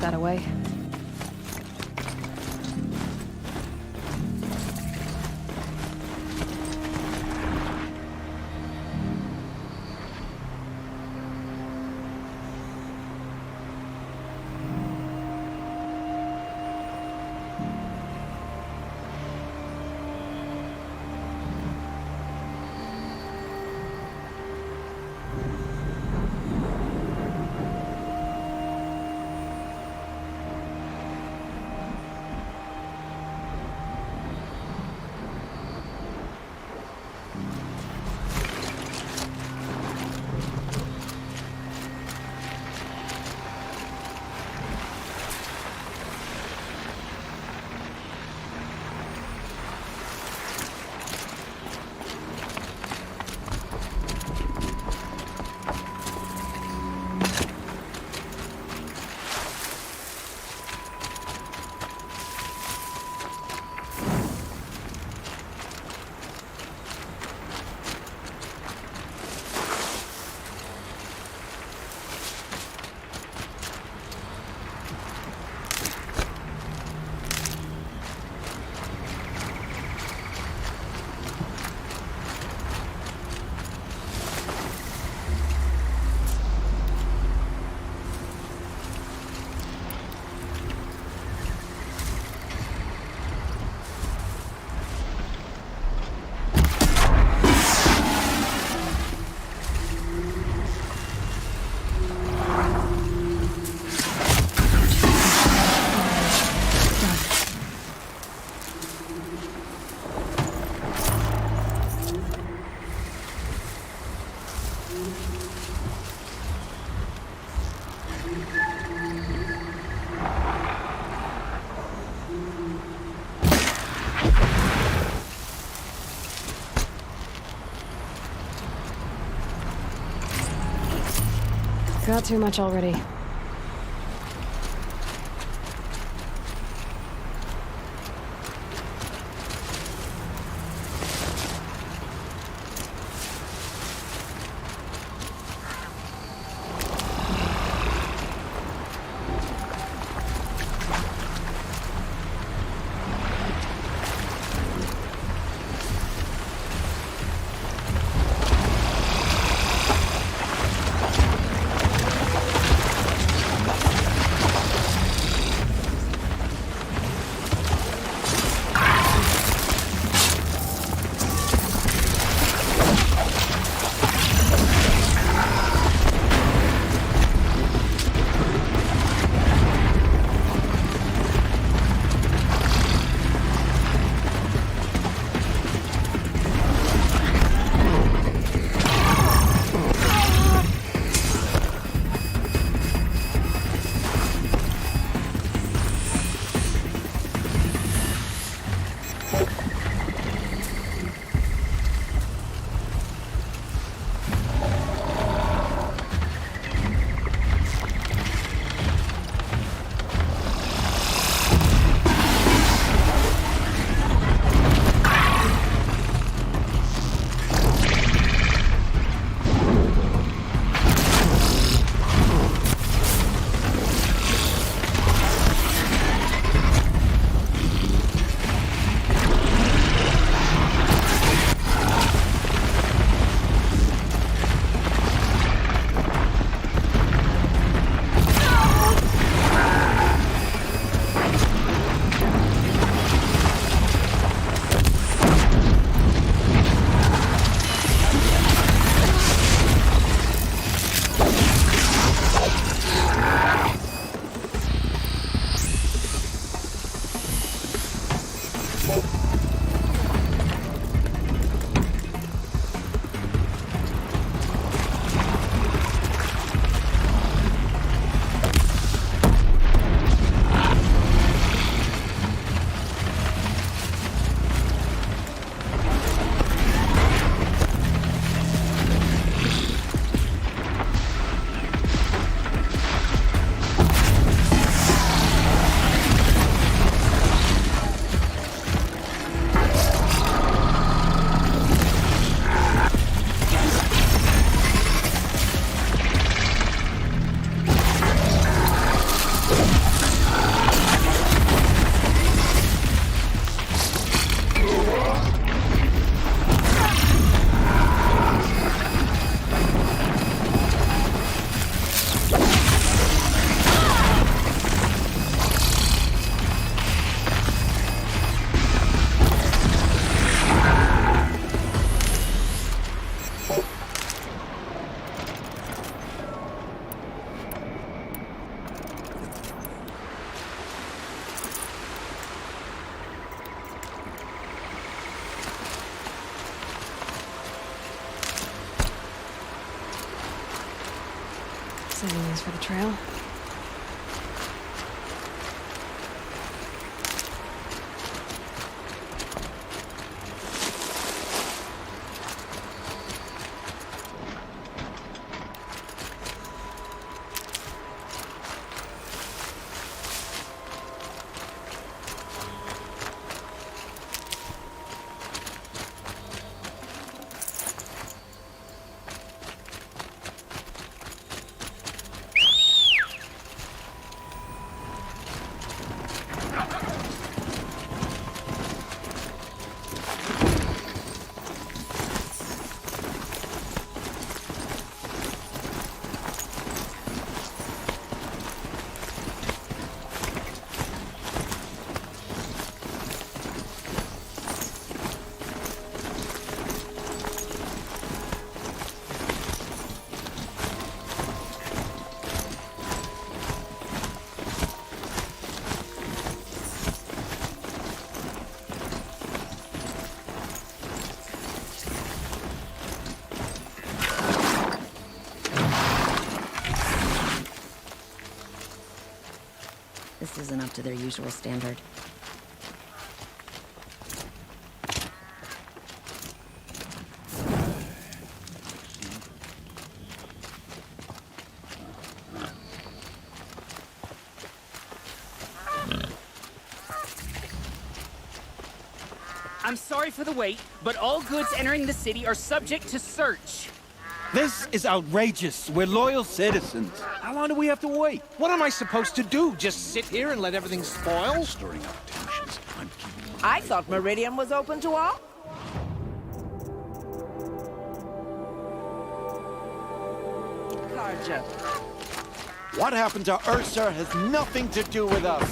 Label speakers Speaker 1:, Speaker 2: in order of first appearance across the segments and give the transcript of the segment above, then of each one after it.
Speaker 1: that away. Got too much already. Thanks for the trail.
Speaker 2: This isn't up to their usual standard.
Speaker 3: I'm sorry for the wait, but all goods entering the city are subject to search.
Speaker 4: This is outrageous. We're loyal citizens. How long do we have to wait?
Speaker 5: What am I supposed to do? Just sit here and let everything spoil?
Speaker 4: Stirring up tensions. I'm keeping
Speaker 6: I thought Meridian was open to all. Karja.
Speaker 4: What happened to Ursa has nothing to do with us.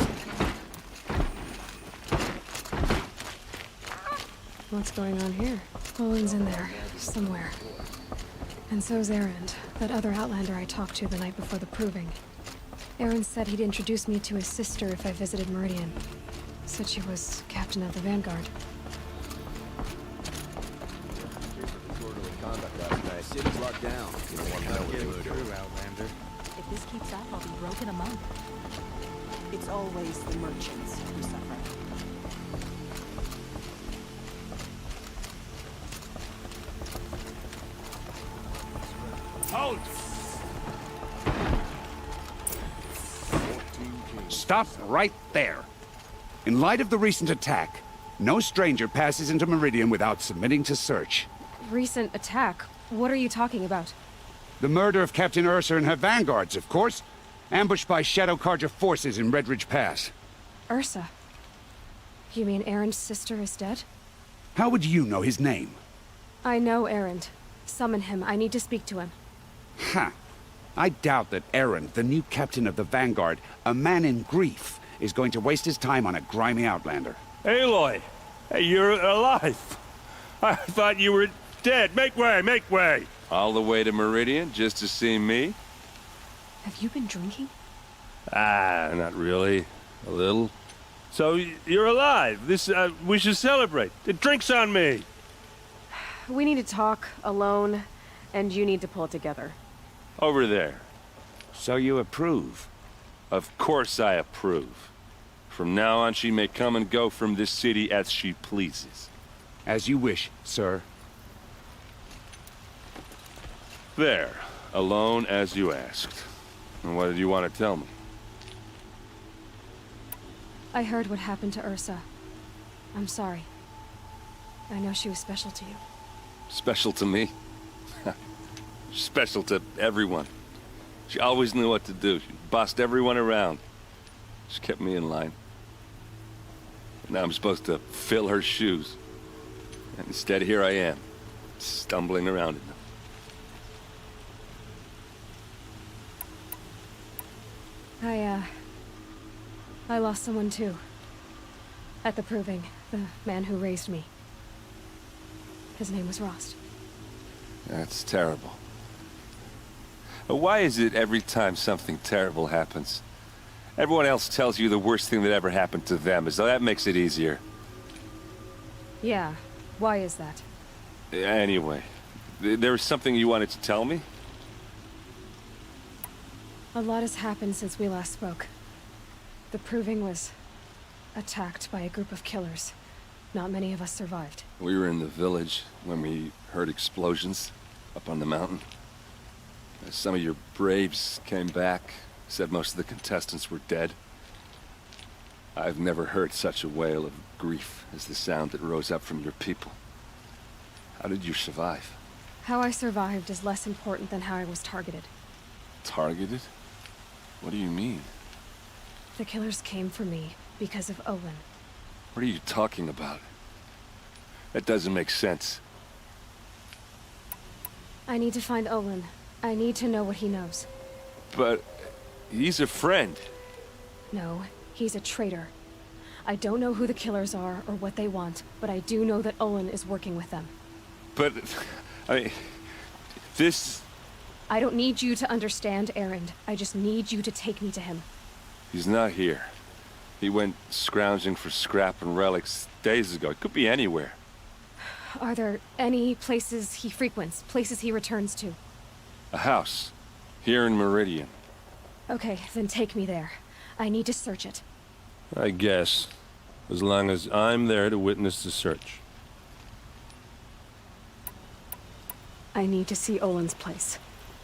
Speaker 1: What's going on here? Owen's in there, somewhere. And so's Erend, that other Outlander I talked to the night before the proving. Erend said he'd introduce me to his sister if I visited Meridian. Said she was captain of the Vanguard.
Speaker 7: City's locked down. You don't want to know what to do.
Speaker 5: Outlander.
Speaker 8: If this keeps up, I'll be broke in a month.
Speaker 6: It's always the merchants who suffer.
Speaker 4: Halt!
Speaker 9: Stop right there. In light of the recent attack, no stranger passes into Meridian without submitting to search.
Speaker 1: Recent attack? What are you talking about?
Speaker 9: The murder of Captain Ursa and her vanguards, of course. Ambushed by Shadow Carja forces in Red Ridge Pass.
Speaker 1: Ursa? You mean Erend's sister is dead?
Speaker 9: How would you know his name?
Speaker 1: I know Erend. Summon him. I need to speak to him.
Speaker 9: Ha! I doubt that Erend, the new captain of the Vanguard, a man in grief, is going to waste his time on a grimy outlander.
Speaker 10: Aloy! Hey, you're alive! I thought you were dead. Make way, make way!
Speaker 7: All the way to Meridian just to see me?
Speaker 1: Have you been drinking?
Speaker 10: Ah, not really. A little. So, you're alive. We should celebrate. The drink's on me!
Speaker 1: We need to talk, alone, and you need to pull it together.
Speaker 10: Over there.
Speaker 9: So you approve?
Speaker 7: Of course I approve. From now on, she may come and go from this city as she pleases.
Speaker 9: As you wish, sir.
Speaker 7: There. Alone as you asked. And what did you want to tell me?
Speaker 1: I heard what happened to Ursa. I'm sorry. I know she was special to you.
Speaker 7: Special to me? Special to everyone. She always knew what to do. She bossed everyone around. She kept me in line. Now I'm supposed to fill her shoes. And instead, here I am, stumbling around in them.
Speaker 1: I lost someone too. At the proving, the man who raised me. His name was Rost.
Speaker 7: That's terrible. But why is it every time something terrible happens, everyone else tells you the worst thing that ever happened to them, as though that makes it easier?
Speaker 1: Yeah, why is that?
Speaker 7: Anyway, there was something you wanted to tell me?
Speaker 1: A lot has happened since we last spoke. The Proving was attacked by a group of killers. Not many of us survived.
Speaker 7: We were in the village when we heard explosions up on the mountain. Some of your braves came back, said most of the contestants were dead. I've never heard such a wail of grief as the sound that rose up from your people. How did you survive?
Speaker 1: How I survived is less important than how I was targeted.
Speaker 7: Targeted? What do you mean?
Speaker 1: The killers came for me because of Olin.
Speaker 7: What are you talking about? That doesn't make sense.
Speaker 1: I need to find Olin. I need to know what he knows.
Speaker 7: But he's a friend.
Speaker 1: No, he's a traitor. I don't know who the killers are or what they want, but I do know that Olin is working with them.
Speaker 7: But, I mean, this...
Speaker 1: I don't need you to understand, Erend. I just need you to take me to him.
Speaker 7: He's not here. He went scrounging for scrap and relics days ago. It could be anywhere.
Speaker 1: Are there any places he frequents, places he returns to?
Speaker 7: A house. Here in Meridian.
Speaker 1: Okay, then take me there. I need to search it.
Speaker 10: I guess. As long as I'm there to witness the search.
Speaker 1: I need to see Olin's place.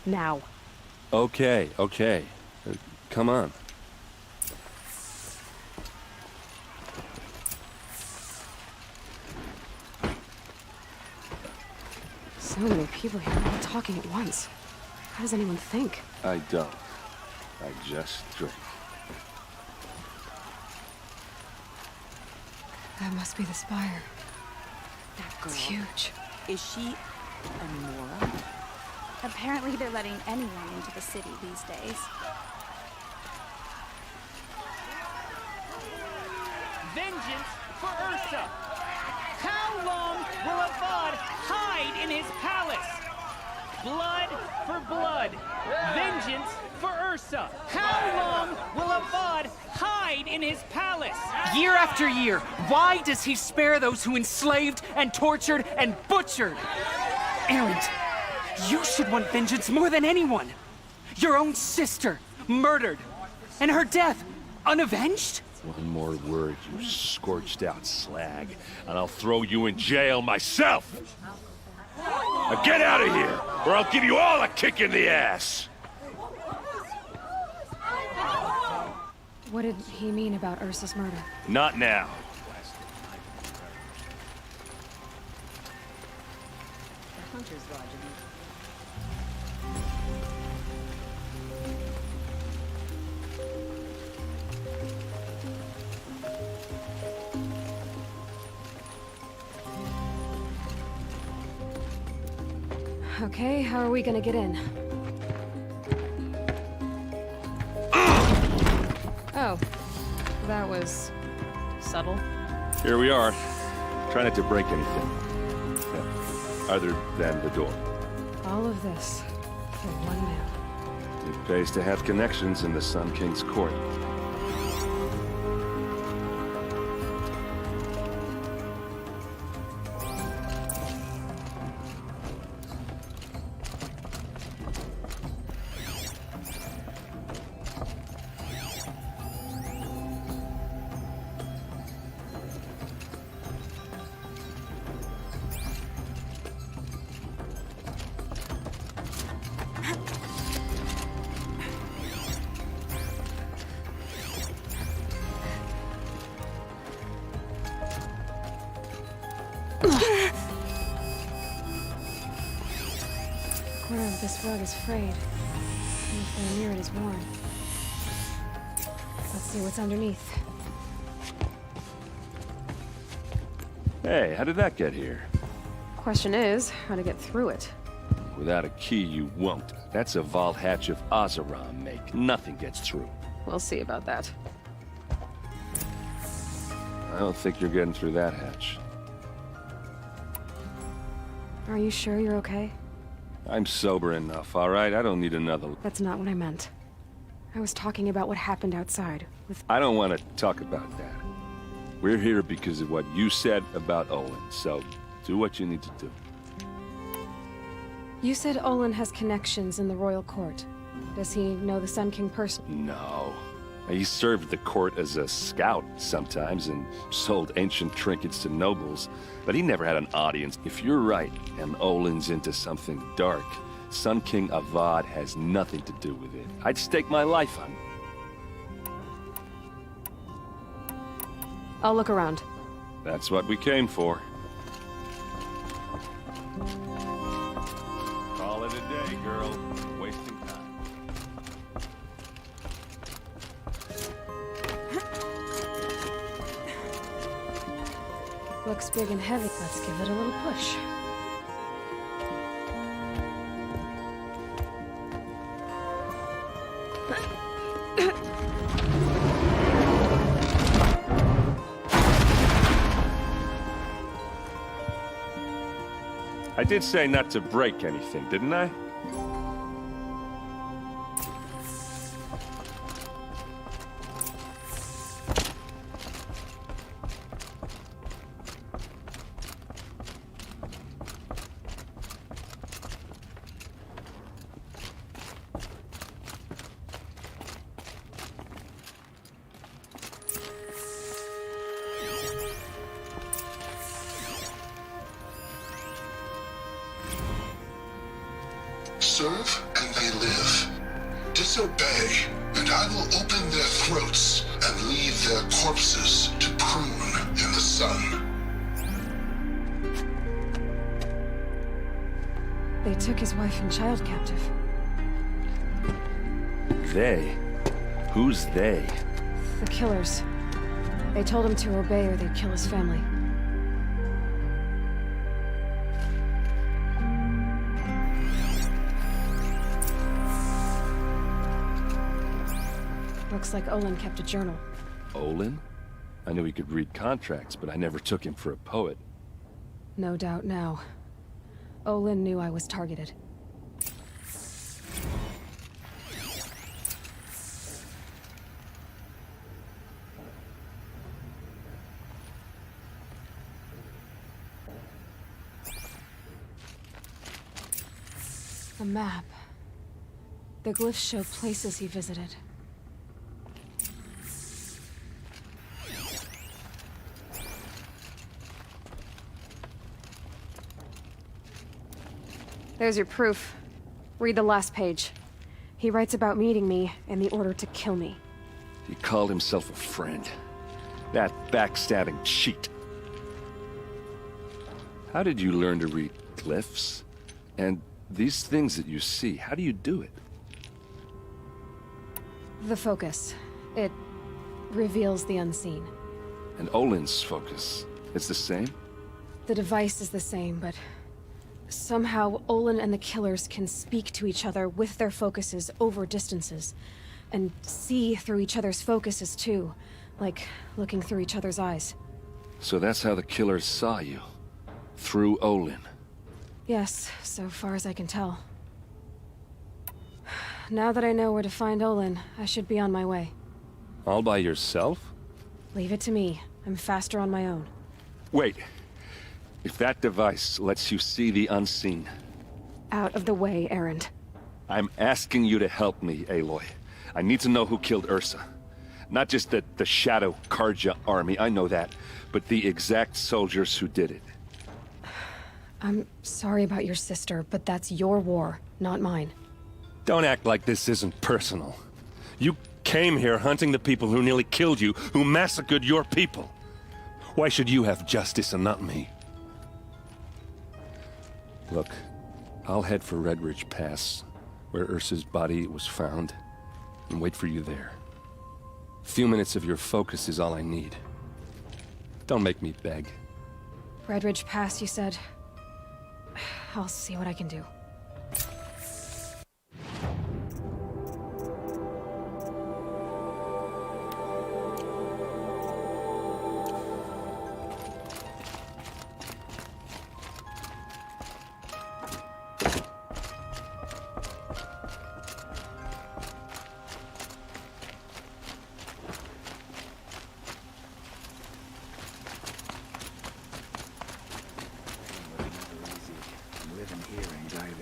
Speaker 1: Now.
Speaker 10: Okay. Come on.
Speaker 1: So many people here, all talking at once. How does anyone think?
Speaker 7: I don't. I just drink.
Speaker 1: That must be the spire.
Speaker 6: That girl.
Speaker 1: It's huge.
Speaker 6: Is she a Nora?
Speaker 8: Apparently they're letting anyone into the city these days.
Speaker 3: Vengeance for Ursa! How long will Avad hide in his palace? Blood for blood. Vengeance for Ursa. How long will Avad hide in his palace? Year after year, why does he spare those who enslaved and tortured and butchered? Erend, you should want vengeance more than anyone. Your own sister, murdered, and her death, unavenged?
Speaker 10: One more word, you scorched out slag, and I'll throw you in jail myself! Now get out of here, or I'll give you all a kick in the ass!
Speaker 1: What did he mean about Ursa's murder?
Speaker 10: Not now.
Speaker 2: The Hunter's Lodge.
Speaker 1: Okay, how are we gonna get in? Oh, that was subtle.
Speaker 10: Here we are. Try not to break anything. Other than the door.
Speaker 1: All of this for one man.
Speaker 7: It pays to have connections in the Sun King's court.
Speaker 1: The corner of this rug is frayed. And if they're near it is worn. Let's see what's underneath.
Speaker 7: Hey, how did that get here?
Speaker 1: Question is, how to get through it.
Speaker 7: Without a key, you won't. That's a vault hatch of Oseram make. Nothing gets through.
Speaker 1: We'll see about that.
Speaker 7: I don't think you're getting through that hatch.
Speaker 1: Are you sure you're okay?
Speaker 7: I'm sober enough, all right? I don't need another...
Speaker 1: That's not what I meant. I was talking about what happened outside with...
Speaker 7: I don't want to talk about that. We're here because of what you said about Olin, so do what you need to do.
Speaker 1: You said Olin has connections in the royal court. Does he know the Sun King personally?
Speaker 7: No. He served the court as a scout sometimes and sold ancient trinkets to nobles, but he never had an audience. If you're right, and Olin's into something dark, Sun King Avad has nothing to do with it. I'd stake my life on it.
Speaker 1: I'll look around.
Speaker 7: That's what we came for. Call it a day, girl. Wasting time.
Speaker 1: Looks big and heavy. Let's give it a little push.
Speaker 7: I did say not to break anything, didn't I?
Speaker 11: Serve and they live. Disobey, and I will open their throats and leave their corpses to prune in the sun.
Speaker 1: They took his wife and child captive.
Speaker 7: They? Who's they?
Speaker 1: The killers. They told him to obey or they'd kill his family. Looks like Olin kept a journal.
Speaker 7: Olin? I knew he could read contracts, but I never took him for a poet.
Speaker 1: No doubt now. Olin knew I was targeted. A map. The glyphs show places he visited. There's your proof. Read the last page. He writes about meeting me and the order to kill me.
Speaker 7: He called himself a friend. That backstabbing cheat. How did you learn to read glyphs? And these things that you see, how do you do it?
Speaker 1: The focus. It reveals the unseen.
Speaker 7: And Olin's focus, it's the same?
Speaker 1: The device is the same, but somehow Olin and the killers can speak to each other with their focuses over distances. And see through each other's focuses too. Like looking through each other's eyes.
Speaker 7: So that's how the killers saw you. Through Olin.
Speaker 1: Yes, so far as I can tell. Now that I know where to find Olin, I should be on my way.
Speaker 7: All by yourself?
Speaker 1: Leave it to me. I'm faster on my own.
Speaker 7: Wait. If that device lets you see the unseen...
Speaker 1: Out of the way, Erend.
Speaker 7: I'm asking you to help me, Aloy. I need to know who killed Ursa. Not just the Shadow Karja army, I know that, but the exact soldiers who did it.
Speaker 1: I'm sorry about your sister, but that's your war, not mine.
Speaker 7: Don't act like this isn't personal. You came here hunting the people who nearly killed you, who massacred your people. Why should you have justice and not me? Look, I'll head for Red Ridge Pass, where Ursa's body was found, and wait for you there. A few minutes of your focus is all I need. Don't make me beg.
Speaker 1: Red Ridge Pass, you said? I'll see what I can do.
Speaker 9: Living here ain't either.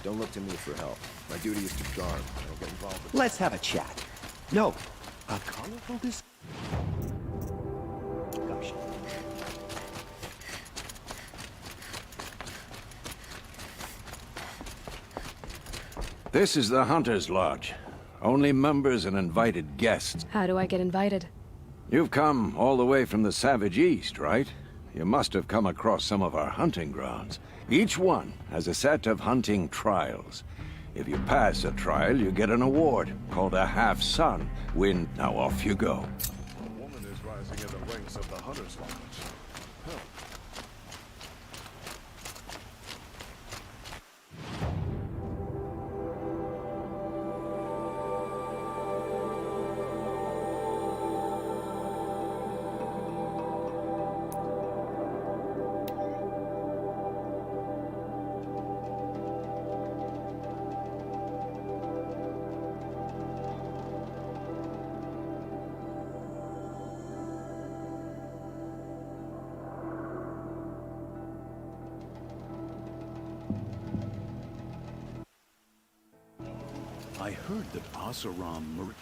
Speaker 12: Don't look to me for help. My duty is to guard. I don't get involved with...
Speaker 13: Let's have a chat. No, a colorful discussion.
Speaker 14: This is the Hunter's Lodge. Only members and invited guests.
Speaker 1: How do I get invited?
Speaker 14: You've come all the way from the Savage East, right? You must have come across some of our hunting grounds. Each one has a set of hunting trials. If you pass a trial, you get an award called a half-sun. Win, now off you go.
Speaker 12: A woman is rising in the ranks of the Hunter's Lodge.
Speaker 4: I heard that Asaram merchant.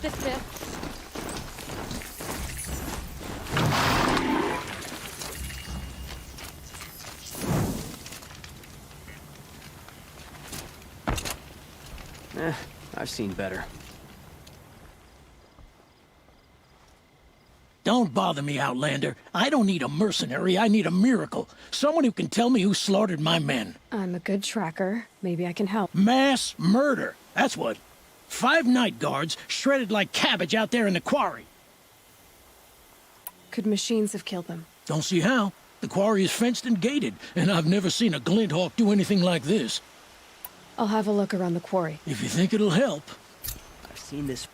Speaker 1: This bit.
Speaker 13: I've seen better.
Speaker 15: Don't bother me, Outlander. I don't need a mercenary, I need a miracle. Someone who can tell me who slaughtered my men.
Speaker 1: I'm a good tracker. Maybe I can help.
Speaker 15: Mass murder. That's what. 5 night guards shredded like cabbage out there in the quarry.
Speaker 1: Could machines have killed them?
Speaker 15: Don't see how. The quarry is fenced and gated, and I've never seen a glint hawk do anything like this.
Speaker 1: I'll have a look around the quarry.
Speaker 15: If you think it'll help.
Speaker 13: I've seen this.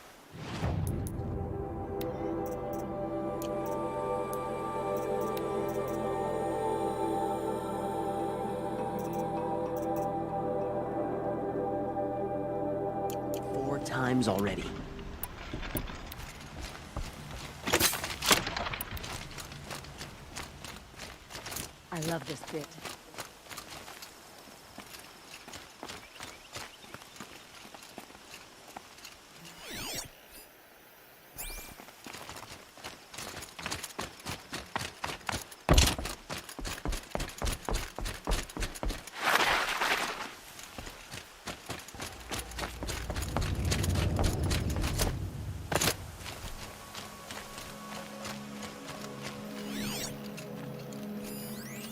Speaker 13: Times already.
Speaker 2: I love this bit.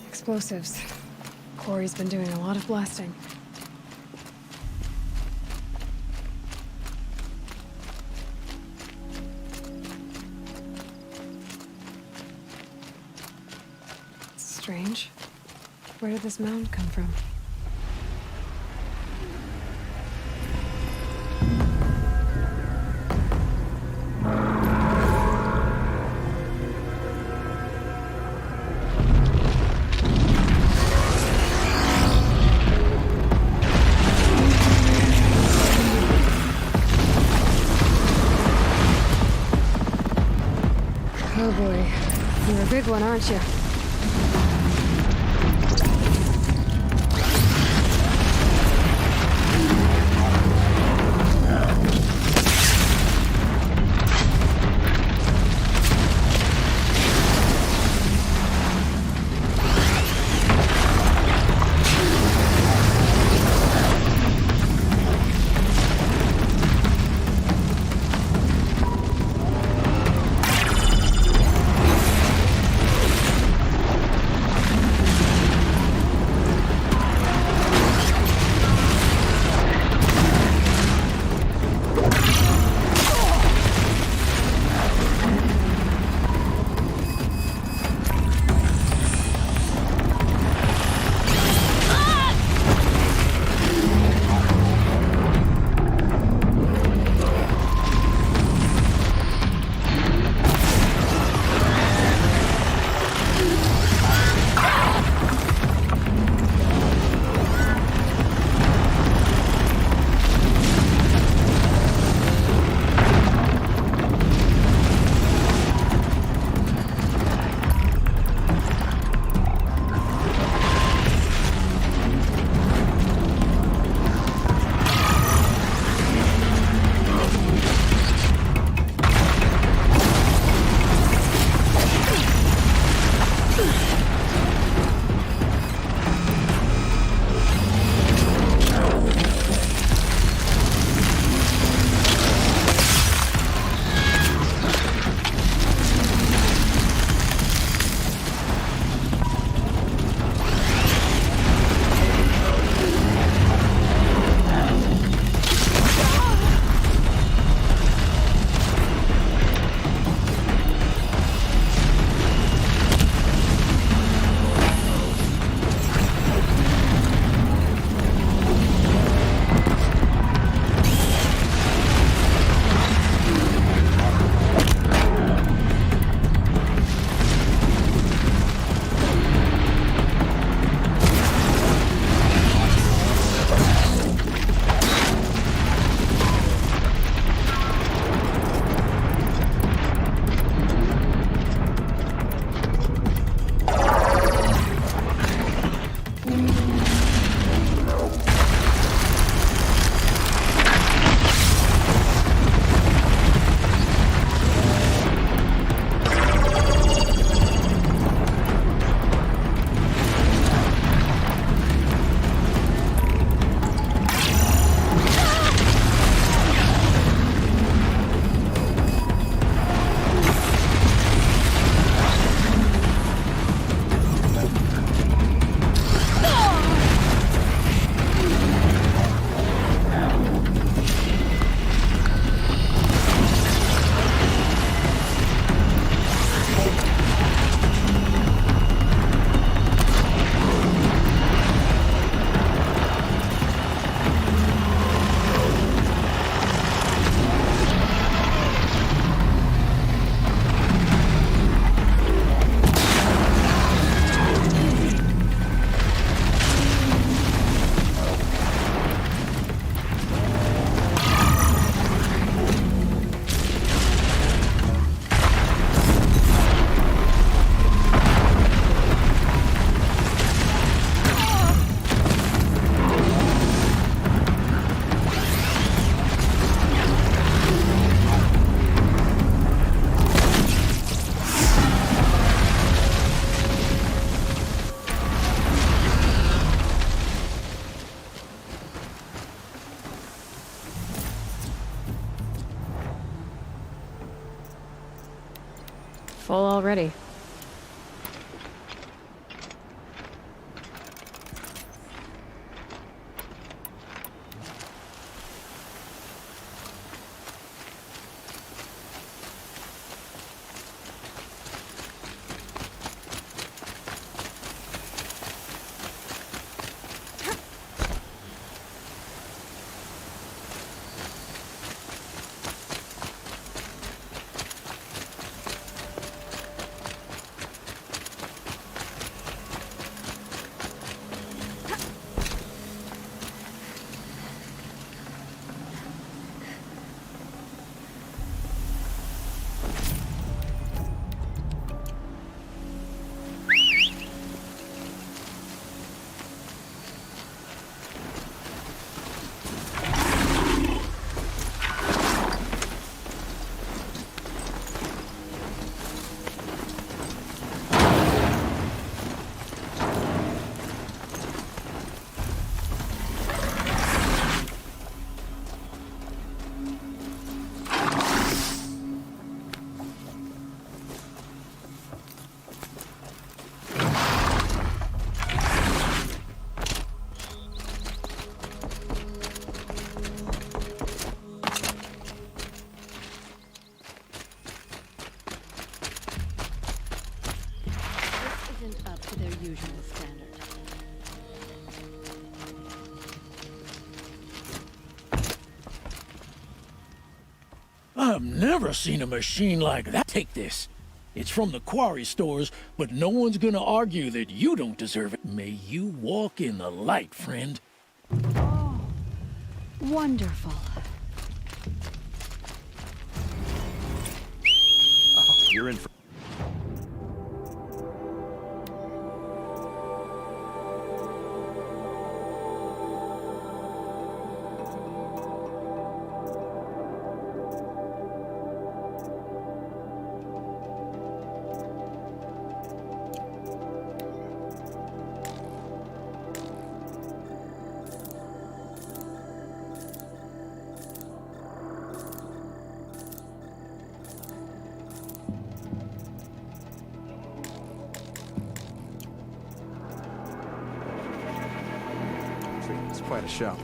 Speaker 1: Explosives. Quarry's been doing a lot of blasting. Strange. Where did this mound come from? Oh boy, you're a big one, aren't you? Full already.
Speaker 2: Up to their usual standard.
Speaker 15: I've never seen a machine like that. Take this. It's from the quarry stores, but no one's gonna argue that you don't deserve it. May you walk in the light, friend.
Speaker 2: Oh, wonderful.
Speaker 12: Oh, you're in for...
Speaker 5: It's quite a show.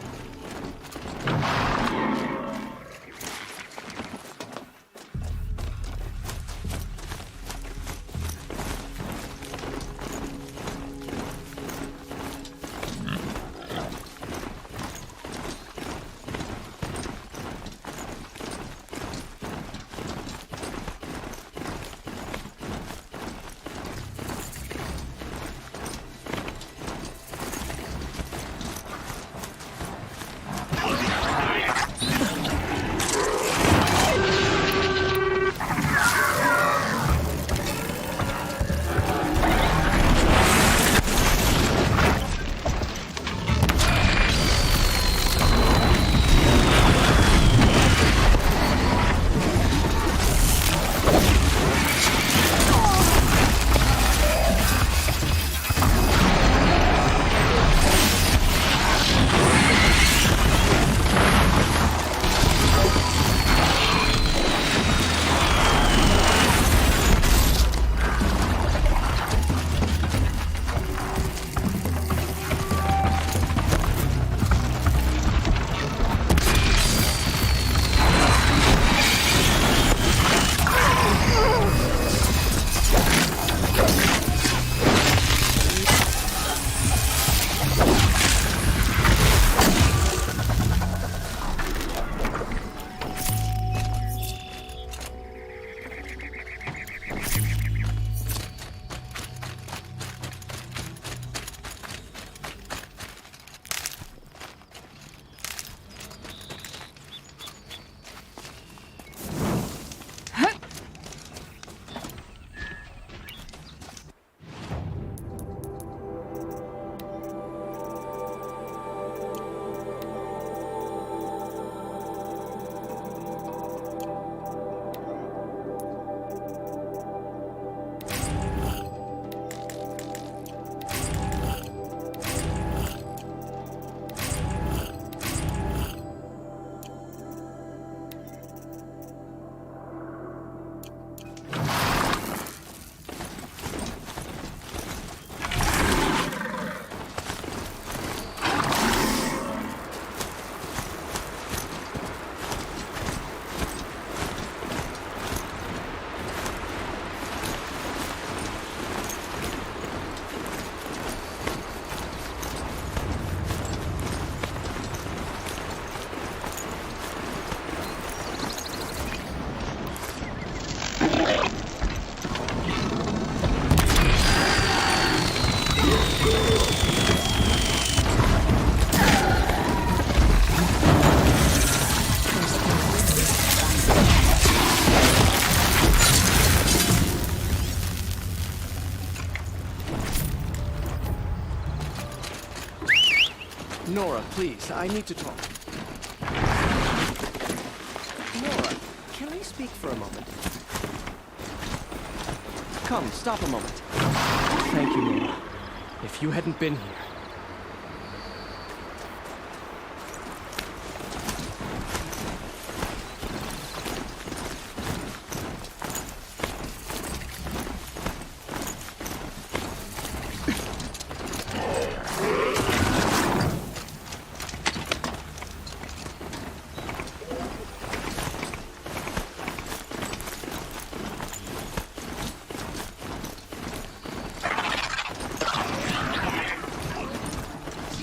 Speaker 13: Nora, please, I need to talk. Nora, can I speak for a moment? Come, stop a moment. Thank you, Nora. If you hadn't been here...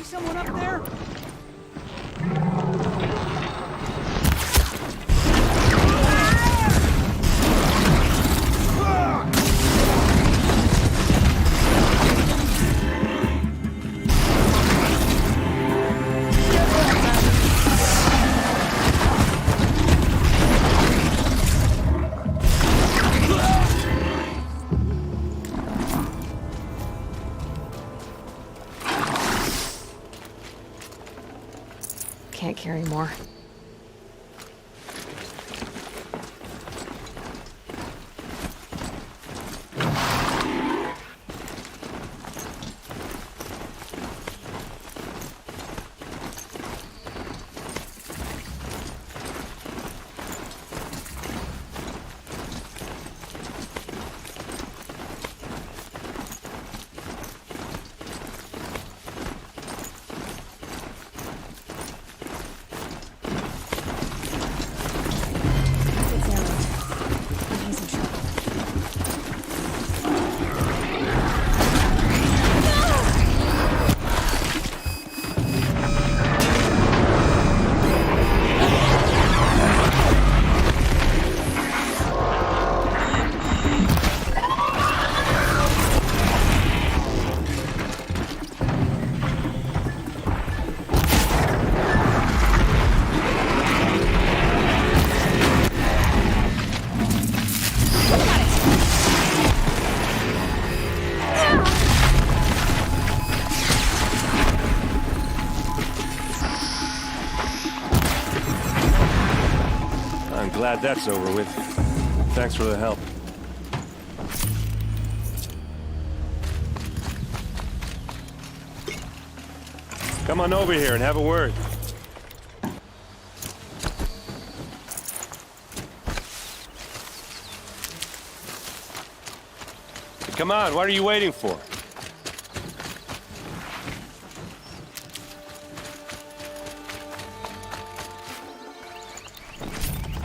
Speaker 13: Someone up there?
Speaker 1: Can't carry more.
Speaker 10: Glad that's over with. Thanks for the help. Come on over here and have a word. Come on, what are you waiting for?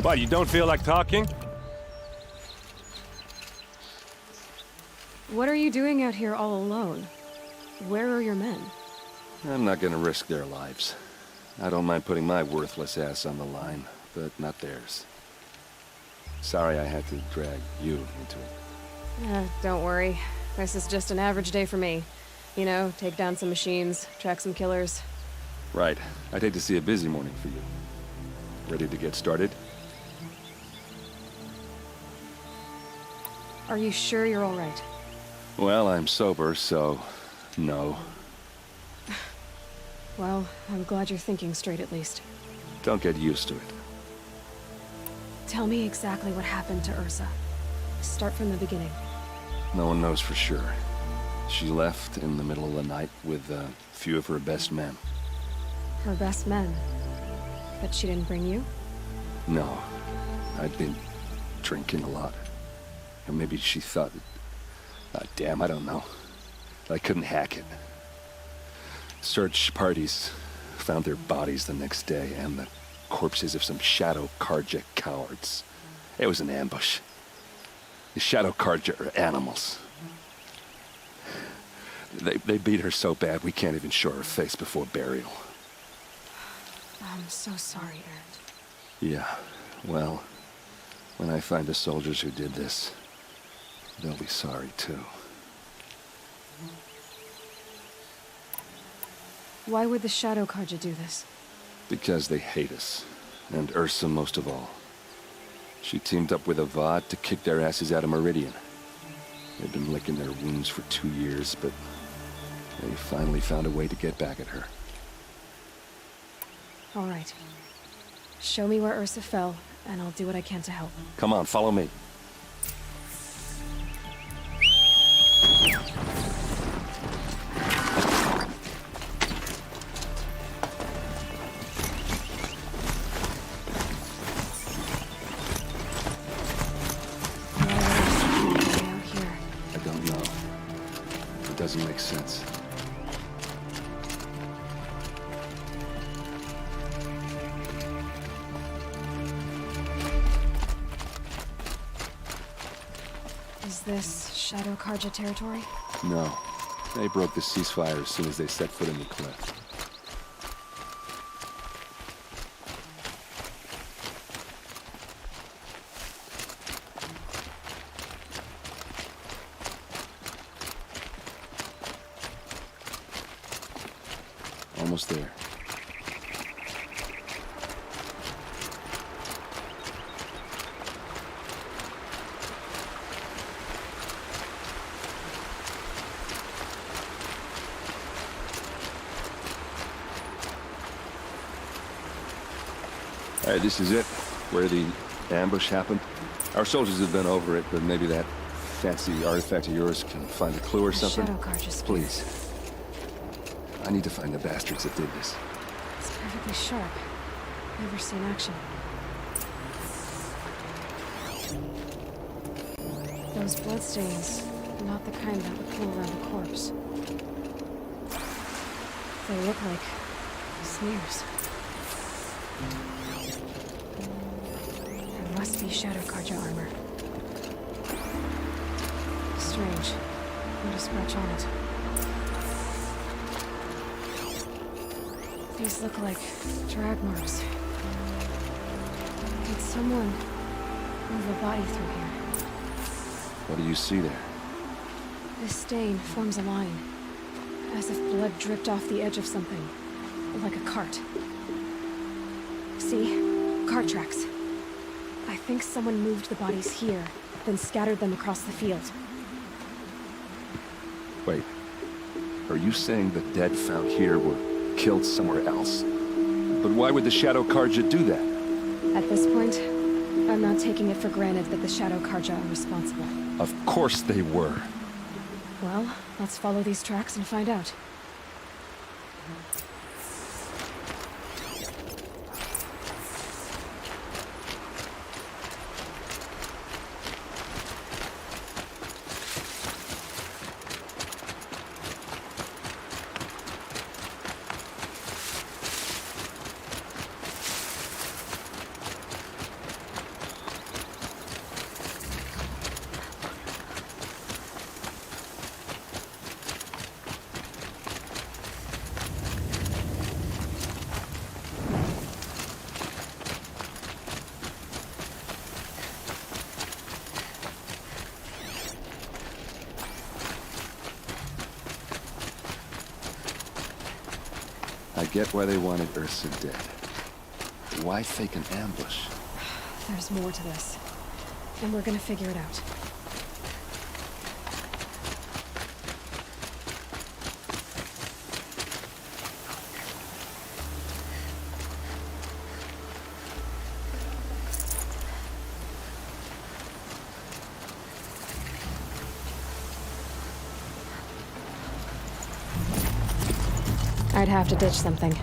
Speaker 10: What, you don't feel like talking?
Speaker 1: What are you doing out here all alone? Where are your men?
Speaker 7: I'm not gonna risk their lives. I don't mind putting my worthless ass on the line, but not theirs. Sorry I had to drag you into it.
Speaker 1: Don't worry. This is just an average day for me. You know, take down some machines, track some killers.
Speaker 7: Right. I'd hate to see a busy morning for you. Ready to get started?
Speaker 1: Are you sure you're all right?
Speaker 7: Well, I'm sober, so... no.
Speaker 1: Well, I'm glad you're thinking straight at least.
Speaker 7: Don't get used to it.
Speaker 1: Tell me exactly what happened to Ursa. Start from the beginning.
Speaker 7: No one knows for sure. She left in the middle of the night with a few of her best men.
Speaker 1: Her best men? But she didn't bring you?
Speaker 7: No. I'd been drinking a lot. Or maybe she thought... damn, I don't know. I couldn't hack it. Search parties found their bodies the next day, and the corpses of some Shadow Karja cowards. It was an ambush. The Shadow Karja are animals. They beat her so bad we can't even show her face before burial.
Speaker 1: I'm so sorry, Erend.
Speaker 7: Yeah, well, when I find the soldiers who did this, they'll be sorry too.
Speaker 1: Why would the Shadow Karja do this?
Speaker 7: Because they hate us, and Ursa most of all. She teamed up with Avad to kick their asses out of Meridian. They've been licking their wounds for 2 years, but they finally found a way to get back at her.
Speaker 1: All right. Show me where Ursa fell, and I'll do what I can to help.
Speaker 7: Come on, follow me. I don't know. It doesn't make sense.
Speaker 1: Is this Shadow Karja territory?
Speaker 7: No. They broke the ceasefire as soon as they set foot in the cliff. Almost there. All right, this is it, where the ambush happened. Our soldiers have been over it, but maybe that fancy artifact of yours can find a clue or something.
Speaker 1: Shadow Karja.
Speaker 7: Please. I need to find the bastards that did this.
Speaker 1: It's perfectly sharp. Never seen action. Those bloodstains, not the kind that would pull around a corpse. They look like smears. There must be Shadow Karja armor. Strange. Not a scratch on it. These look like drag marks. Did someone move a body through here?
Speaker 7: What do you see there?
Speaker 1: This stain forms a line, as if blood dripped off the edge of something, like a cart. See? Cart tracks. I think someone moved the bodies here, then scattered them across the field.
Speaker 7: Wait. Are you saying the dead found here were killed somewhere else? But why would the Shadow Karja do that?
Speaker 1: At this point, I'm not taking it for granted that the Shadow Karja are responsible.
Speaker 7: Of course they were.
Speaker 1: Well, let's follow these tracks and find out.
Speaker 7: I get why they wanted Ursa dead. Why fake an ambush?
Speaker 1: There's more to this, and we're gonna figure it out. I'd have to ditch something.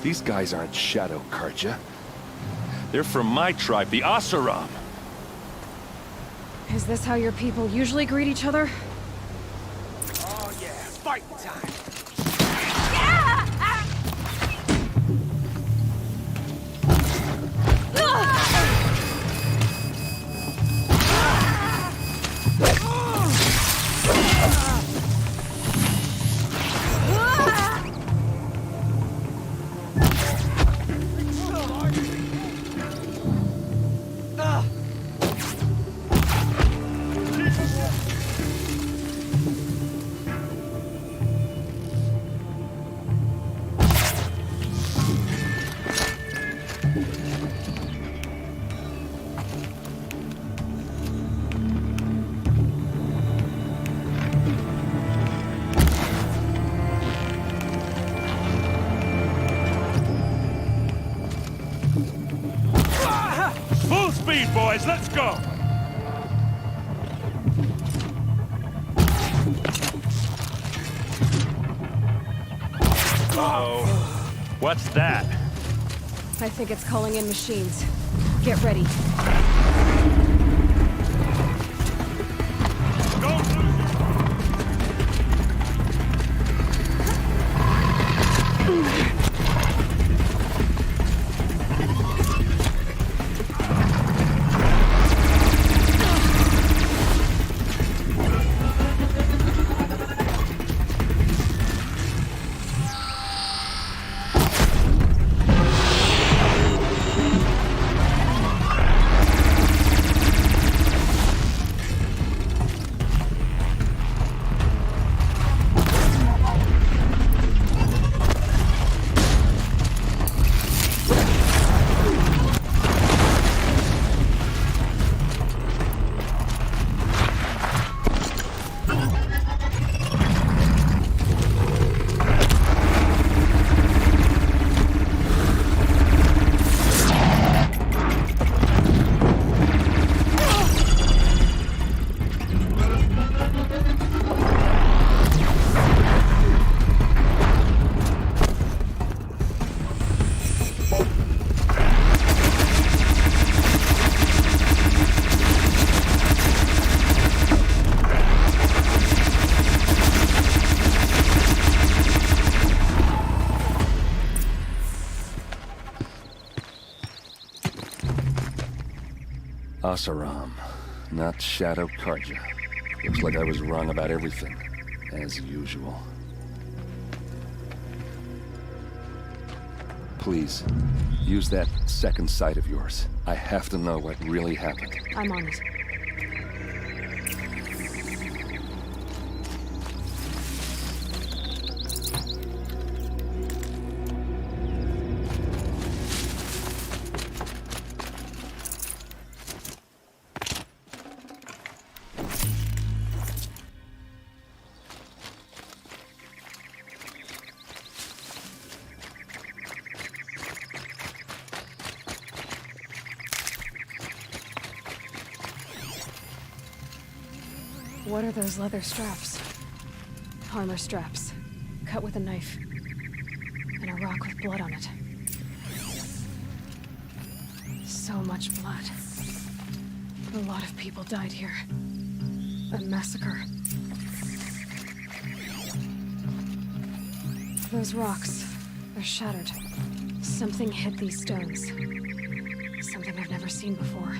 Speaker 7: These guys aren't Shadow Karja. They're from my tribe, the Asaram.
Speaker 1: Is this how your people usually greet each other?
Speaker 5: Oh yeah, fight time.
Speaker 10: lead, boys. Let's go. Uh-oh. What's that?
Speaker 1: I think it's calling in machines. Get ready.
Speaker 7: Asaram, not Shadow Karja. Looks like I was wrong about everything, as usual. Please, use that second sight of yours. I have to know what really happened.
Speaker 1: I'm on it. What are those leather straps? Armor straps, cut with a knife, and a rock with blood on it. So much blood. A lot of people died here. A massacre. Those rocks, they're shattered. Something hit these stones. Something I've never seen before.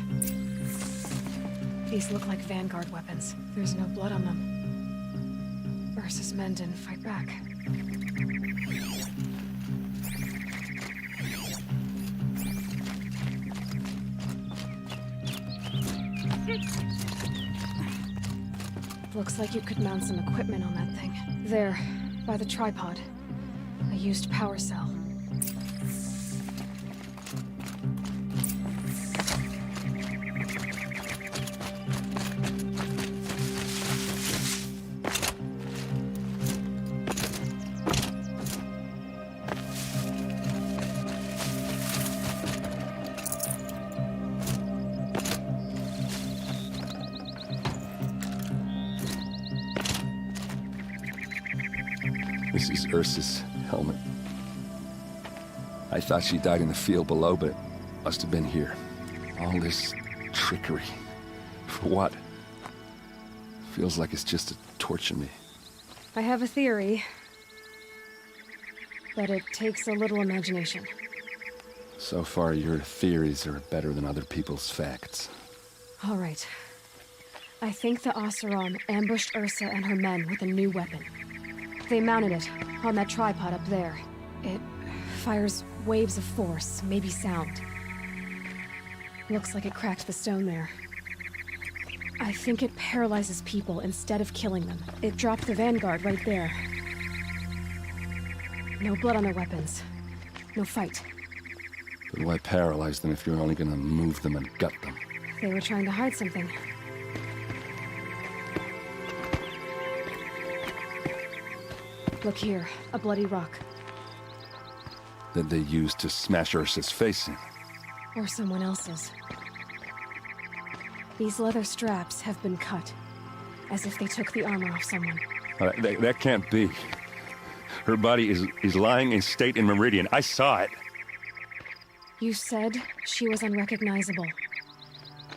Speaker 1: These look like Vanguard weapons. There's no blood on them. Ursa's men didn't fight back. Looks like you could mount some equipment on that thing. There, by the tripod. A used power cell.
Speaker 7: This is Ursa's helmet. I thought she died in the field below, but must have been here. All this trickery. For what? Feels like it's just to torture me.
Speaker 1: I have a theory, but it takes a little imagination.
Speaker 7: So far, your theories are better than other people's facts.
Speaker 1: All right. I think the Oseram ambushed Ursa and her men with a new weapon. They mounted it on that tripod up there. It fires waves of force, maybe sound. Looks like it cracked the stone there. I think it paralyzes people instead of killing them. It dropped the Vanguard right there. No blood on their weapons. No fight.
Speaker 7: But why paralyze them if you're only gonna move them and gut them?
Speaker 1: They were trying to hide something. Look here, a bloody rock.
Speaker 7: That they used to smash Ursa's face in.
Speaker 1: Or someone else's. These leather straps have been cut, as if they took the armor off someone.
Speaker 7: That can't be. Her body is lying in state in Meridian. I saw it.
Speaker 1: You said she was unrecognizable.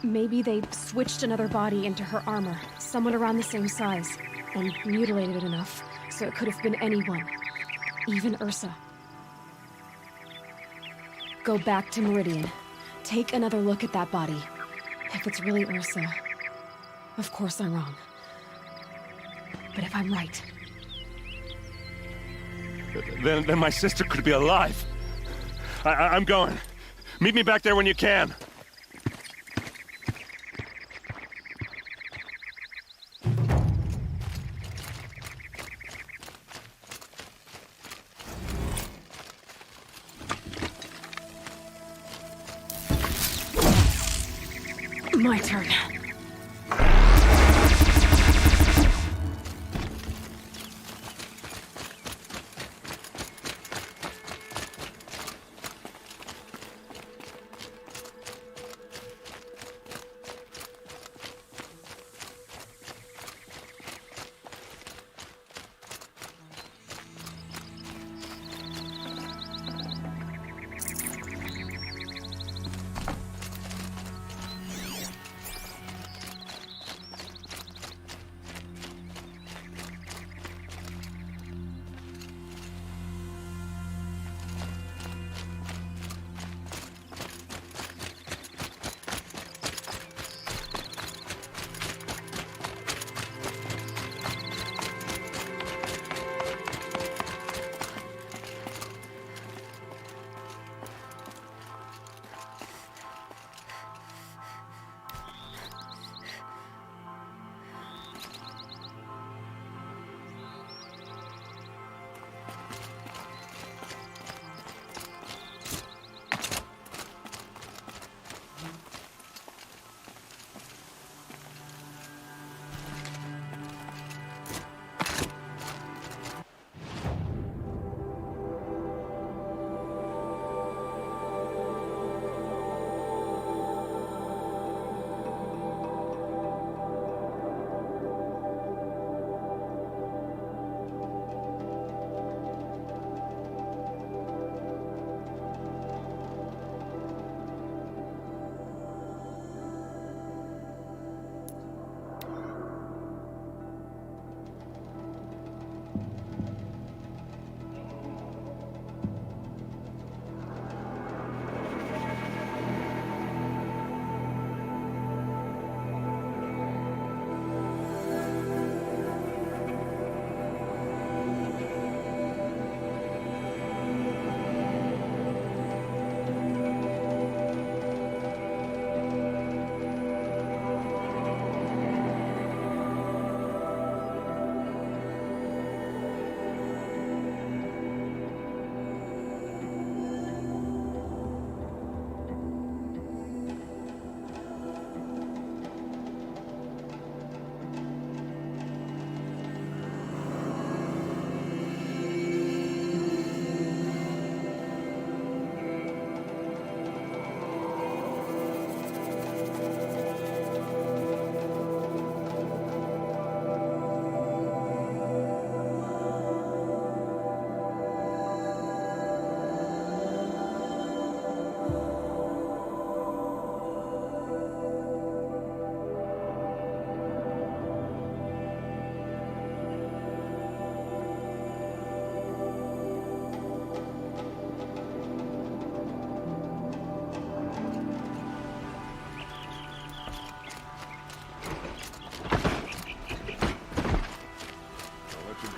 Speaker 1: Maybe they switched another body into her armor, someone around the same size, and mutilated it enough so it could have been anyone, even Ursa. Go back to Meridian. Take another look at that body. If it's really Ursa, of course I'm wrong. But if I'm right...
Speaker 7: Then my sister could be alive. I'm going. Meet me back there when you can.
Speaker 1: My turn.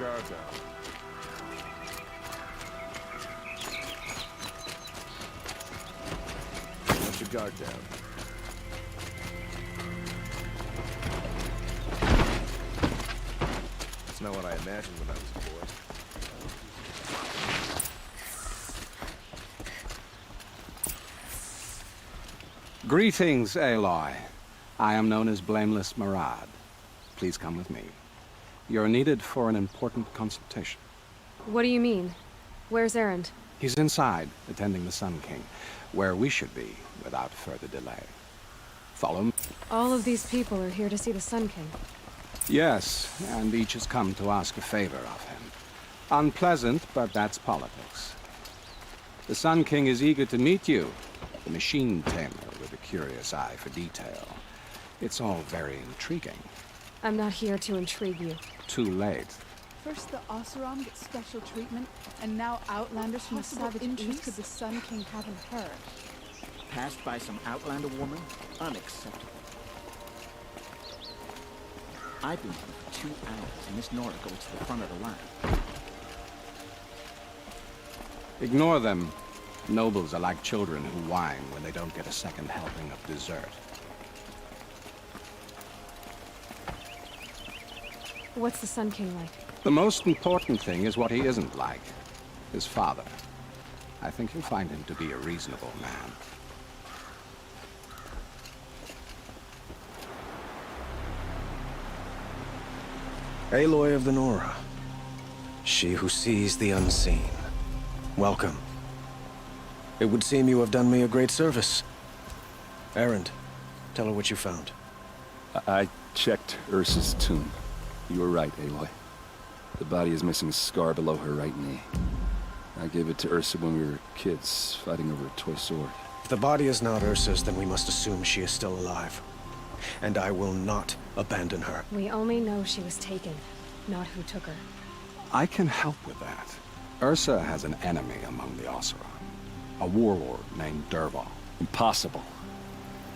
Speaker 12: guard down. Let your guard down. That's not what I imagined when I was a boy.
Speaker 16: Greetings, Aloy. I am known as Blameless Marad. Please come with me. You're needed for an important consultation.
Speaker 1: What do you mean? Where's Erend?
Speaker 16: He's inside, attending the Sun King, where we should be without further delay. Follow me.
Speaker 1: All of these people are here to see the Sun King.
Speaker 16: Yes, and each has come to ask a favor of him. Unpleasant, but that's politics. The Sun King is eager to meet you, the machine tamer with a curious eye for detail. It's all very intriguing.
Speaker 1: I'm not here to intrigue you.
Speaker 16: Too late.
Speaker 17: First the Oseram get special treatment, and now Outlanders from the Savage East could the Sun King haven't heard.
Speaker 3: Passed by some Outlander woman? Unacceptable. I've been here for 2 hours, and Miss Nora goes to the front of the line.
Speaker 16: Ignore them. Nobles are like children who whine when they don't get a second helping of dessert.
Speaker 1: What's the Sun King like?
Speaker 16: The most important thing is what he isn't like. His father. I think you'll find him to be a reasonable man.
Speaker 12: Aloy of the Nora. She who sees the unseen. Welcome. It would seem you have done me a great service. Erend, tell her what you found.
Speaker 7: I checked Ursa's tomb. You were right, Aloy. The body is missing a scar below her right knee. I gave it to Ursa when we were kids, fighting over a toy sword.
Speaker 12: If the body is not Ursa's, then we must assume she is still alive. And I will not abandon her.
Speaker 1: We only know she was taken, not who took her.
Speaker 16: I can help with that. Ursa has an enemy among the Oseram. A warlord named Dervahl.
Speaker 7: Impossible.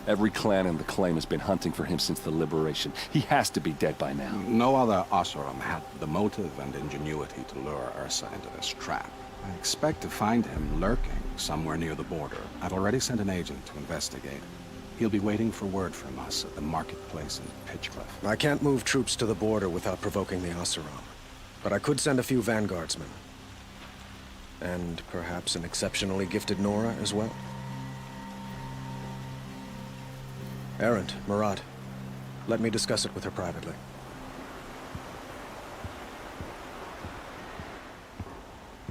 Speaker 7: Every clan in the claim has been hunting for him since the liberation. He has to be dead by now.
Speaker 16: No other Oseram had the motive and ingenuity to lure Ursa into this trap. I expect to find him lurking somewhere near the border. I've already sent an agent to investigate. He'll be waiting for word from us at the marketplace in Pitchcliff.
Speaker 12: I can't move troops to the border without provoking the Oseram. But I could send a few vanguardsmen. And perhaps an exceptionally gifted Nora as well. Erend, Murad, let me discuss it with her privately.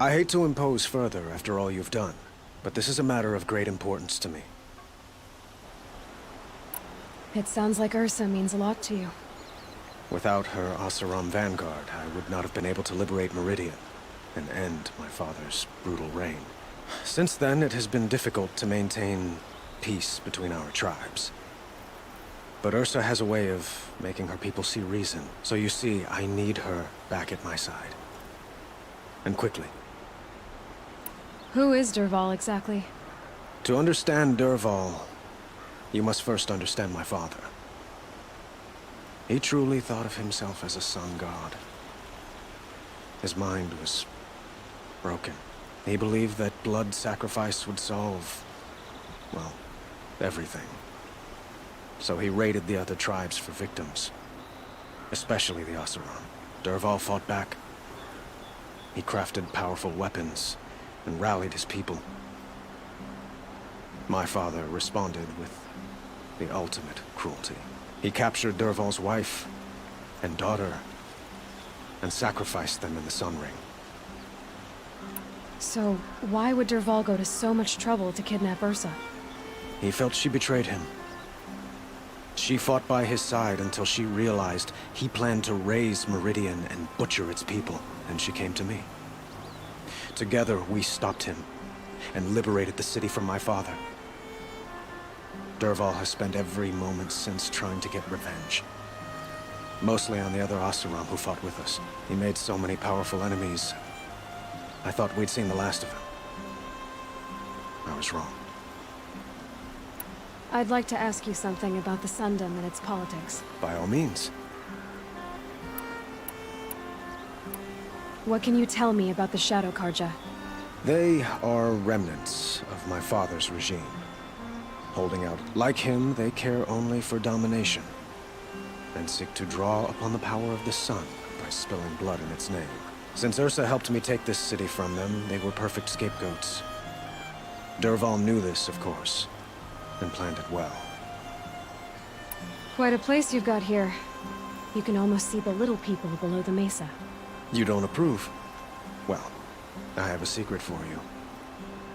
Speaker 12: I hate to impose further after all you've done, but this is a matter of great importance to me.
Speaker 1: It sounds like Ursa means a lot to you.
Speaker 12: Without her Oseram vanguard, I would not have been able to liberate Meridian and end my father's brutal reign. Since then, it has been difficult to maintain peace between our tribes. But Ursa has a way of making her people see reason. So you see, I need her back at my side. And quickly.
Speaker 1: Who is Dervahl exactly?
Speaker 12: To understand Dervahl, you must first understand my father. He truly thought of himself as a sun god. His mind was broken. He believed that blood sacrifice would solve, well, everything. So he raided the other tribes for victims, especially the Oseram. Dervahl fought back. He crafted powerful weapons and rallied his people. My father responded with the ultimate cruelty. He captured Dervahl's wife and daughter and sacrificed them in the Sun Ring.
Speaker 1: So, why would Dervahl go to so much trouble to kidnap Ursa?
Speaker 12: He felt she betrayed him. She fought by his side until she realized he planned to raise Meridian and butcher its people, and she came to me. Together, we stopped him and liberated the city from my father. Dervahl has spent every moment since trying to get revenge. Mostly on the other Oseram who fought with us. He made so many powerful enemies. I thought we'd seen the last of him. I was wrong.
Speaker 1: I'd like to ask you something about the Sundom and its politics.
Speaker 12: By all means.
Speaker 1: What can you tell me about the Shadow Karja?
Speaker 12: They are remnants of my father's regime. Holding out. Like him, they care only for domination. And seek to draw upon the power of the sun by spilling blood in its name. Since Ursa helped me take this city from them, they were perfect scapegoats. Dervahl knew this, of course, and planned it well.
Speaker 1: Quite a place you've got here. You can almost see the little people below the mesa.
Speaker 12: You don't approve? Well, I have a secret for you.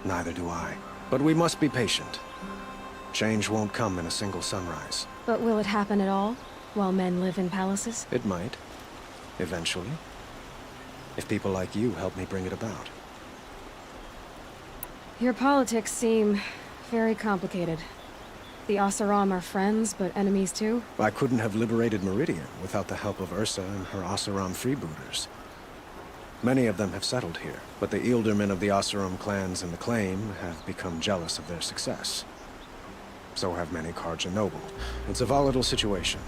Speaker 12: Neither do I. But we must be patient. Change won't come in a single sunrise.
Speaker 1: But will it happen at all, while men live in palaces?
Speaker 12: It might. Eventually. If people like you help me bring it about.
Speaker 1: Your politics seem very complicated. The Oseram are friends, but enemies too?
Speaker 12: I couldn't have liberated Meridian without the help of Ursa and her Oseram freebooters. Many of them have settled here, but the Ealdormen of the Oseram clans in the claim have become jealous of their success. So have many Karja noble. It's a volatile situation,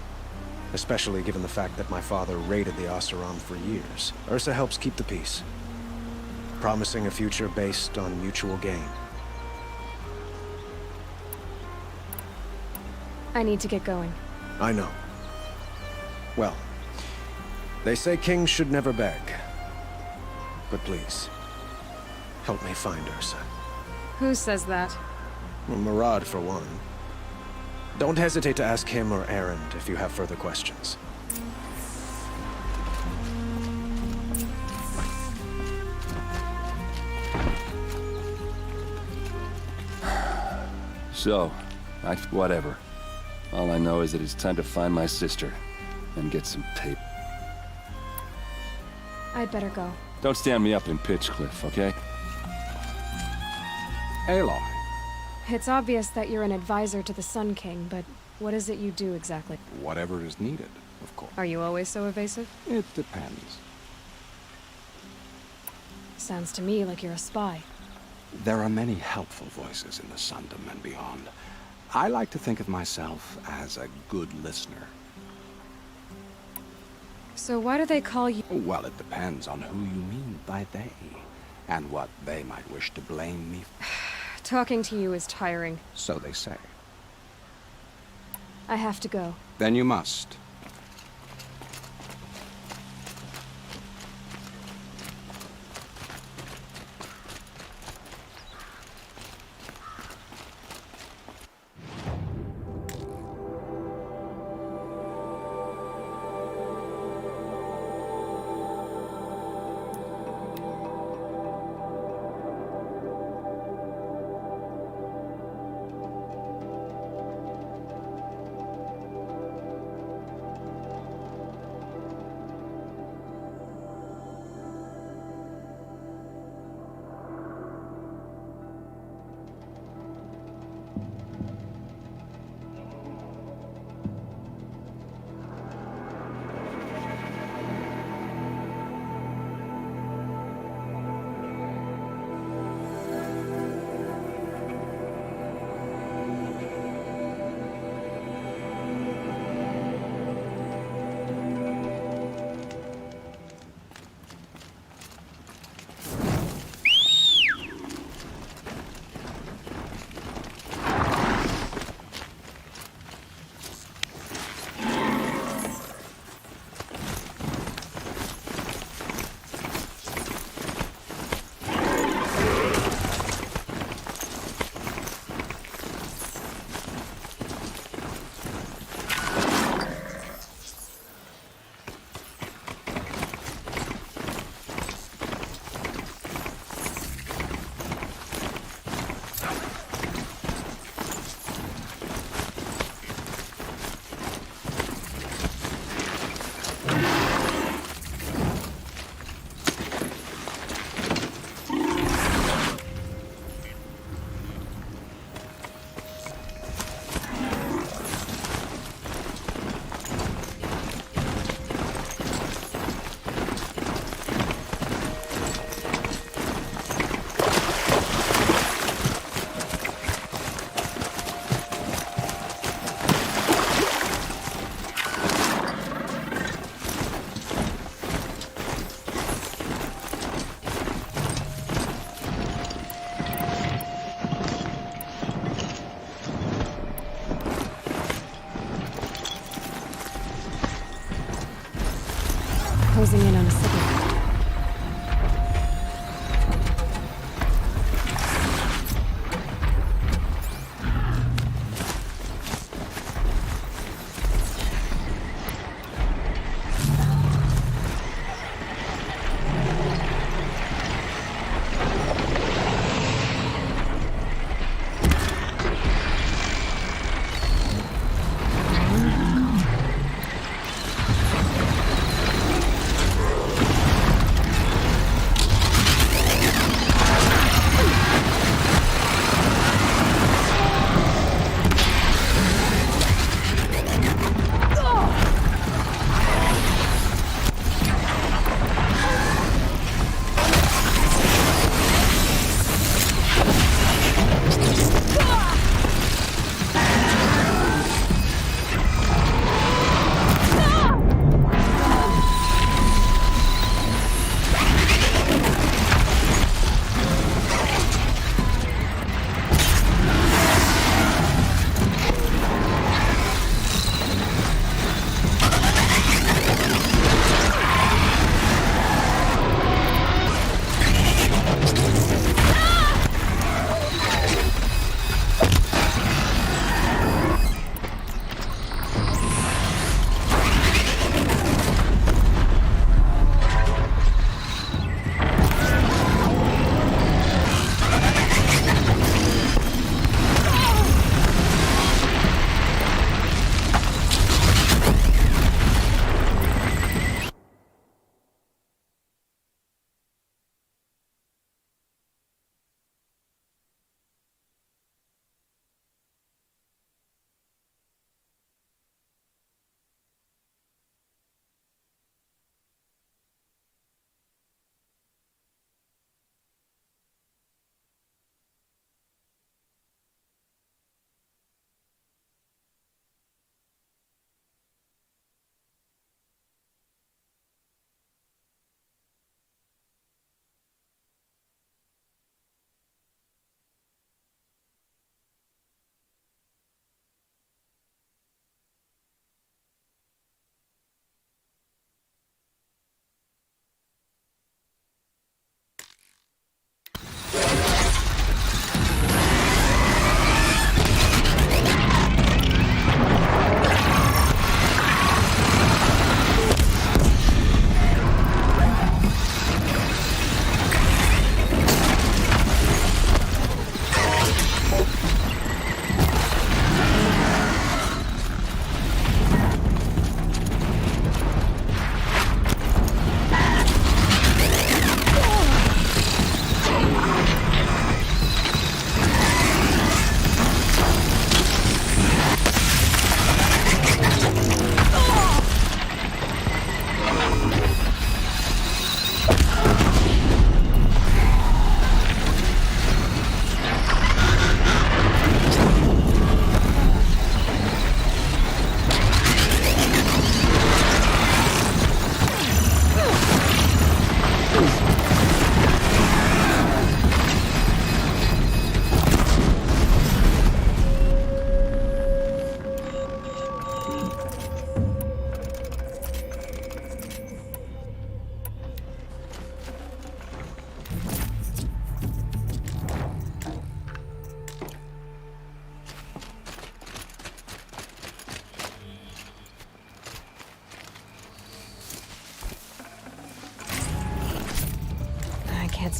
Speaker 12: especially given the fact that my father raided the Oseram for years. Ursa helps keep the peace, promising a future based on mutual gain.
Speaker 1: I need to get going.
Speaker 12: I know. Well, they say kings should never beg. But please, help me find Ursa.
Speaker 1: Who says that?
Speaker 12: Well, Murad, for one. Don't hesitate to ask him or Erend if you have further questions.
Speaker 7: So, whatever. All I know is that it's time to find my sister and get some tape.
Speaker 1: I'd better go.
Speaker 7: Don't stand me up in Pitchcliff, okay?
Speaker 16: Aloy.
Speaker 1: It's obvious that you're an advisor to the Sun King, but what is it you do exactly?
Speaker 16: Whatever is needed, of course.
Speaker 1: Are you always so evasive?
Speaker 16: It depends.
Speaker 1: Sounds to me like you're a spy.
Speaker 16: There are many helpful voices in the Sundom and beyond. I like to think of myself as a good listener.
Speaker 1: So why do they call you—
Speaker 16: Well, it depends on who you mean by they, and what they might wish to blame me for.
Speaker 1: Talking to you is tiring.
Speaker 16: So they say.
Speaker 1: I have to go.
Speaker 16: Then you must.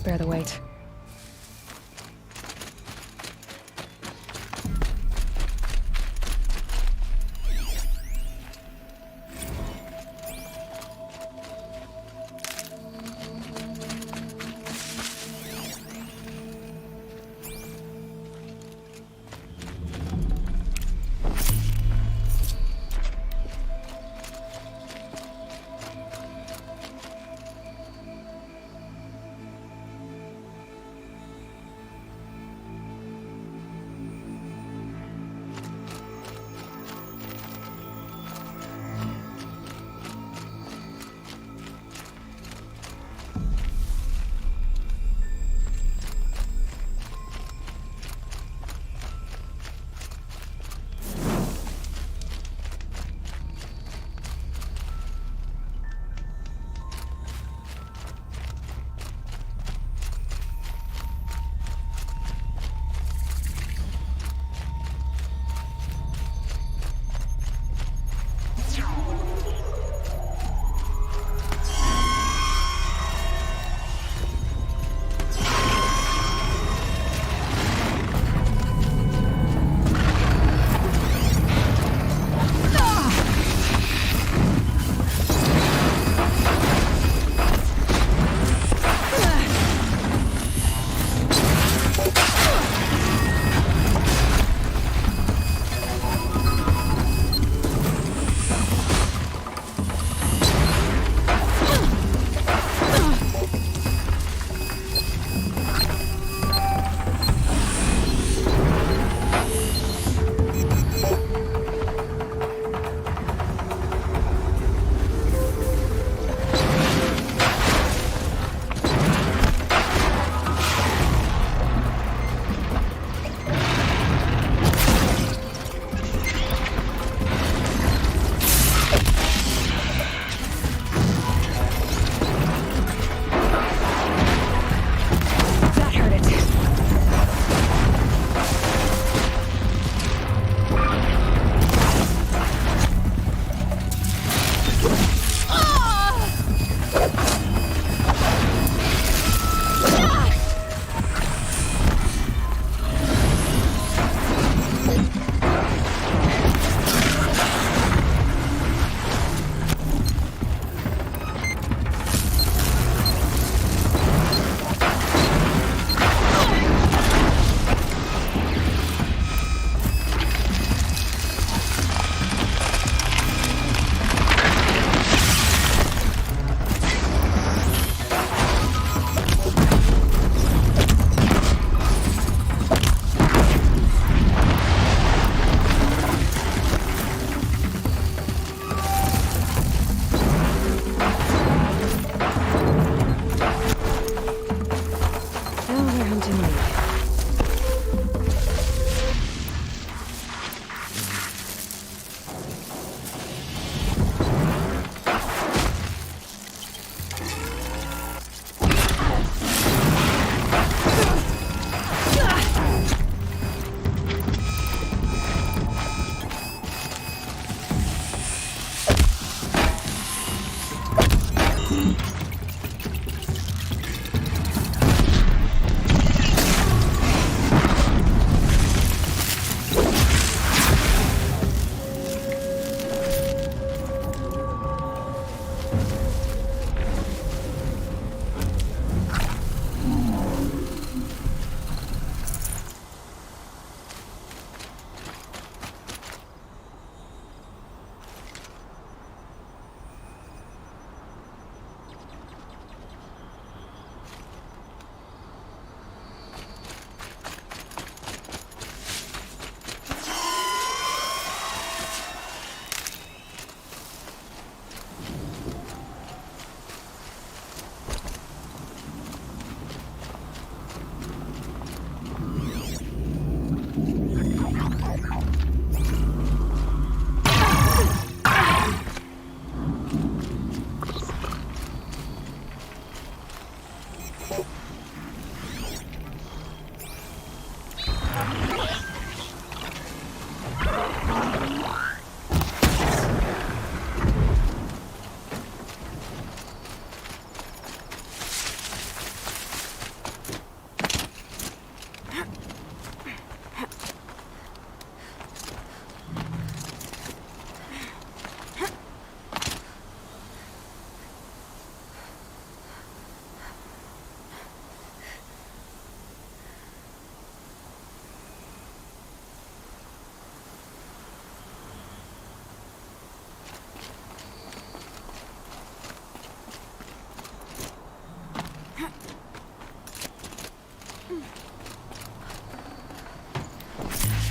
Speaker 1: must bear the weight.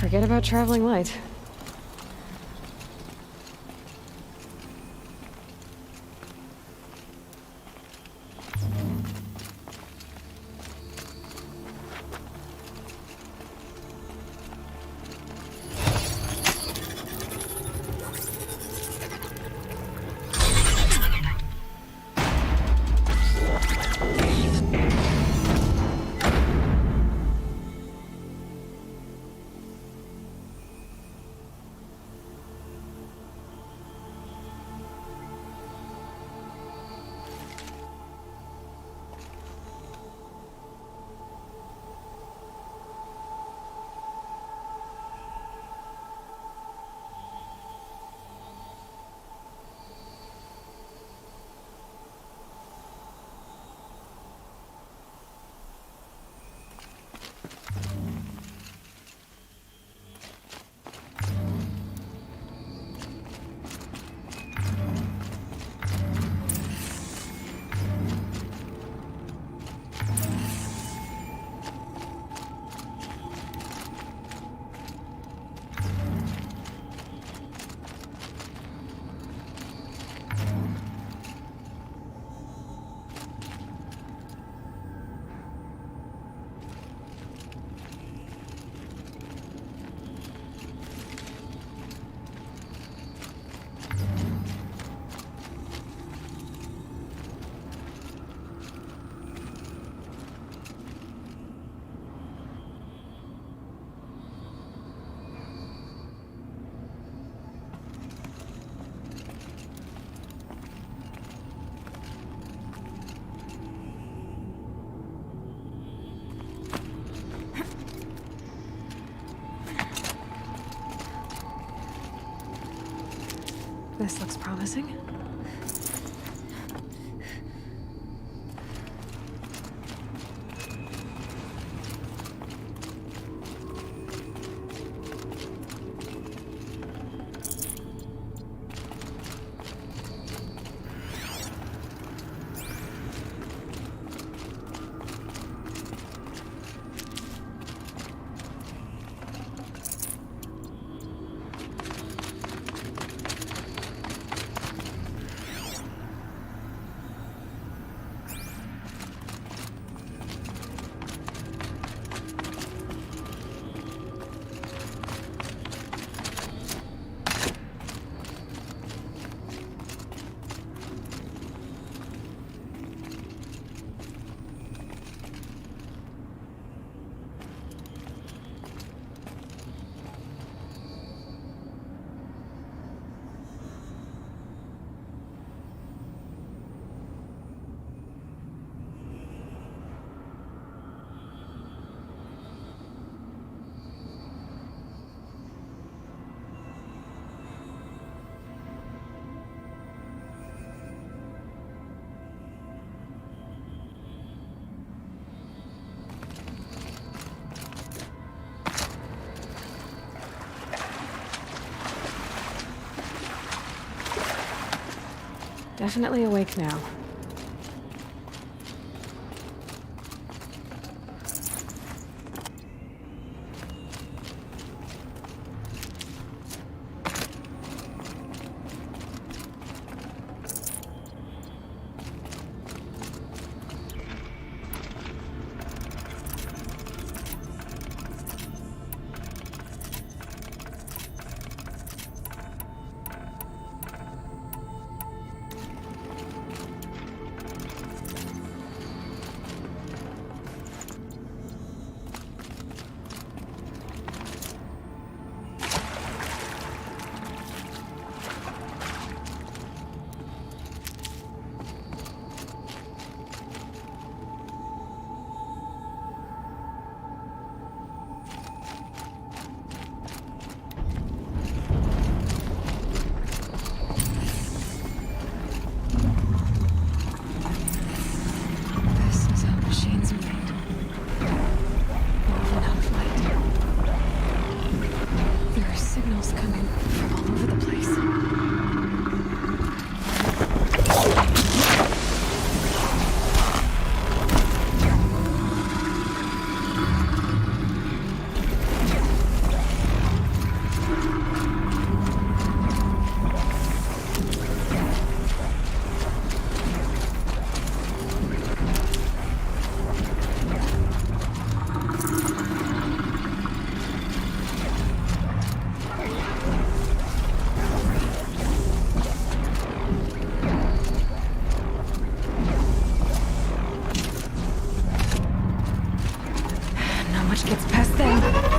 Speaker 1: Forget about traveling light. This looks promising. Definitely awake now. It's past them.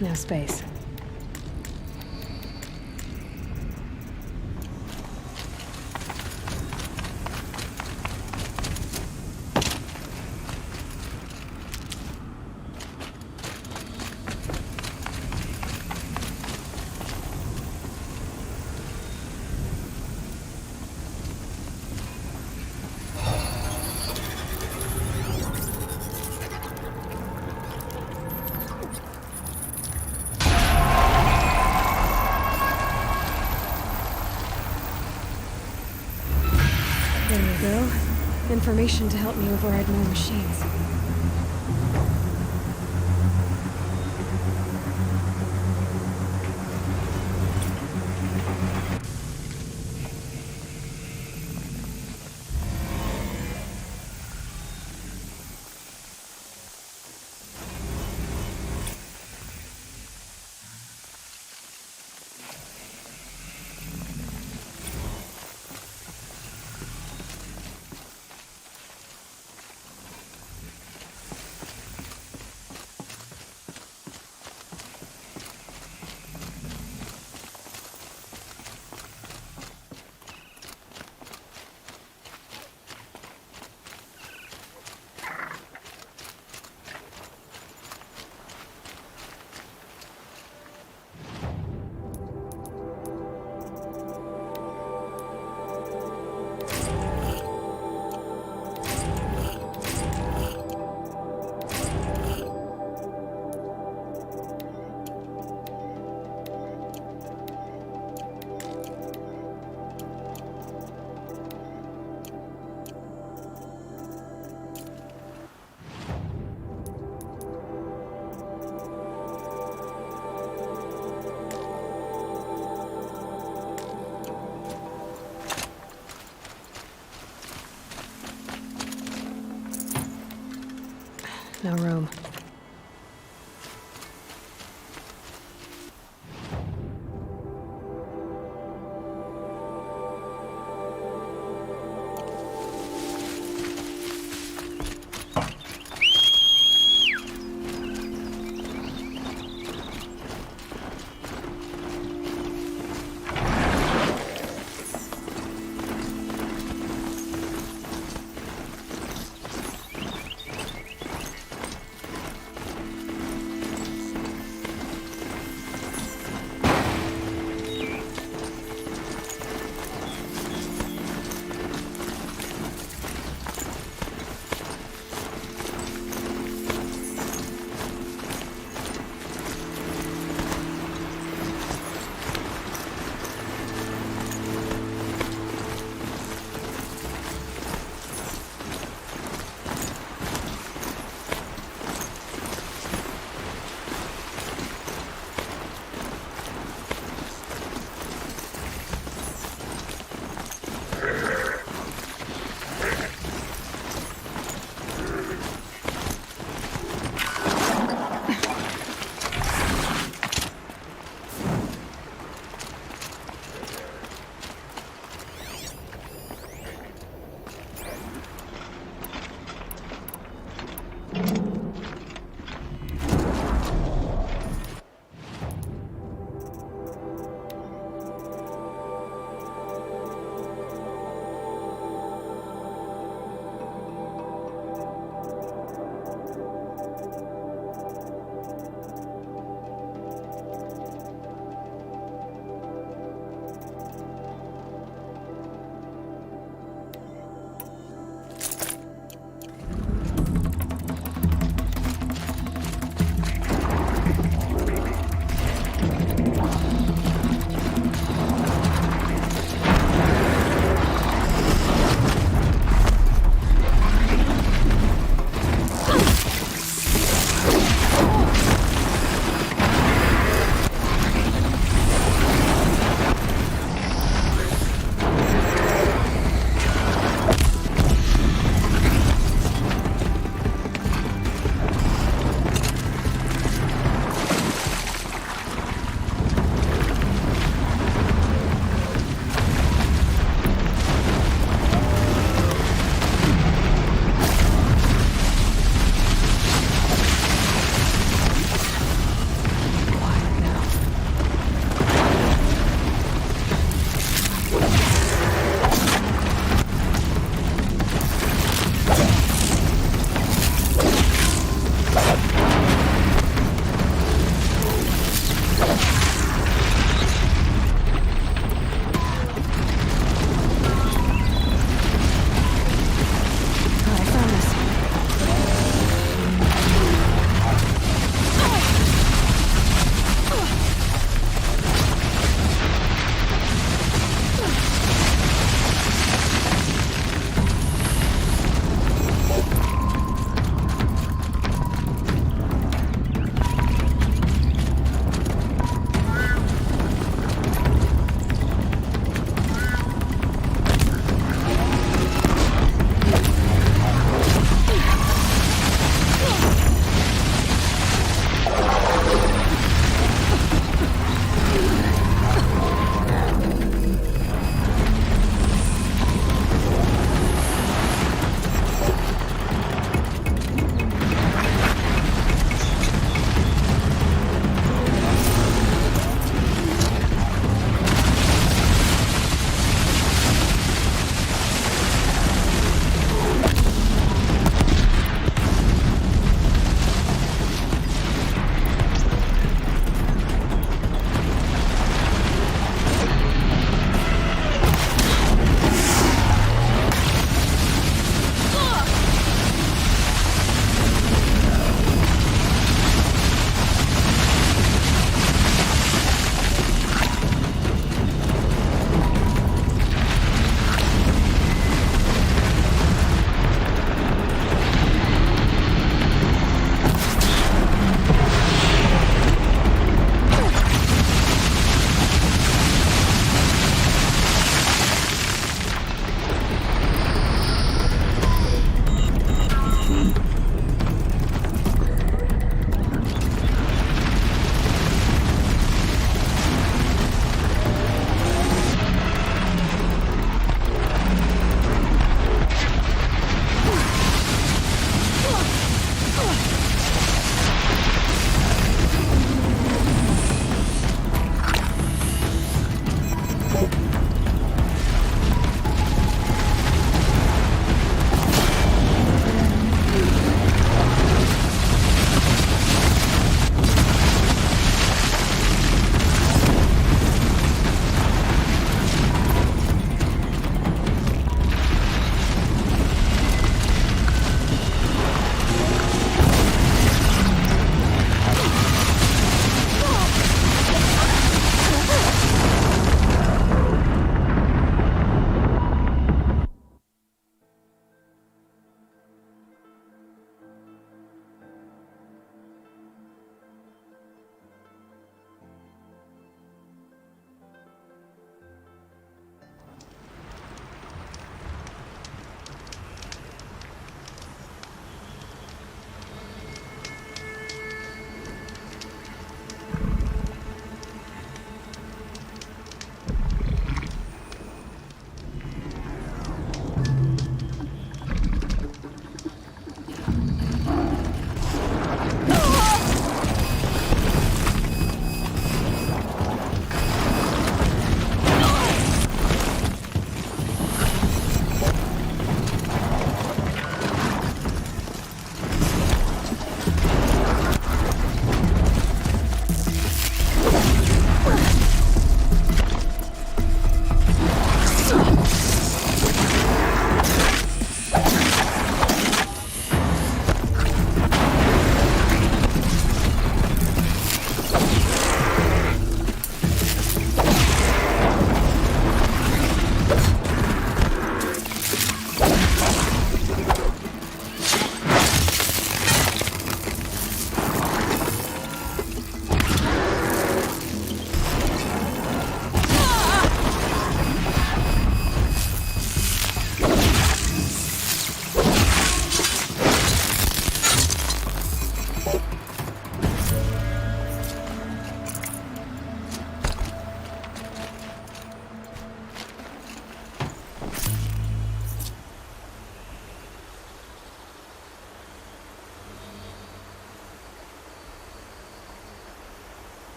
Speaker 1: No space. There you go. Information to help me override more machines. No room.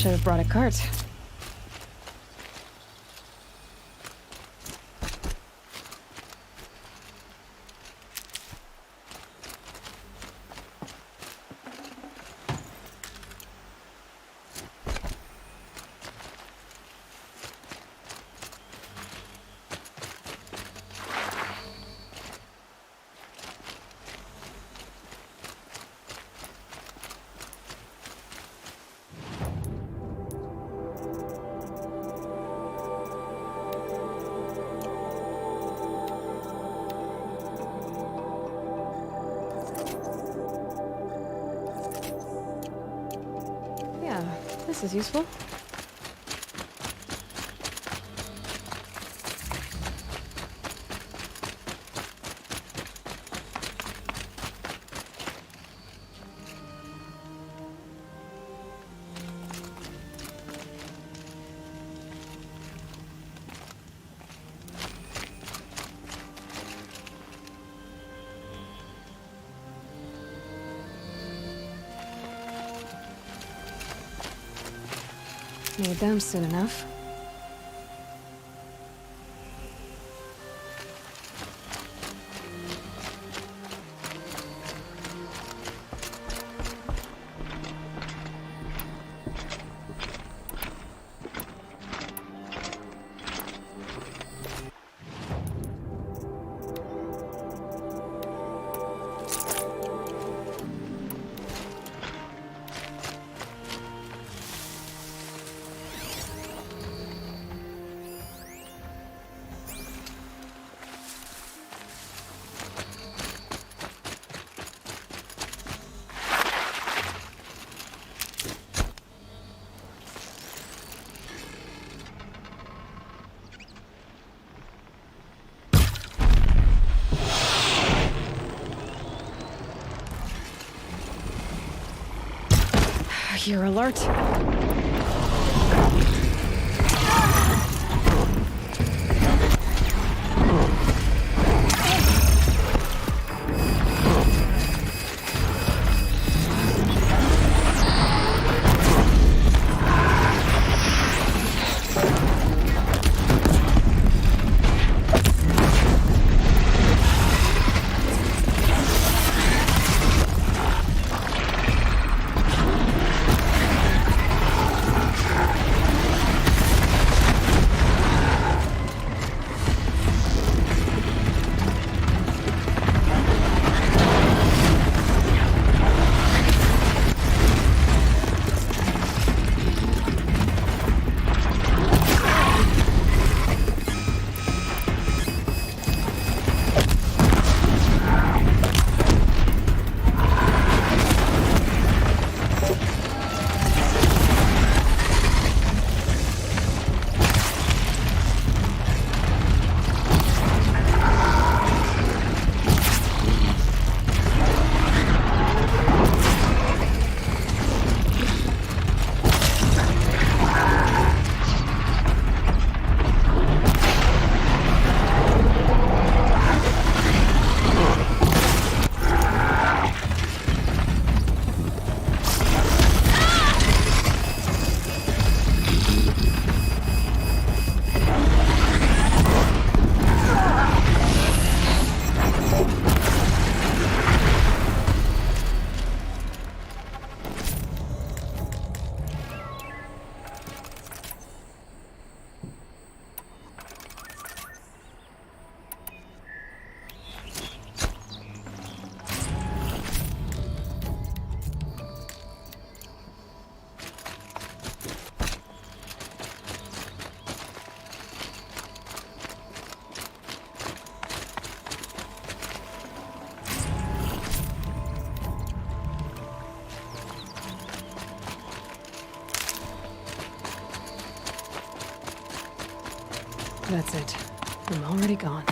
Speaker 1: Should have brought a cart. This is useful. Made them soon enough. You're alert. That's it. I'm already gone.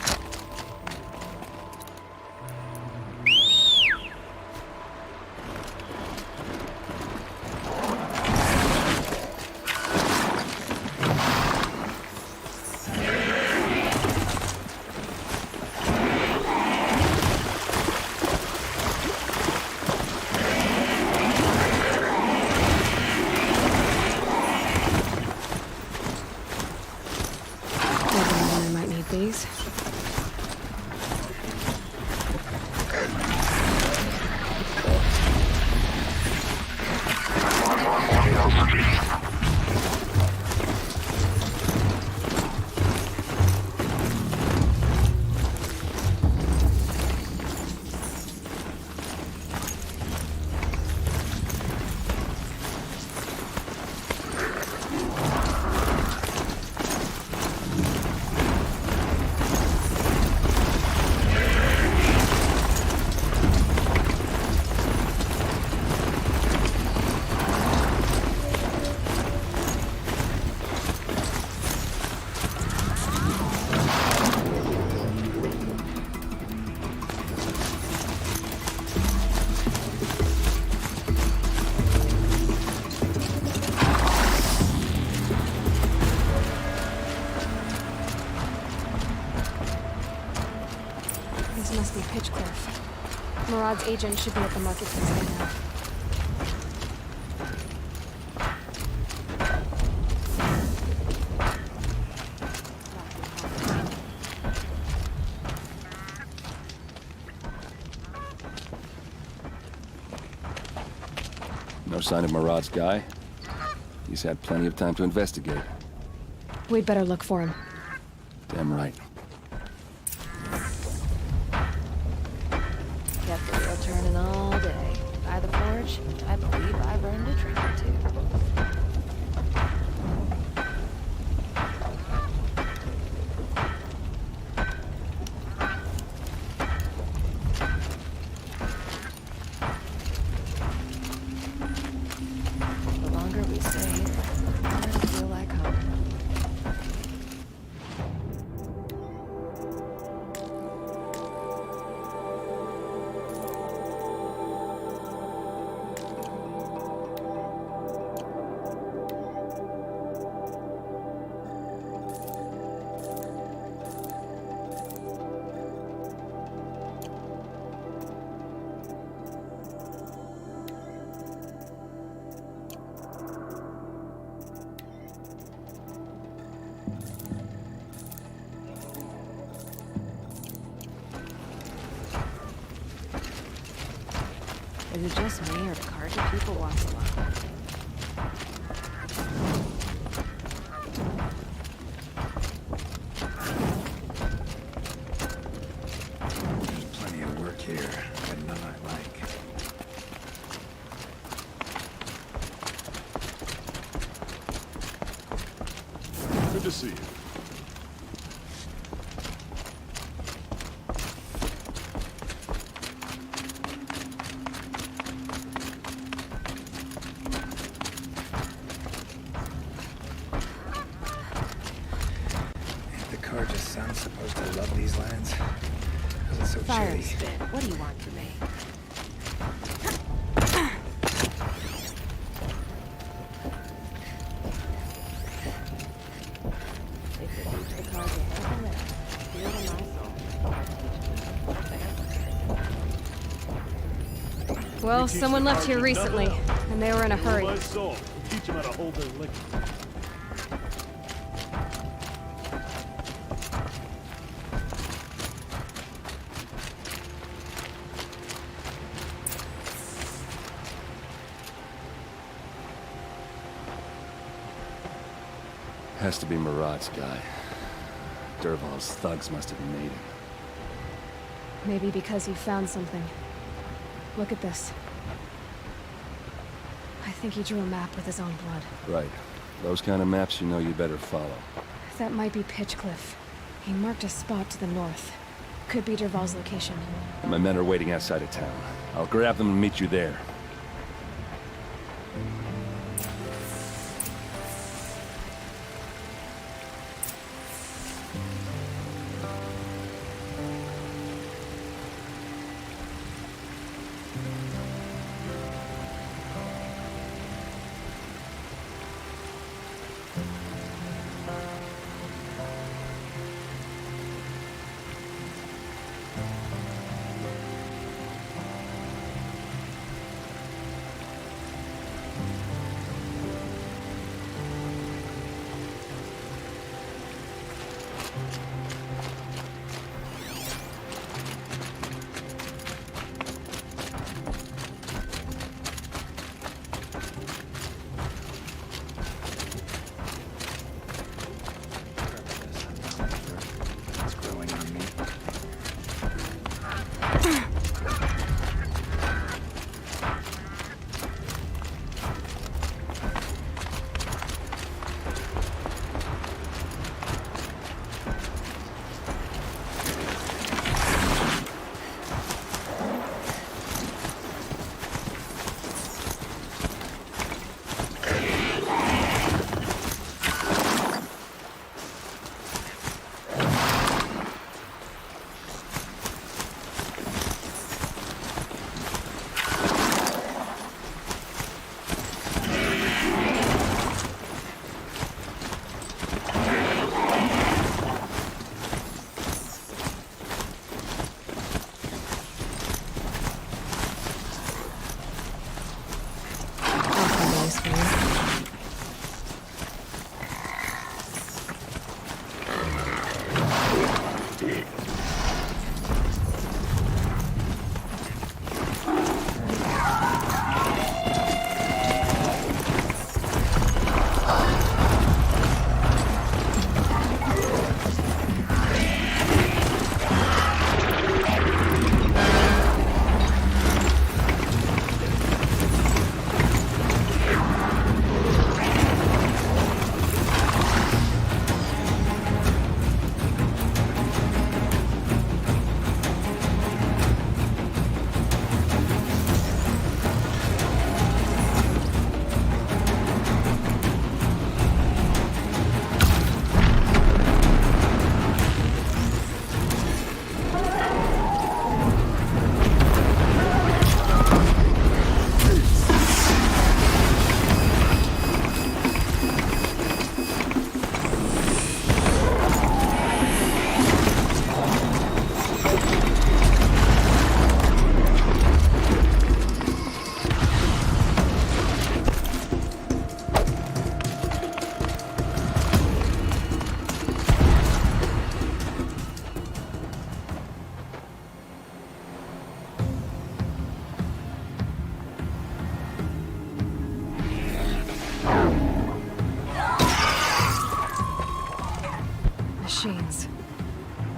Speaker 1: Marad's agent should be at the marketplace by now.
Speaker 7: No sign of Marad's guy? He's had plenty of time to investigate.
Speaker 1: We'd better look for him.
Speaker 7: Damn right.
Speaker 2: Kept the wheel turning all day. By the forge, I believe I've earned a drink or two. The longer we stay here, the more I feel like home. Is it just me, or do Carja people walk a lot?
Speaker 18: There's plenty of work here, but none I like.
Speaker 10: Good to see you.
Speaker 18: The Carja son's supposed to love these lands. 'Cause it's so
Speaker 2: Fire
Speaker 18: chilly.
Speaker 2: spit. What do you want from me? If it beats the Carja heaven, then I feel in my soul.
Speaker 1: Well, someone left here recently, and they were in a hurry.
Speaker 10: Teach them how to hold their liquor.
Speaker 7: Has to be Marad's guy. Dervahl's thugs must have made him.
Speaker 1: Maybe because he found something. Look at this. I think he drew a map with his own blood.
Speaker 7: Right. Those kind of maps you know you better follow.
Speaker 1: That might be Pitchcliff. He marked a spot to the north. Could be Dervahl's location.
Speaker 7: My men are waiting outside of town. I'll grab them and meet you there.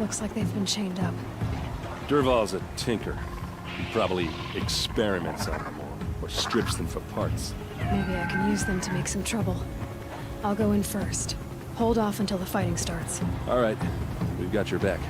Speaker 1: Looks like they've been chained up.
Speaker 10: Dervahl's a tinker. He probably experiments on them or strips them for parts.
Speaker 1: Maybe I can use them to make some trouble. I'll go in first. Hold off until the fighting starts.
Speaker 10: All right, we've got your back.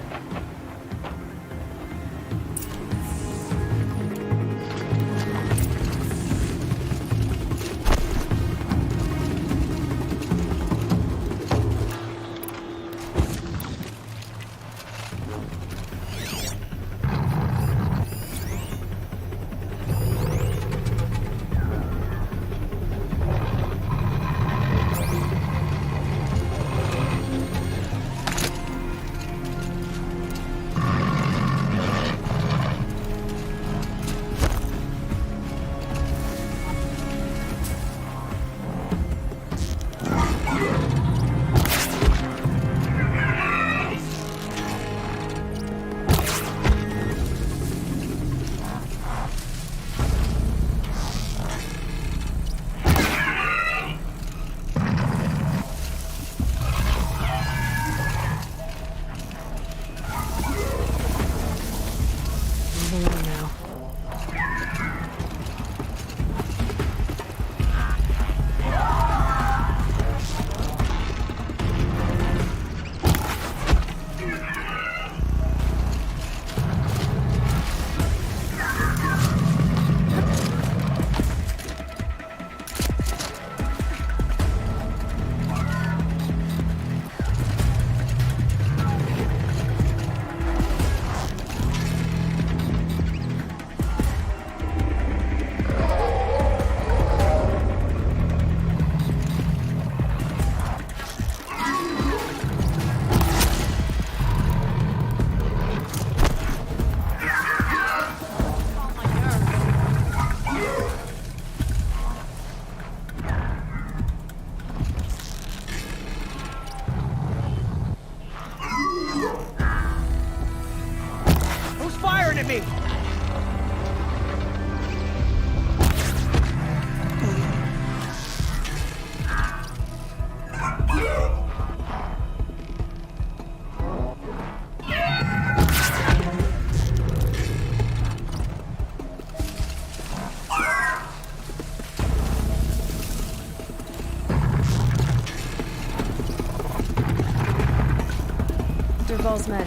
Speaker 1: Dervahl's men.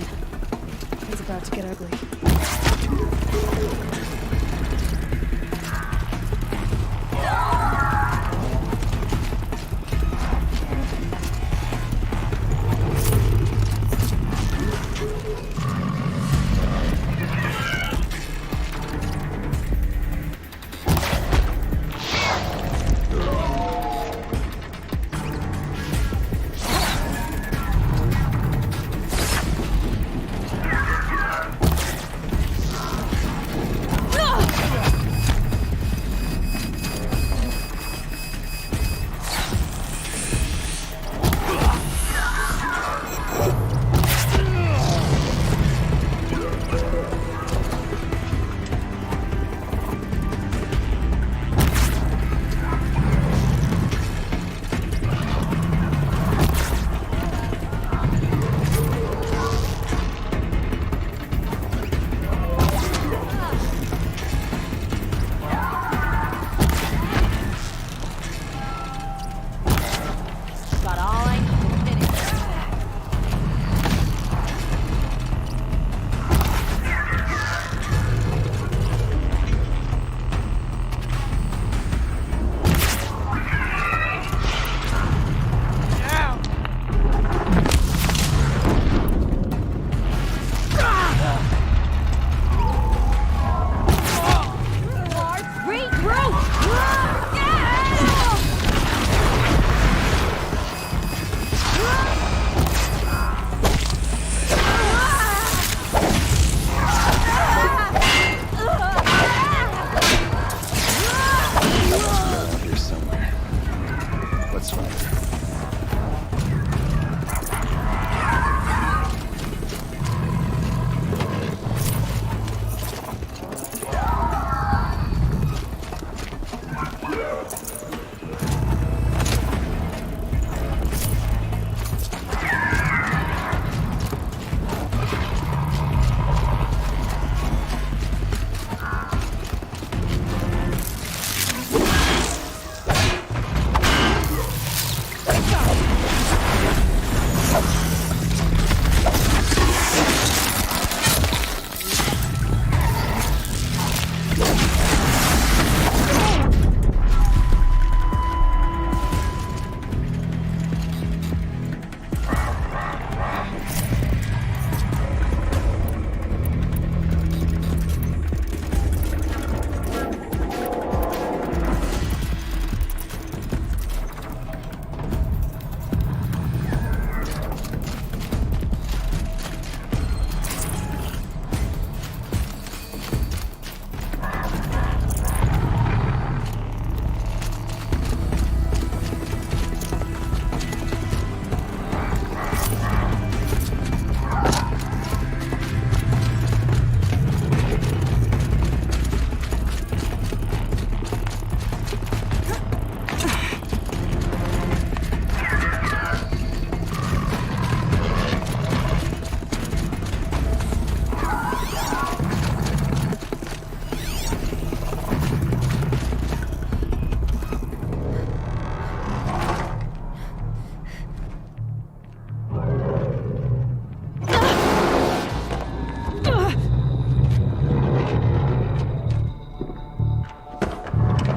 Speaker 1: It's about to get ugly.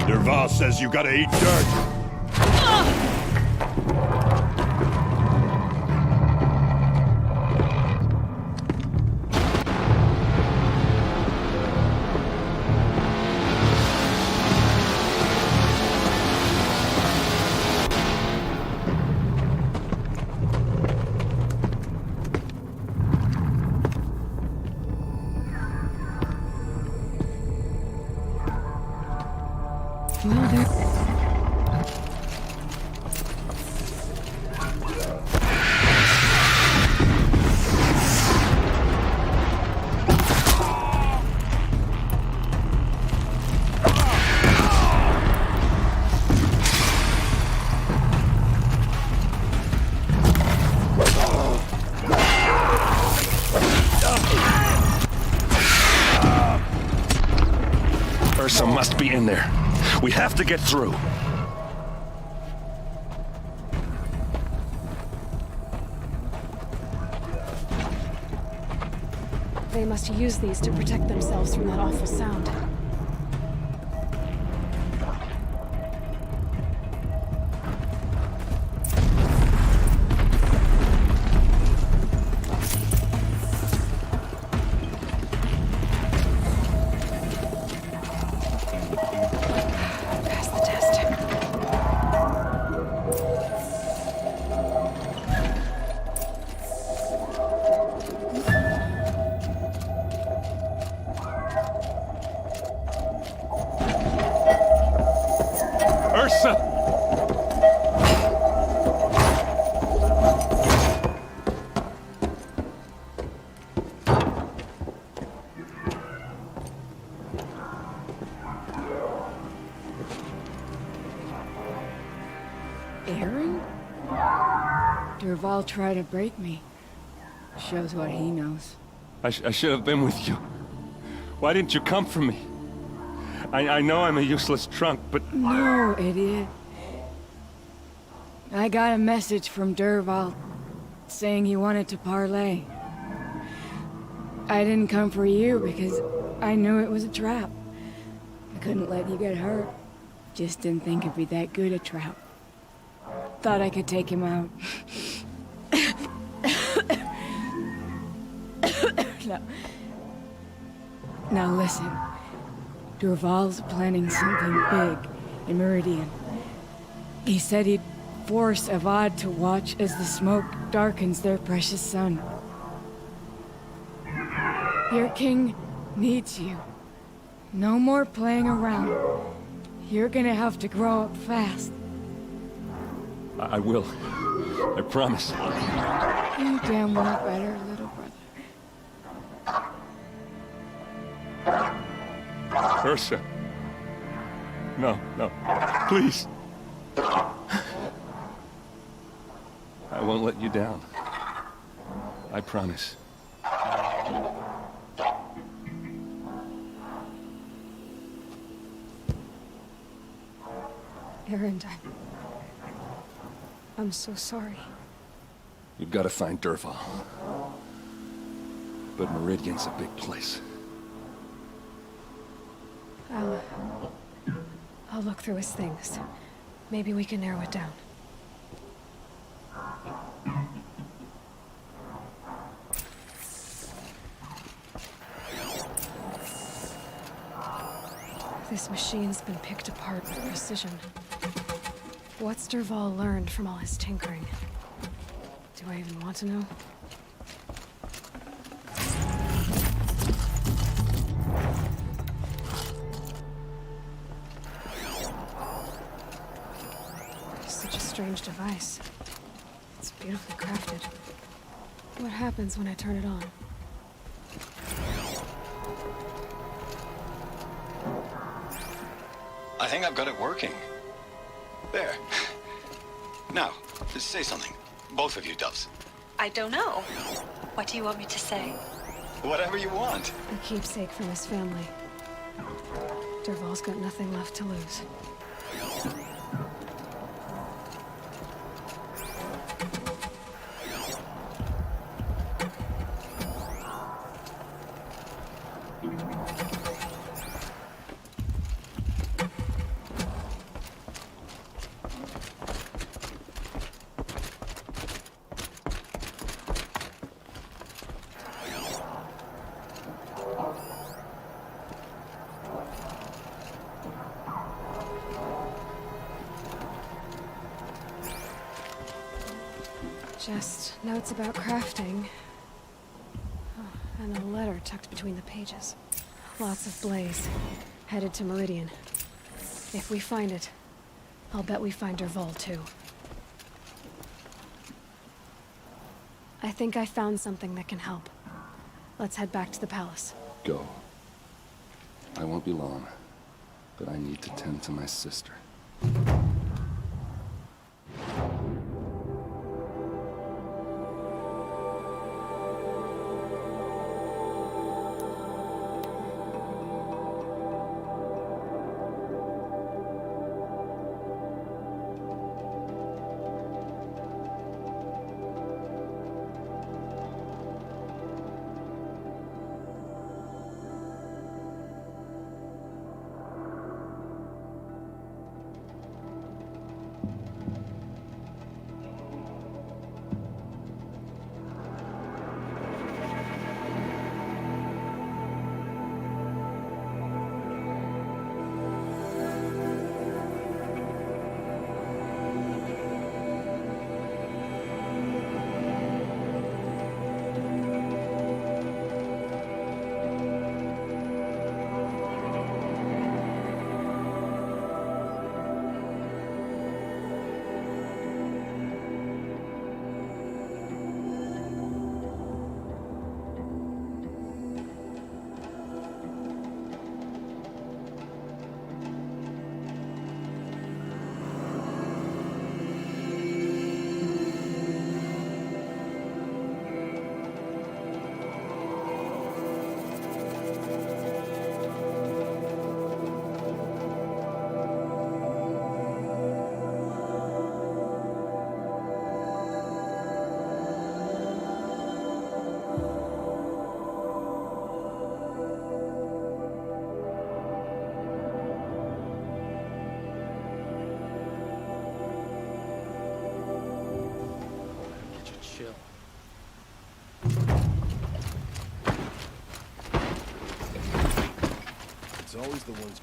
Speaker 10: Derval says you gotta eat dirt.
Speaker 1: Well, there...
Speaker 10: Ursa must be in there. We have to get through.
Speaker 1: They must use these to protect themselves from that awful sound. Pass the test.
Speaker 10: Ursa!
Speaker 19: Aaron? Derval tried to break me. Shows what he knows.
Speaker 7: I should have been with you. Why didn't you come for me? I know I'm a useless trunk, but...
Speaker 19: No, idiot. I got a message from Derval saying he wanted to parlay. I didn't come for you because I knew it was a trap. I couldn't let you get hurt. Just didn't think it'd be that good a trap. Thought I could take him out. No. Now listen. Derval's planning something big in Meridian. He said he'd force Avad to watch as the smoke darkens their precious sun. Your king needs you. No more playing around. You're gonna have to grow up fast.
Speaker 7: I will. I promise.
Speaker 19: You damn well better, little brother.
Speaker 7: Ursa. No, no. Please. I won't let you down. I promise.
Speaker 1: Aaron, I'm so sorry.
Speaker 7: You've got to find Derval. But Meridian's a big place.
Speaker 1: I'll look through his things. Maybe we can narrow it down. This machine's been picked apart with precision. What's Derval learned from all his tinkering? Do I even want to know? Such a strange device. It's beautifully crafted. What happens when I turn it on?
Speaker 20: I think I've got it working. There. Now, say something. Both of you, Doves.
Speaker 21: I don't know. What do you want me to say?
Speaker 20: Whatever you want.
Speaker 1: A keepsake from his family. Derval's got nothing left to lose. Just notes about crafting. Oh, and a letter tucked between the pages. Lots of blaze. Headed to Meridian. If we find it, I'll bet we find Dervahl too. I think I found something that can help. Let's head back to the palace.
Speaker 7: Go. I won't be long, but I need to tend to my sister.
Speaker 12: Always the ones.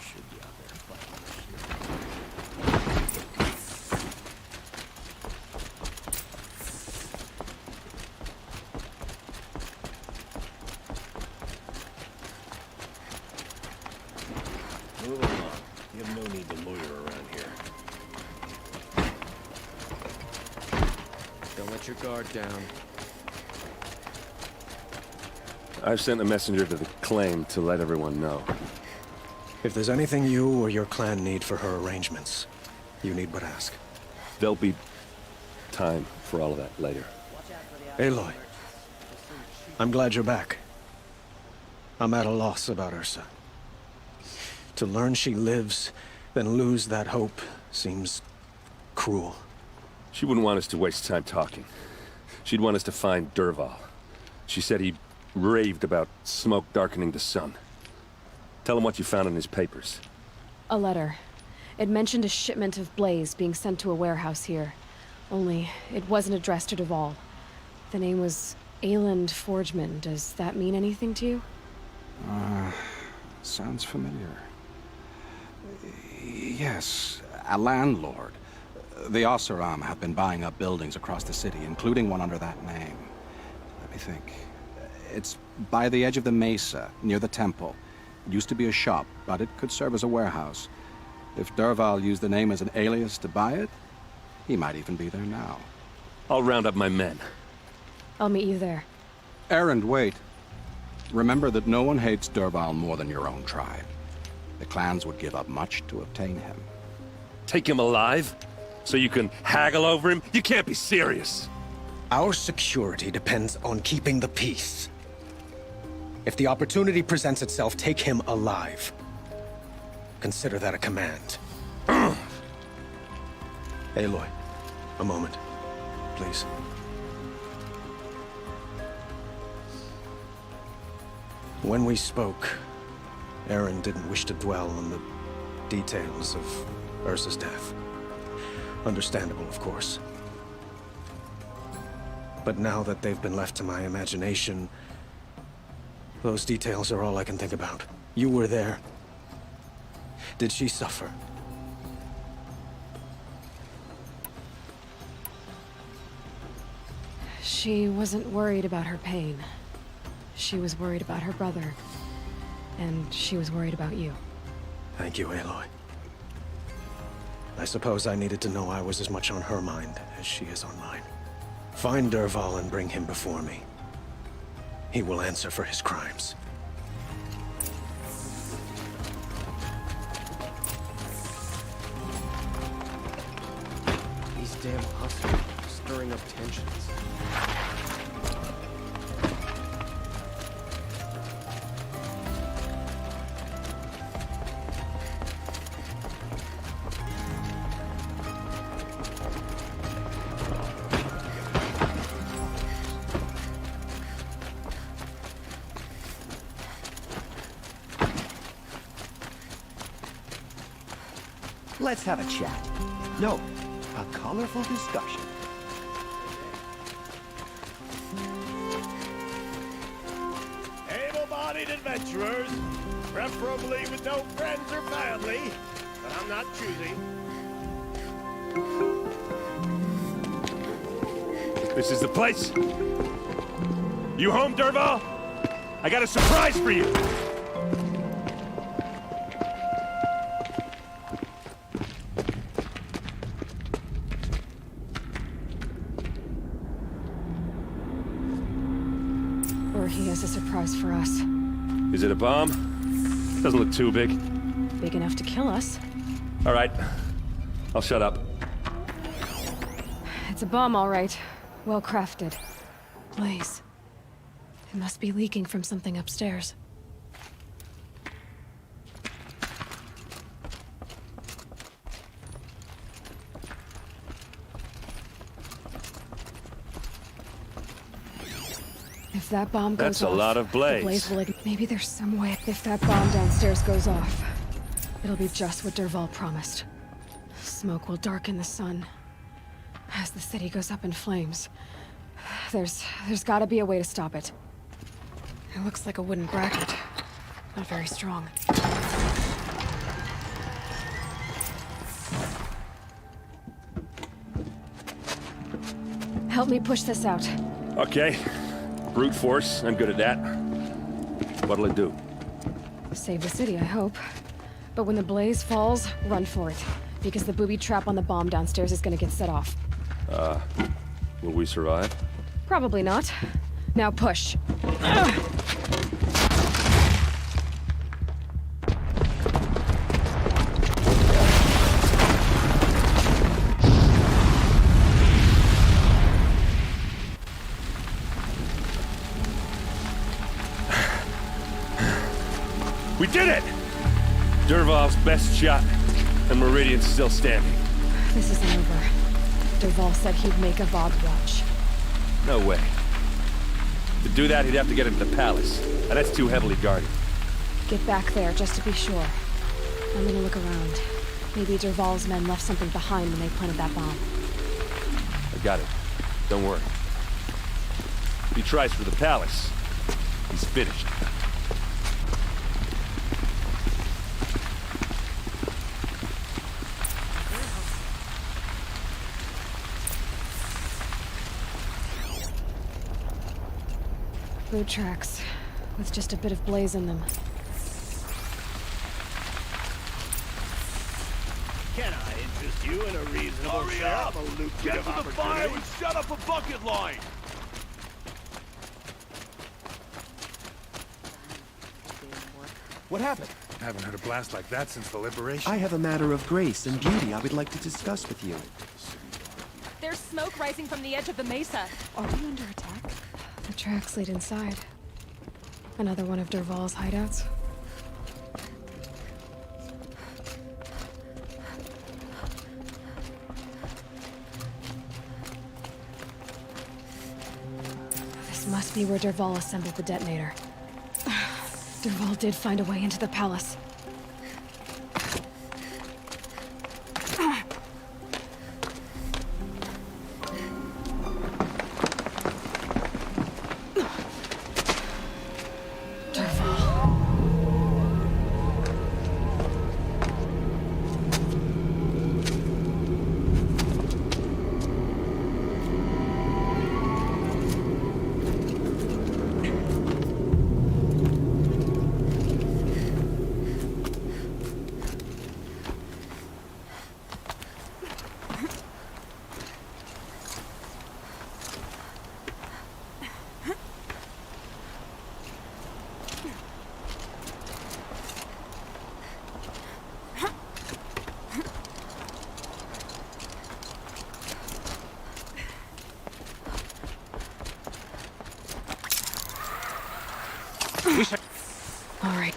Speaker 12: Should be out there fighting Move along. You have no need to loiter around here. Don't let your guard down.
Speaker 7: I've sent a messenger to the claim to let everyone know.
Speaker 12: If there's anything you or your clan need for her arrangements, you need but ask.
Speaker 7: There'll be time for all of that later.
Speaker 12: Aloy, I'm glad you're back. I'm at a loss about Ursa. To learn she lives, then lose that hope seems cruel.
Speaker 7: She wouldn't want us to waste time talking. She'd want us to find Dervahl. She said he raved about smoke darkening the sun. Tell him what you found in his papers.
Speaker 1: A letter. It mentioned a shipment of blaze being sent to a warehouse here. Only, it wasn't addressed to Dervahl. The name was Ayland Forgeman. Does that mean anything to you?
Speaker 16: Sounds familiar. Yes, a landlord. The Oseram have been buying up buildings across the city, including one under that name. Let me think. It's by the edge of the mesa, near the temple. It used to be a shop, but it could serve as a warehouse. If Dervahl used the name as an alias to buy it, he might even be there now.
Speaker 7: I'll round up my men.
Speaker 1: I'll meet you there.
Speaker 16: Erend, wait. Remember that no one hates Dervahl more than your own tribe. The clans would give up much to obtain him.
Speaker 7: Take him alive? So you can haggle over him? You can't be serious.
Speaker 12: Our security depends on keeping the peace. If the opportunity presents itself, take him alive. Consider that a command. Aloy, a moment, please. When we spoke, Erend didn't wish to dwell on the details of Ursa's death. Understandable, of course. But now that they've been left to my imagination, those details are all I can think about. You were there. Did she suffer?
Speaker 1: She wasn't worried about her pain. She was worried about her brother. And she was worried about you.
Speaker 12: Thank you, Aloy. I suppose I needed to know I was as much on her mind as she is on mine. Find Dervahl and bring him before me. He will answer for his crimes.
Speaker 13: These damn hostages stirring up tensions.
Speaker 6: Let's have a chat. No, a colorful discussion.
Speaker 10: Able-bodied adventurers, preferably with no friends or family, but I'm not choosy. This is the place. You home, Dervahl? I got a surprise for you.
Speaker 1: Or he has a surprise for us.
Speaker 7: Is it a bomb? Doesn't look too big.
Speaker 1: Big enough to kill us.
Speaker 7: All right. I'll shut up.
Speaker 1: It's a bomb, all right. Well crafted. Blaze. It must be leaking from something upstairs. If that bomb goes off...
Speaker 7: That's a lot of blaze.
Speaker 1: The blaze will... Maybe there's some way... If that bomb downstairs goes off, it'll be just what Dervahl promised. Smoke will darken the sun. As the city goes up in flames. There's gotta be a way to stop it. It looks like a wooden bracket. Not very strong. Help me push this out.
Speaker 7: Okay. Brute force, I'm good at that. What'll it do?
Speaker 1: Save the city, I hope. But when the blaze falls, run for it. Because the booby trap on the bomb downstairs is gonna get set off.
Speaker 7: Will we survive?
Speaker 1: Probably not. Now push.
Speaker 7: We did it! Dervahl's best shot, and Meridian's still standing.
Speaker 1: This isn't over. Dervahl said he'd make Avad watch.
Speaker 7: No way. To do that, he'd have to get into the palace, and that's too heavily guarded.
Speaker 1: Get back there, just to be sure. I'm gonna look around. Maybe Dervahl's men left something behind when they planted that bomb.
Speaker 7: I got it. Don't worry. If he tries for the palace, he's finished.
Speaker 1: Boot tracks, with just a bit of blaze in them.
Speaker 10: Can I interest you in a reasonable share of a lucrative
Speaker 22: Get to the fire
Speaker 10: opportunity?
Speaker 22: and shut up a bucket line!
Speaker 6: What happened?
Speaker 18: I haven't heard a blast like that since the liberation.
Speaker 6: I have a matter of grace and beauty I would like to discuss with you.
Speaker 2: There's smoke rising from the edge of the mesa.
Speaker 1: Are we under attack? The tracks lead inside. Another one of Dervahl's hideouts. This must be where Dervahl assembled the detonator. Dervahl did find a way into the palace.
Speaker 5: We should...
Speaker 1: All right.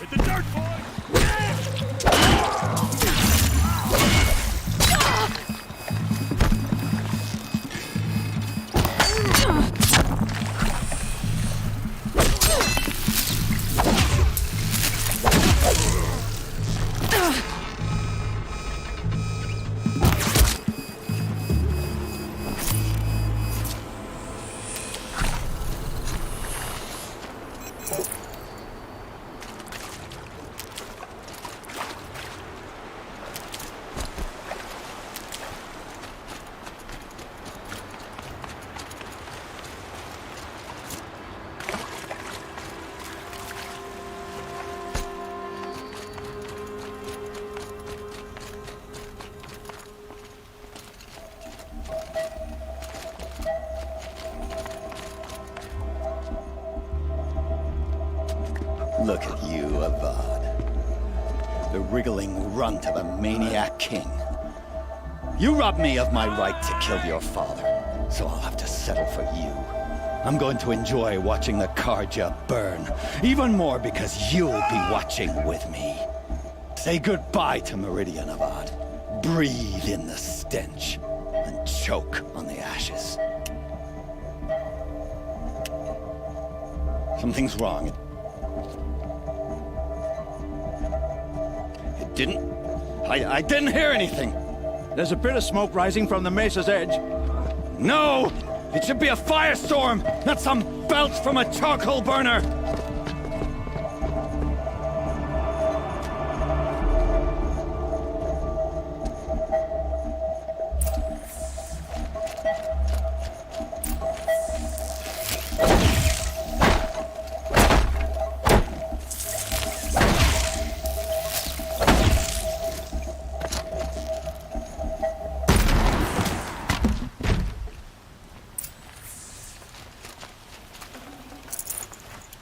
Speaker 22: Hit the dirt, boy!
Speaker 20: Look at you, Avad. The wriggling runt of a maniac king. You robbed me of my right to kill your father, so I'll have to settle for you. I'm going to enjoy watching the Karja burn, even more because you'll be watching with me. Say goodbye to Meridian, Avad. Breathe in the stench, and choke on the ashes. Something's wrong. I didn't hear anything.
Speaker 4: There's a bit of smoke rising from the mesa's edge.
Speaker 20: No! It should be a firestorm, not some belch from a charcoal burner!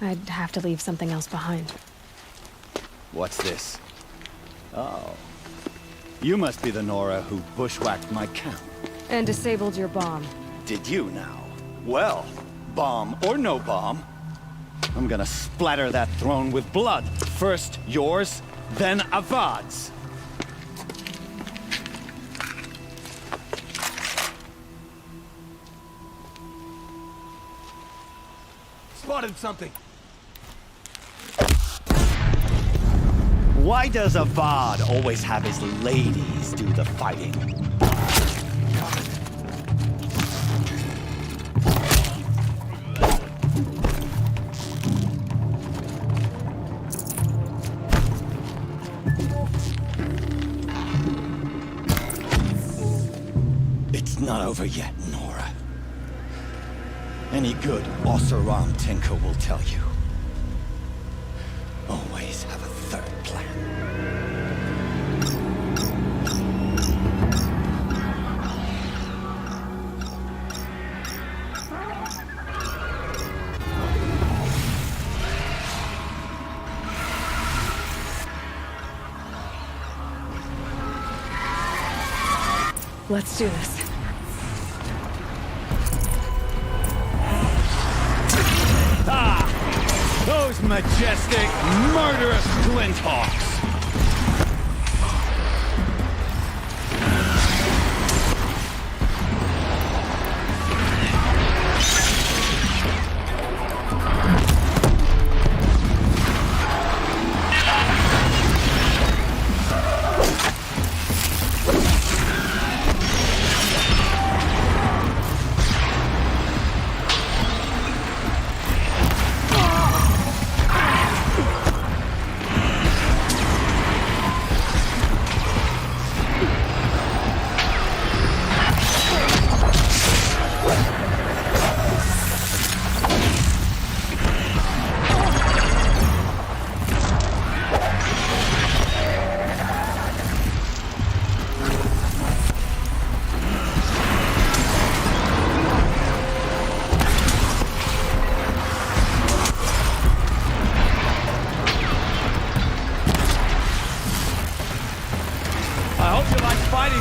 Speaker 1: I'd have to leave something else behind.
Speaker 20: What's this? Oh. You must be the Nora who bushwhacked my camp.
Speaker 1: And disabled your bomb.
Speaker 20: Did you now? Well, bomb or no bomb, I'm gonna splatter that throne with blood. First yours, then Avad's.
Speaker 4: Spotted something.
Speaker 20: Why does Avad always have his ladies do the fighting? It's not over yet, Nora. Any good Oseram Tinker will tell you. Always have a third plan.
Speaker 1: Let's do this.
Speaker 20: Those majestic, murderous Flinthawks!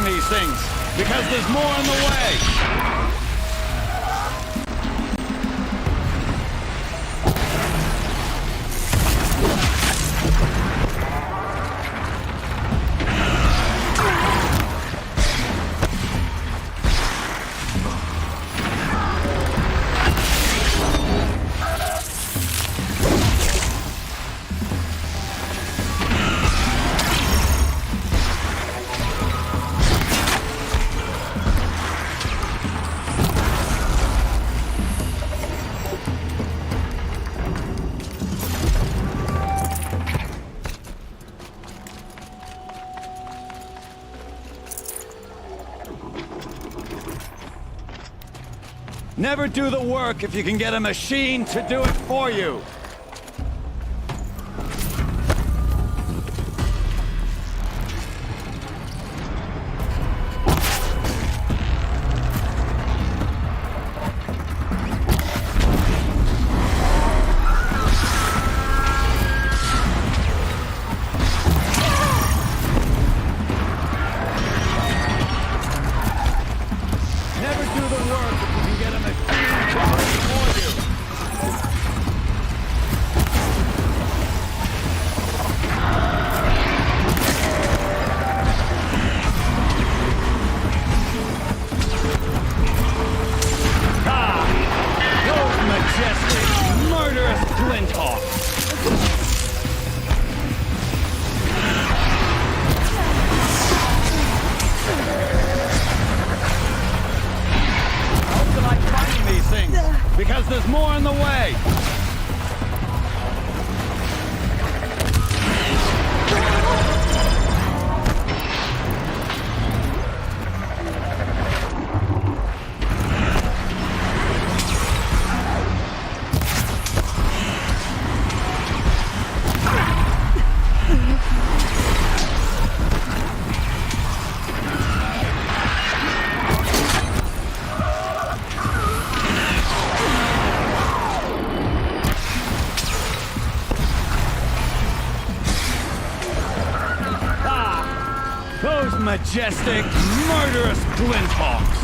Speaker 20: These things, because there's more on the way. Never do the work if you can get a machine to do it for you. Because there's more on the way! Those majestic, murderous glinthawks!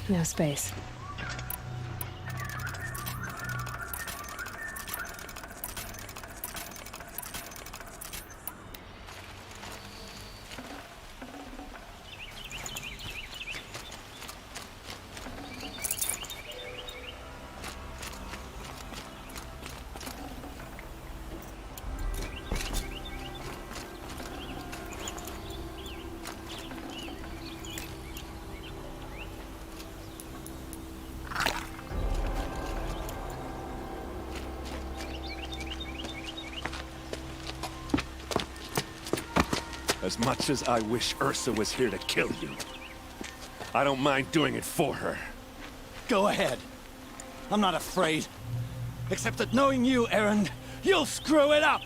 Speaker 1: No space.
Speaker 10: As much as I wish Ursa was here to kill you, I don't mind doing it for her.
Speaker 20: Go ahead. I'm not afraid. Except that knowing you, Aaron, you'll screw it up!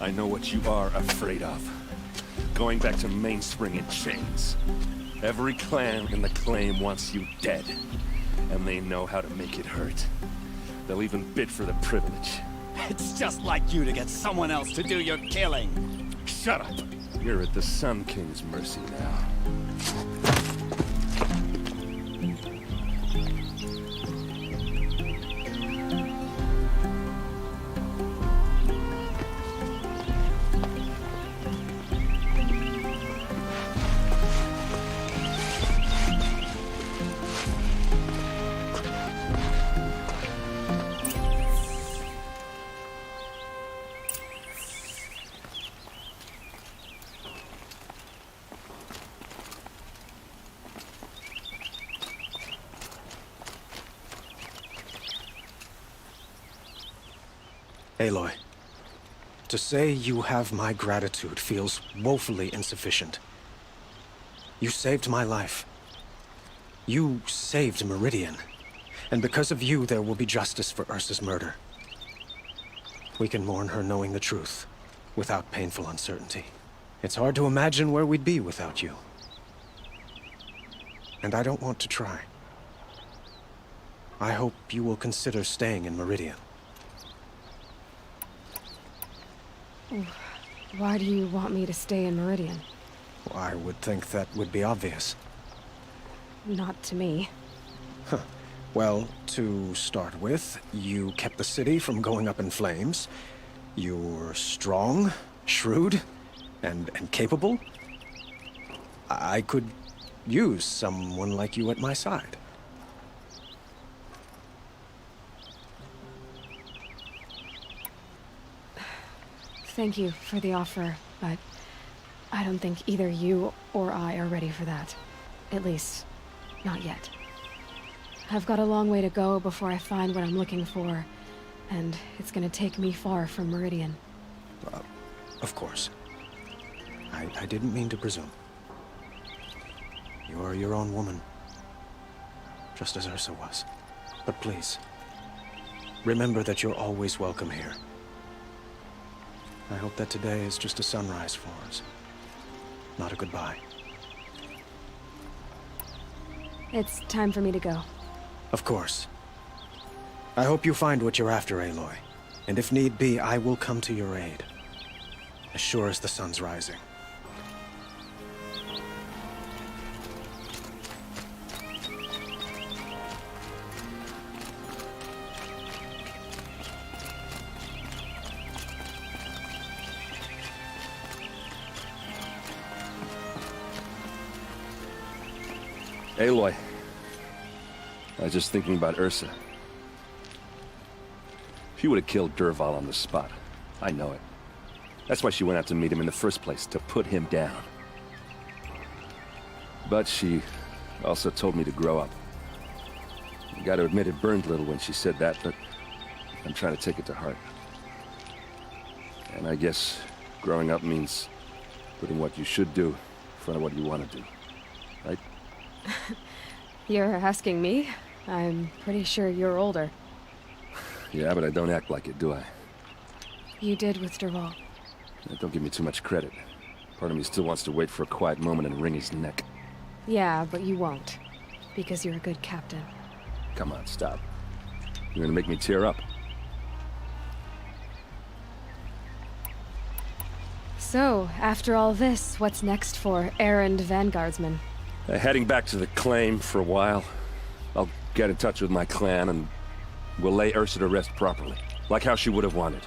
Speaker 10: I know what you are afraid of. Going back to Mainspring in chains. Every clan in the claim wants you dead. And they know how to make it hurt. They'll even bid for the privilege.
Speaker 20: It's just like you to get someone else to do your killing.
Speaker 10: Shut up! You're at the Sun King's mercy now.
Speaker 12: Aloy, to say you have my gratitude feels woefully insufficient. You saved my life. You saved Meridian. And because of you, there will be justice for Ursa's murder. We can mourn her knowing the truth, without painful uncertainty. It's hard to imagine where we'd be without you. And I don't want to try. I hope you will consider staying in Meridian.
Speaker 1: Why do you want me to stay in Meridian?
Speaker 12: Well, I would think that would be obvious.
Speaker 1: Not to me.
Speaker 12: Huh. Well, to start with, you kept the city from going up in flames. You're strong, shrewd, and capable. I could use someone like you at my side.
Speaker 1: Thank you for the offer, but I don't think either you or I are ready for that. At least, not yet. I've got a long way to go before I find what I'm looking for, and it's gonna take me far from Meridian.
Speaker 12: Of course. I didn't mean to presume. You are your own woman, just as Ursa was. But please, remember that you're always welcome here. I hope that today is just a sunrise for us, not a goodbye.
Speaker 1: It's time for me to go.
Speaker 12: Of course. I hope you find what you're after, Aloy. And if need be, I will come to your aid. As sure as the sun's rising.
Speaker 10: Aloy. I was just thinking about Ursa. She would have killed Dervahl on the spot. I know it. That's why she went out to meet him in the first place, to put him down. But she also told me to grow up. I gotta admit it burned a little when she said that, but I'm trying to take it to heart. And I guess growing up means putting what you should do in front of what you want to do. Right?
Speaker 1: You're asking me? I'm pretty sure you're older.
Speaker 10: Yeah, but I don't act like it, do I?
Speaker 1: You did with Dervahl.
Speaker 10: Don't give me too much credit. Part of me still wants to wait for a quiet moment and wring his neck.
Speaker 1: Yeah, but you won't. Because you're a good captain.
Speaker 10: Come on, stop. You're gonna make me tear up.
Speaker 1: So, after all this, what's next for errand vanguardsman?
Speaker 10: Heading back to the claim for a while. I'll get in touch with my clan and we'll lay Ursa to rest properly. Like how she would have wanted.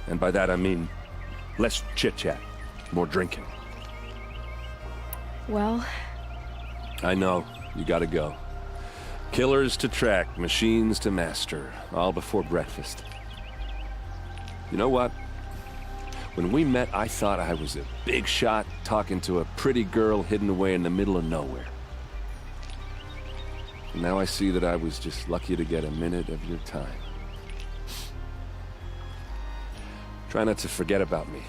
Speaker 10: And by that I mean less chit-chat, more drinking.
Speaker 1: Well...
Speaker 10: I know, you gotta go. Killers to track, machines to master, all before breakfast. You know what? When we met, I thought I was a big shot talking to a pretty girl hidden away in the middle of nowhere. And now I see that I was just lucky to get a minute of your time. Try not to forget about me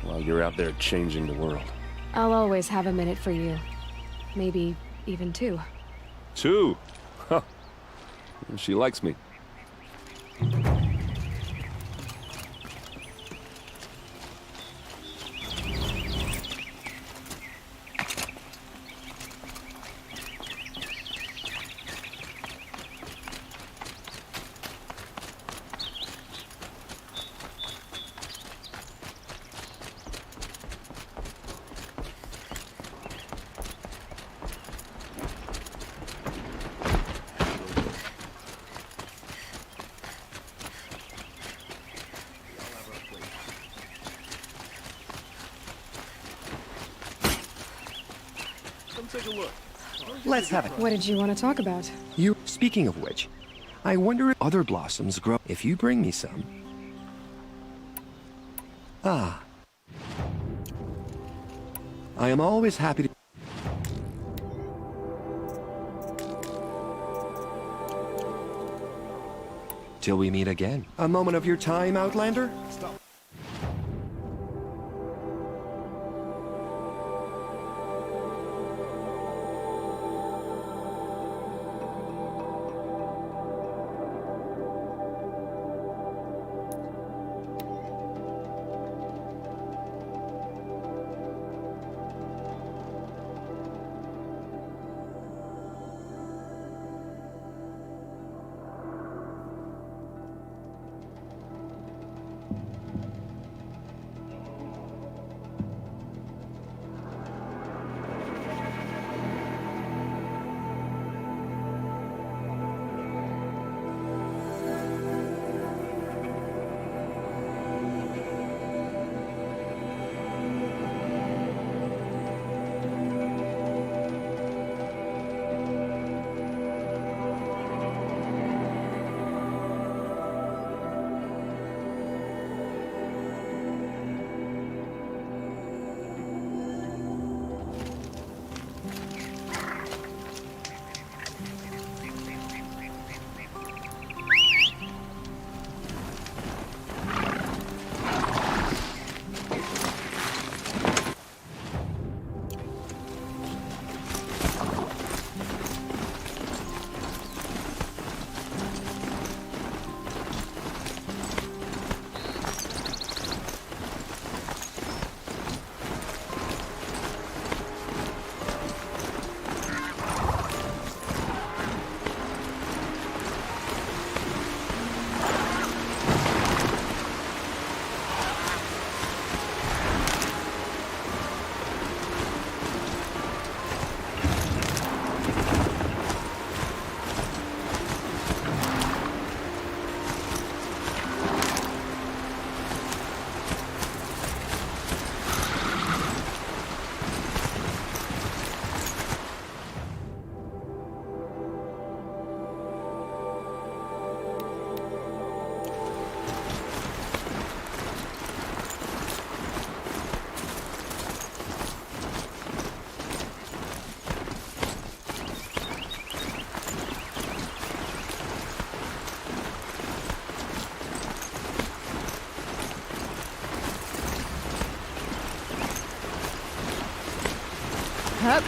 Speaker 10: while you're out there changing the world.
Speaker 1: I'll always have a minute for you. Maybe even two.
Speaker 10: Two? Huh. She likes me.
Speaker 18: Take a look.
Speaker 6: Let's have it.
Speaker 1: What did you want to talk about?
Speaker 6: Speaking of which, I wonder if other blossoms grow if you bring me some. Ah. I am always happy to...
Speaker 8: Till we meet again. A moment of your time, Outlander?
Speaker 17: Hup.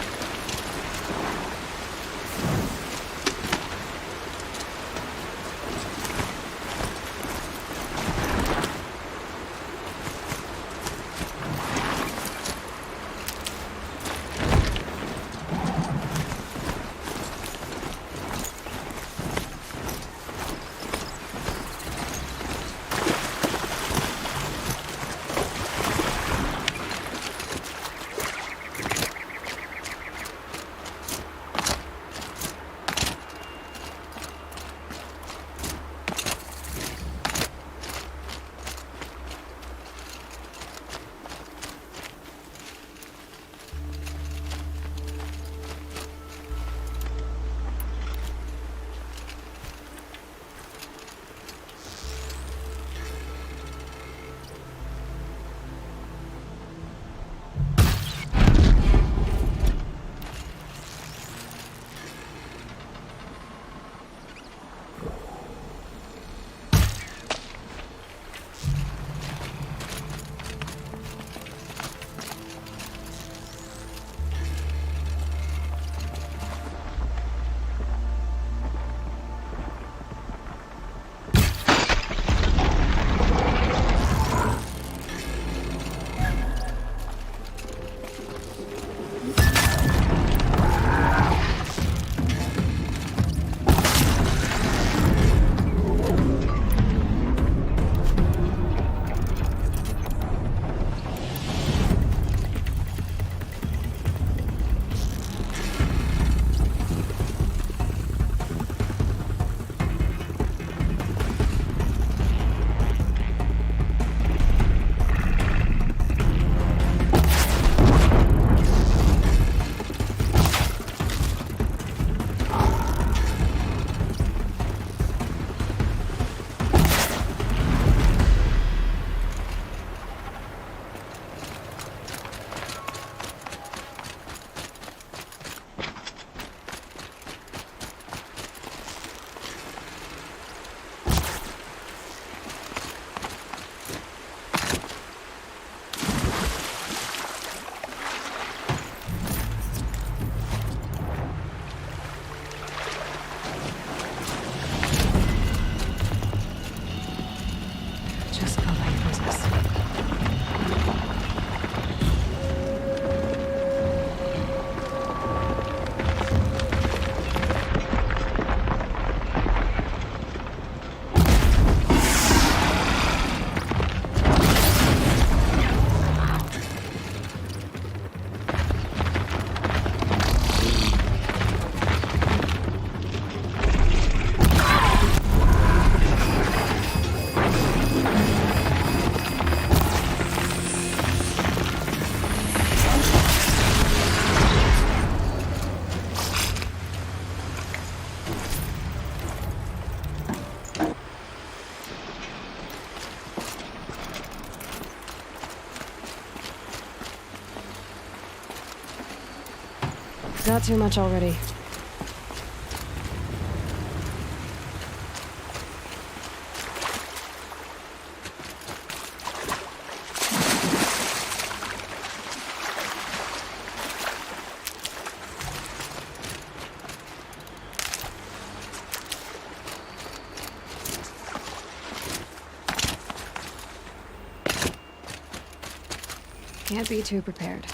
Speaker 1: Got too much already. Can't be too prepared.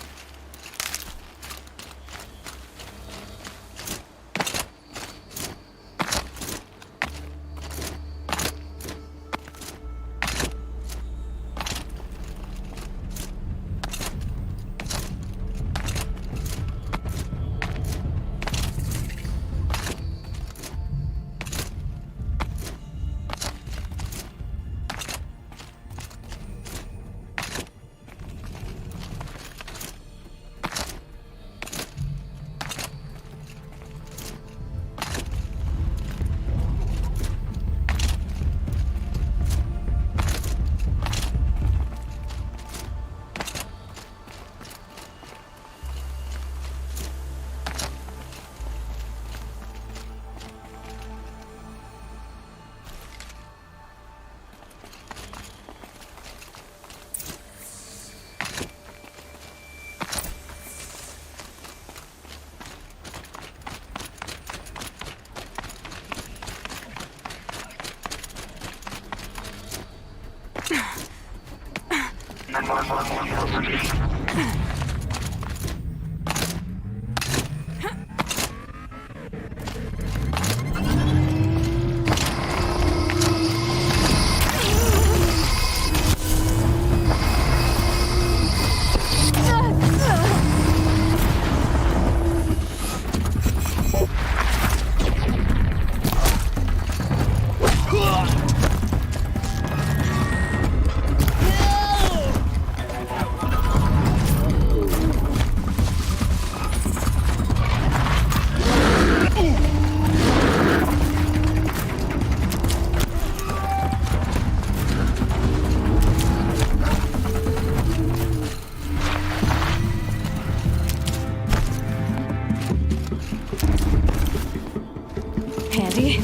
Speaker 1: Handy.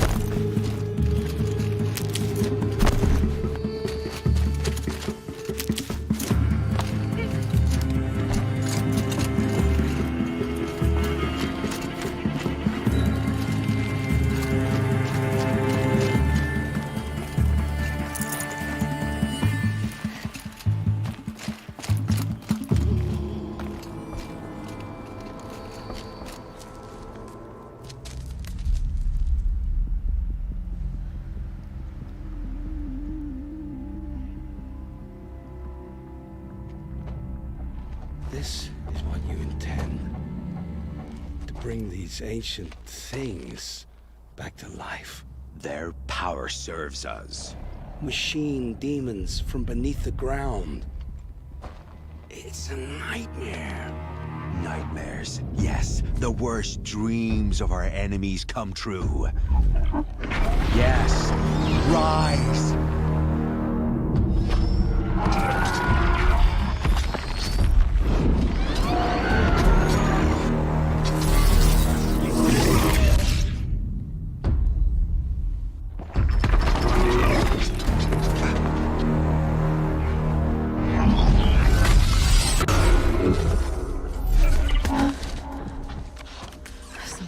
Speaker 14: This is what you intend. To bring these ancient things back to life.
Speaker 6: Their power serves us.
Speaker 14: Machine demons from beneath the ground. It's a nightmare.
Speaker 6: Nightmares. Yes, the worst dreams of our enemies come true. Yes, rise!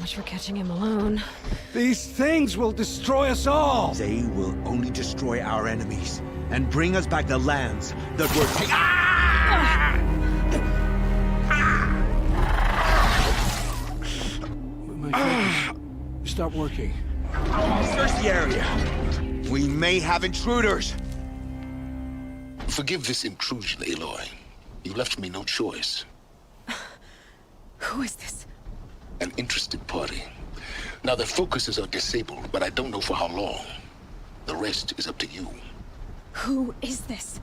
Speaker 1: For catching him alone.
Speaker 14: These things will destroy us all!
Speaker 6: They will only destroy our enemies and bring us back the lands that were taken. Ah!
Speaker 14: My focus. Stop working.
Speaker 6: Search the area. We may have intruders.
Speaker 9: Forgive this intrusion, Aloy. You left me no choice.
Speaker 1: Who is this?
Speaker 9: An interested party. Now their focuses are disabled, but I don't know for how long. The rest is up to you.
Speaker 1: Who is this?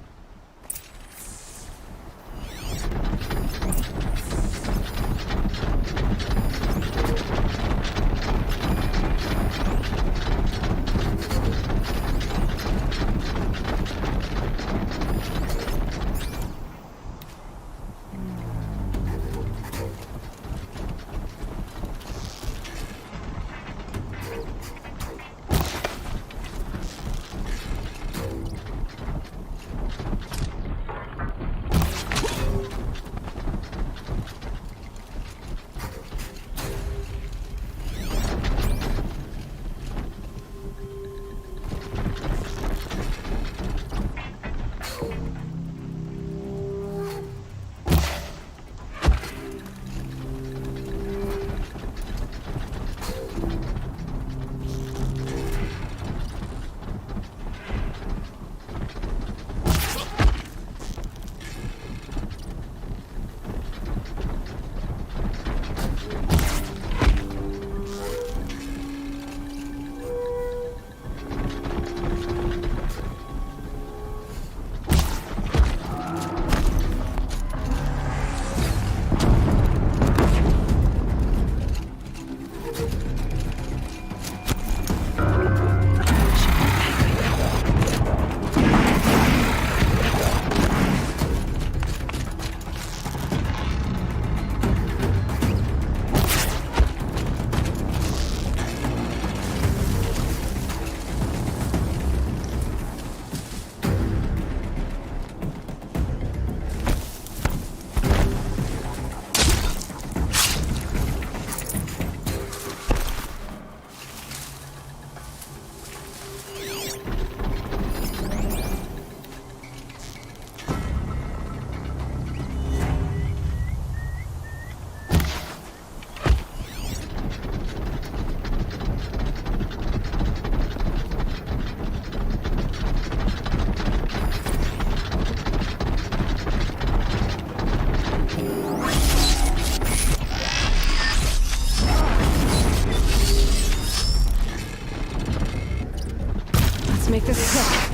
Speaker 1: make this quick.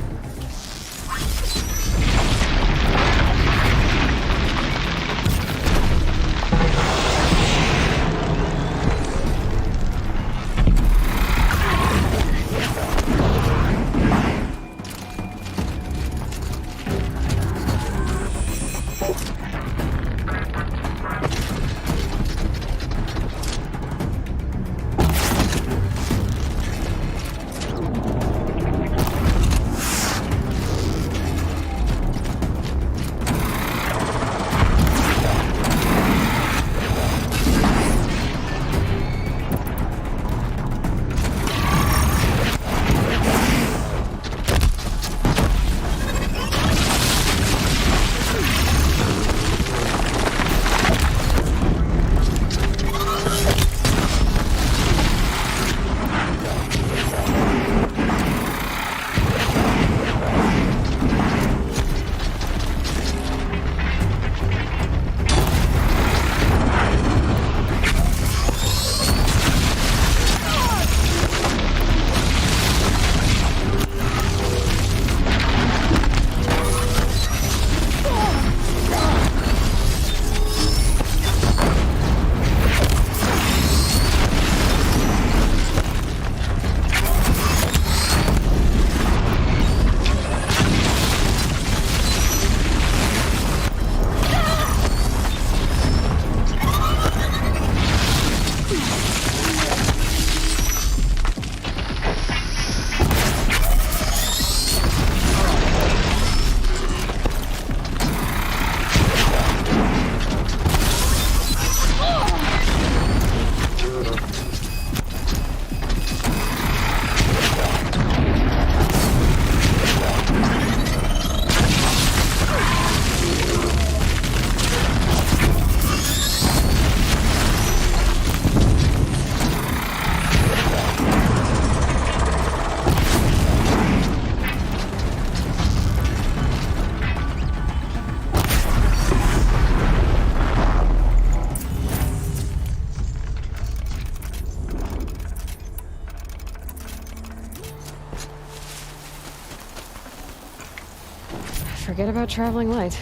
Speaker 1: Forget about traveling light.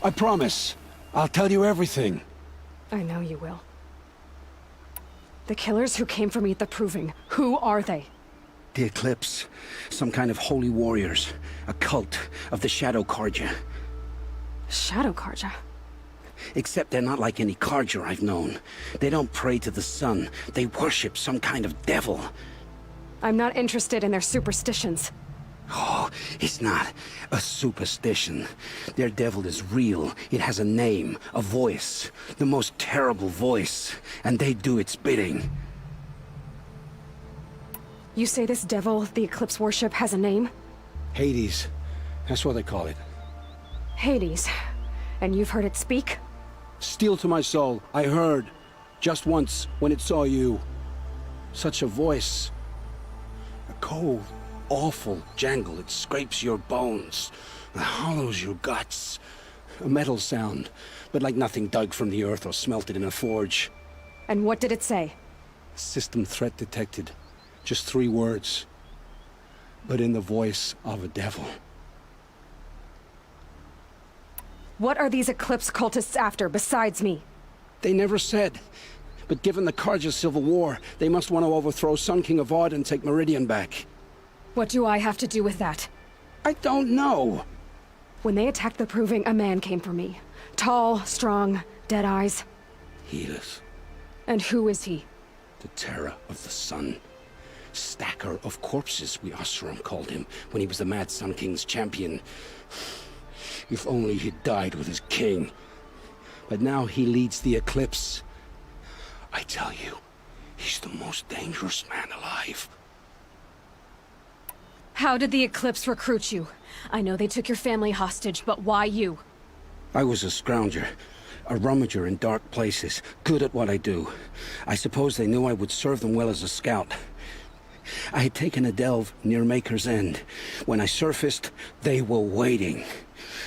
Speaker 6: I promise. I'll tell you everything.
Speaker 1: I know you will. The killers who came for me at the Proving, who are they?
Speaker 11: The Eclipse. Some kind of holy warriors. A cult of the Shadow Carja.
Speaker 1: Shadow Carja?
Speaker 11: Except they're not like any Carja I've known. They don't pray to the sun. They worship some kind of devil.
Speaker 1: I'm not interested in their superstitions.
Speaker 11: Oh, it's not a superstition. Their devil is real. It has a name, a voice. The most terrible voice. And they do its bidding.
Speaker 1: You say this devil the Eclipse worship has a name?
Speaker 12: Hades. That's what they call it.
Speaker 1: Hades. And you've heard it speak?
Speaker 12: Steel to my soul. I heard. Just once, when it saw you. Such a voice. A cold, awful jangle. It scrapes your bones. It hollows your guts. A metal sound, but like nothing dug from the earth or smelted in a forge.
Speaker 1: And what did it say?
Speaker 12: System threat detected. Just 3 words. But in the voice of a devil.
Speaker 1: What are these Eclipse cultists after, besides me?
Speaker 12: They never said. But given the Carja civil war, they must want to overthrow Sun King Avad and take Meridian back.
Speaker 1: What do I have to do with that?
Speaker 12: I don't know.
Speaker 1: When they attacked the Proving, a man came for me. Tall, strong, dead eyes.
Speaker 11: Helis.
Speaker 1: And who is he?
Speaker 11: The terror of the sun. Stacker of corpses, we Oseram called him, when he was the Mad Sun King's champion. If only he'd died with his king. But now he leads the Eclipse. I tell you, he's the most dangerous man alive.
Speaker 1: How did the Eclipse recruit you? I know they took your family hostage, but why you?
Speaker 11: I was a scrounger. A rummager in dark places, good at what I do. I suppose they knew I would serve them well as a scout. I had taken a delve near Maker's End. When I surfaced, they were waiting.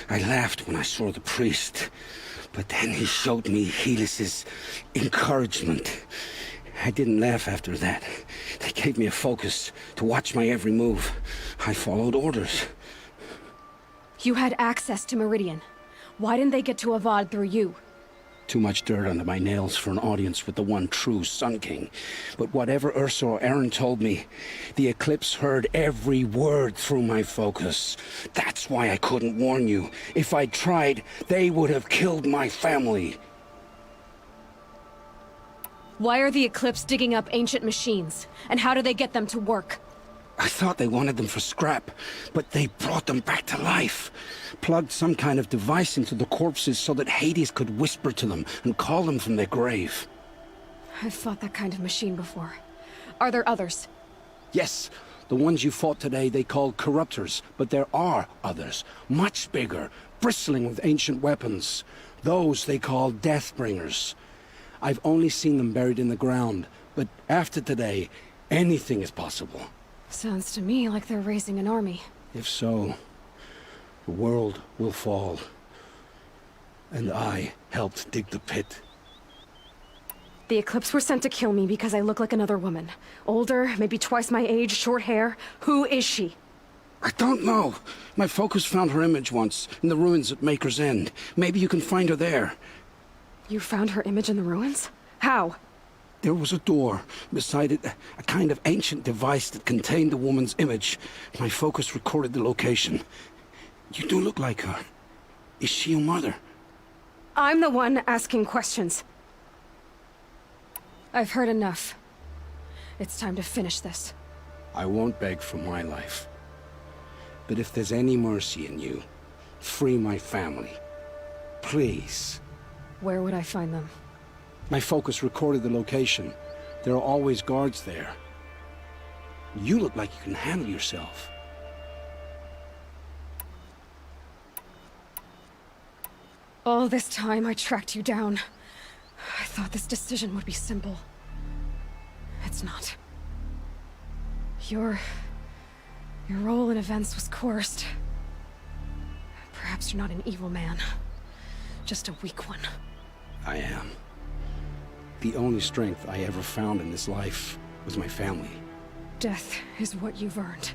Speaker 11: I laughed when I saw the priest, but then he showed me Helis's encouragement. I didn't laugh after that. They gave me a focus to watch my every move. I followed orders.
Speaker 1: You had access to Meridian. Why didn't they get to Avad through you?
Speaker 11: Too much dirt under my nails for an audience with the one true Sun King. But whatever Ursa or Aaron told me, the Eclipse heard every word through my focus. That's why I couldn't warn you. If I'd tried, they would have killed my family.
Speaker 1: Why are the Eclipse digging up ancient machines? And how do they get them to work?
Speaker 11: I thought they wanted them for scrap, but they brought them back to life. Plugged some kind of device into the corpses so that Hades could whisper to them and call them from their grave.
Speaker 1: I've fought that kind of machine before. Are there others?
Speaker 11: Yes, the ones you fought today they called corruptors, but there are others, much bigger, bristling with ancient weapons. Those they call Deathbringers. I've only seen them buried in the ground, but after today, anything is possible.
Speaker 1: Sounds to me like they're raising an army.
Speaker 11: If so, the world will fall. And I helped dig the pit.
Speaker 1: The Eclipse were sent to kill me because I look like another woman. Older, maybe twice my age, short hair. Who is she?
Speaker 11: I don't know. My focus found her image once, in the ruins at Maker's End. Maybe you can find her there.
Speaker 1: You found her image in the ruins? How?
Speaker 11: There was a door. Beside it, a kind of ancient device that contained the woman's image. My focus recorded the location. You do look like her. Is she your mother?
Speaker 1: I'm the one asking questions. I've heard enough. It's time to finish this.
Speaker 11: I won't beg for my life. But if there's any mercy in you, free my family. Please.
Speaker 1: Where would I find them?
Speaker 11: My focus recorded the location. There are always guards there. You look like you can handle yourself.
Speaker 1: All this time I tracked you down. I thought this decision would be simple. It's not. Your role in events was coerced. Perhaps you're not an evil man. Just a weak one.
Speaker 11: I am. The only strength I ever found in this life was my family.
Speaker 1: Death is what you've earned.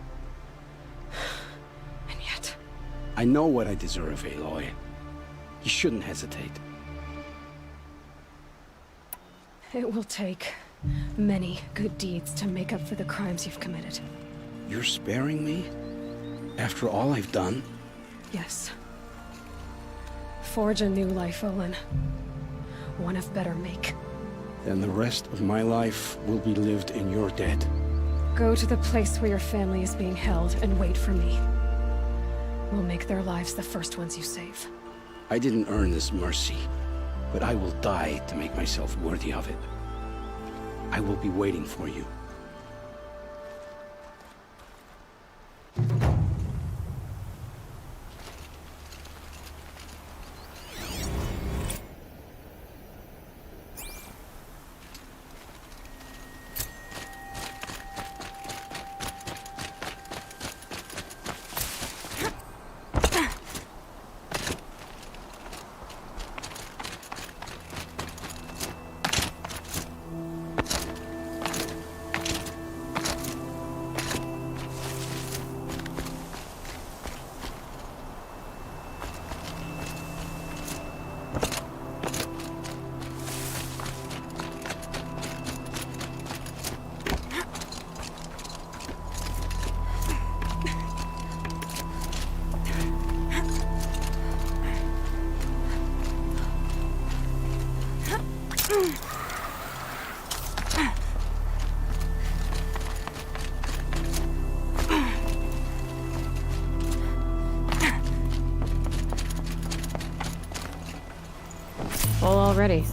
Speaker 1: And yet...
Speaker 11: I know what I deserve, Aloy. You shouldn't hesitate.
Speaker 1: It will take many good deeds to make up for the crimes you've committed.
Speaker 11: You're sparing me? After all I've done?
Speaker 1: Yes. Forge a new life, Olin. One of better make.
Speaker 11: Then the rest of my life will be lived in your debt.
Speaker 1: Go to the place where your family is being held and wait for me. We'll make their lives the first ones you save.
Speaker 11: I didn't earn this mercy, but I will die to make myself worthy of it. I will be waiting for you.
Speaker 2: Full already.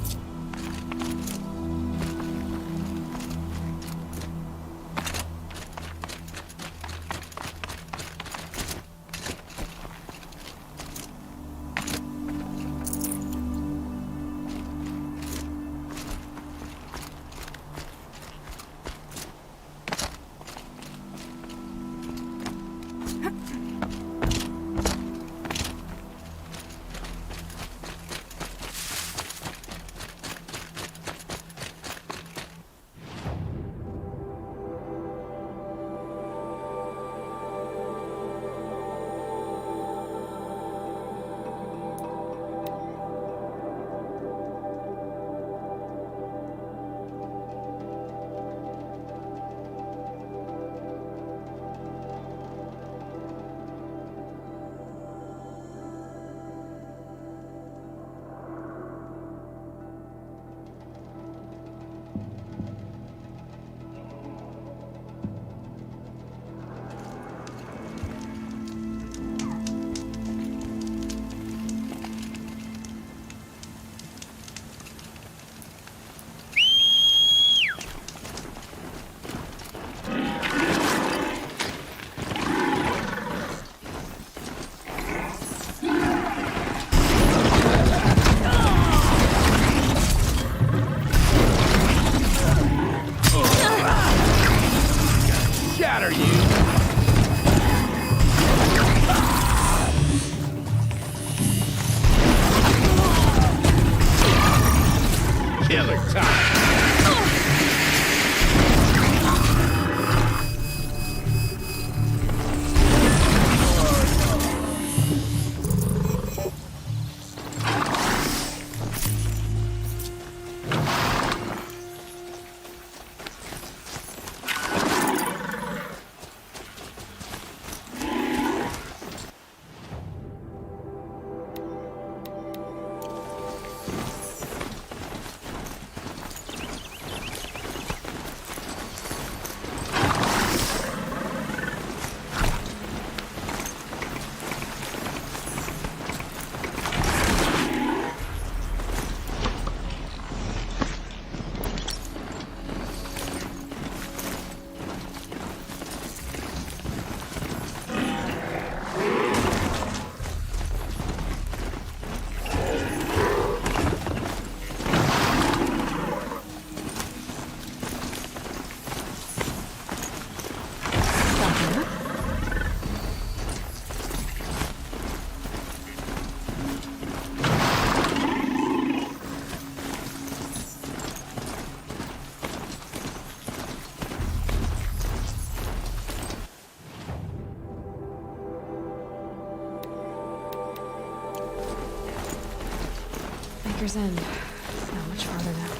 Speaker 1: Baker's End. Not much farther now.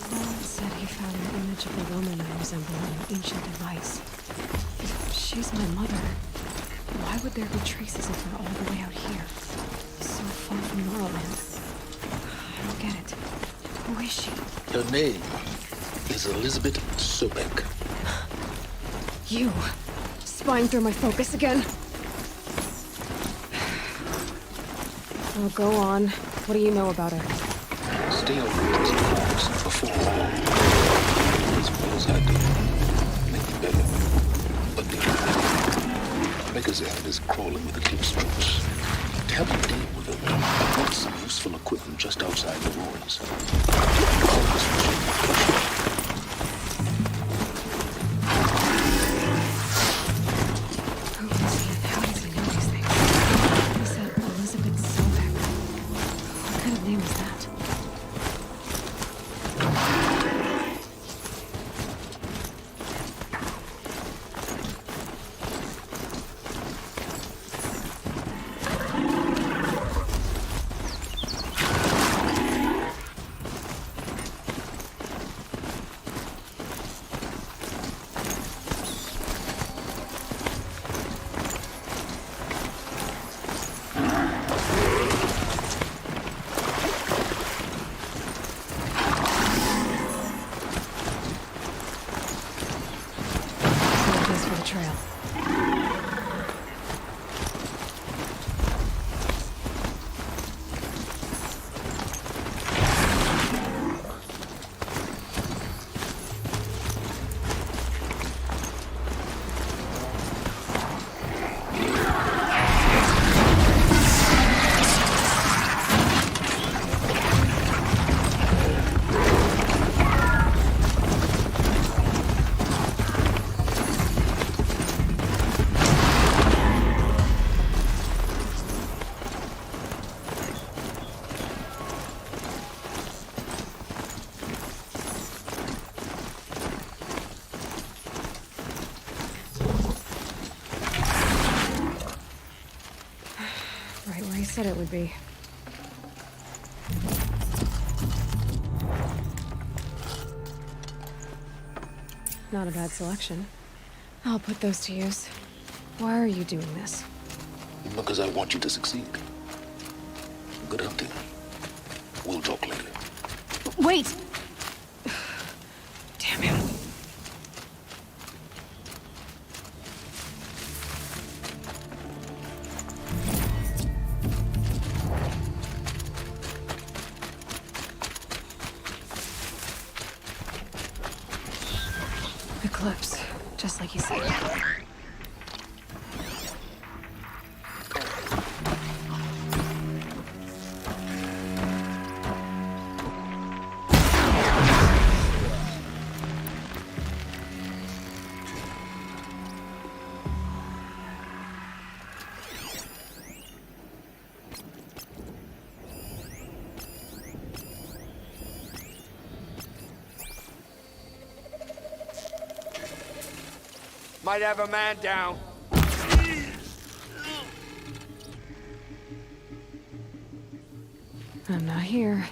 Speaker 1: Someone said he found an image of a woman I resemble in an ancient device. If she's my mother, why would there be traces of her all the way out here? So far from Norland. I don't get it. Who is she?
Speaker 9: Her name is Elizabeth Sobek.
Speaker 1: You! Spying through my focus again? Oh, go on. What do you know about her?
Speaker 9: Stay away from cars before as well as I do. Maybe better. But Baker's End is crawling with eclipse troops. To help you deal with them, I've got some useful equipment just outside the ruins. All this machine.
Speaker 1: Said it would be. Not a bad selection. I'll put those to use. Why are you doing this?
Speaker 9: Because I want you to succeed. Good hunting. We'll talk later.
Speaker 1: Wait! Damn him. Eclipse, just like you said.
Speaker 3: Might have a man down.
Speaker 1: I'm not here.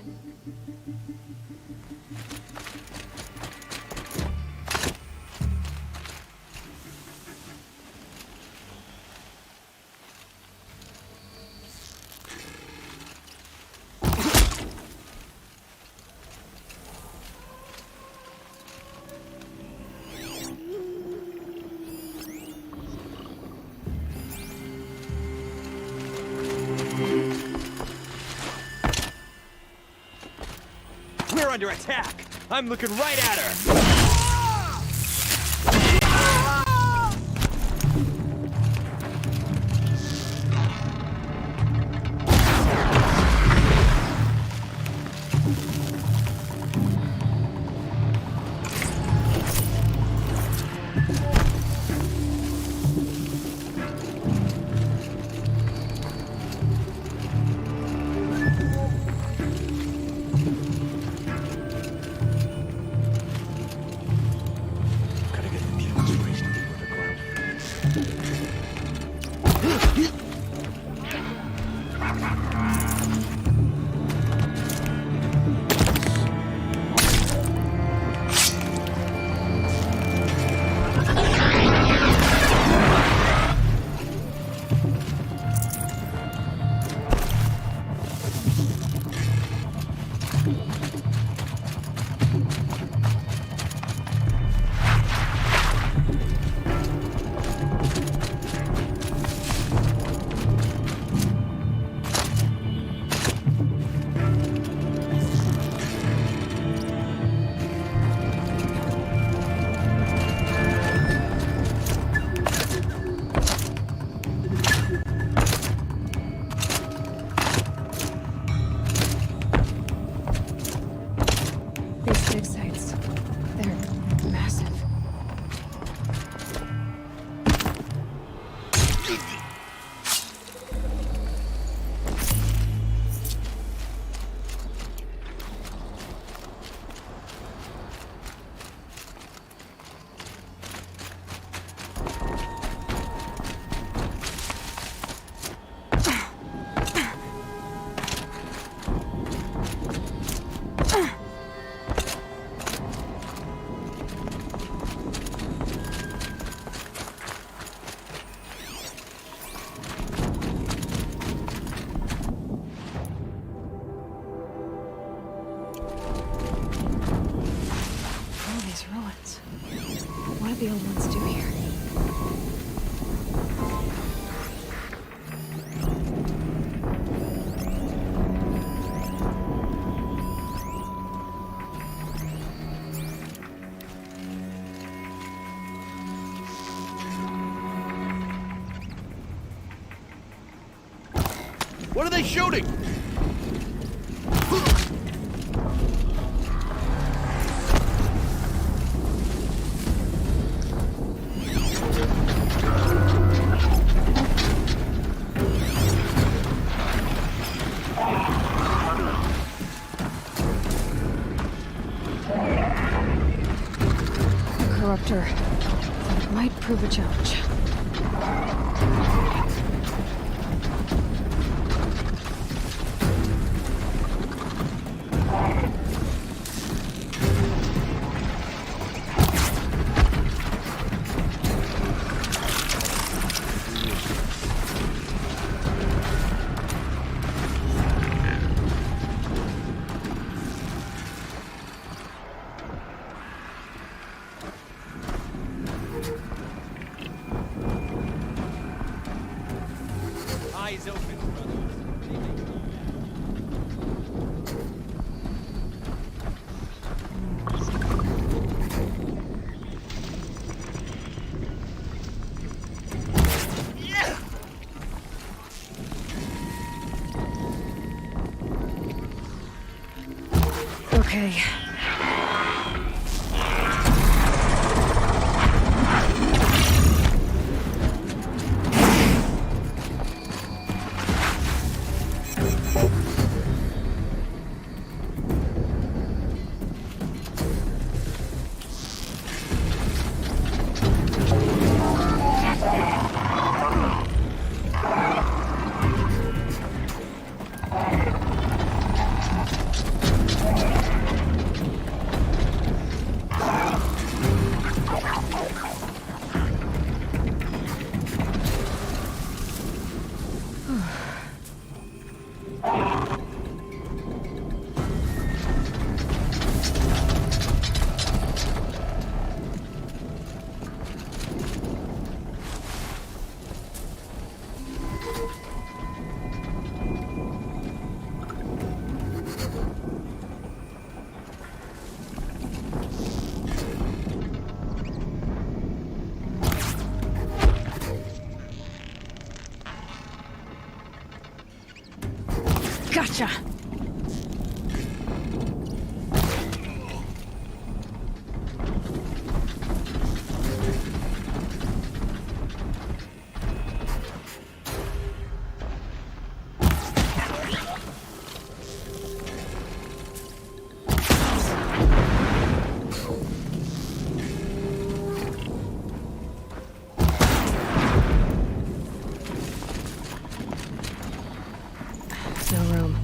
Speaker 13: We're under attack! I'm looking right at her! What do the old ones do here?
Speaker 22: What are they shooting?
Speaker 1: Corruptor. That might prove a challenge.
Speaker 13: Eyes open, brothers.
Speaker 1: Okay.
Speaker 19: Gotcha!
Speaker 1: No room.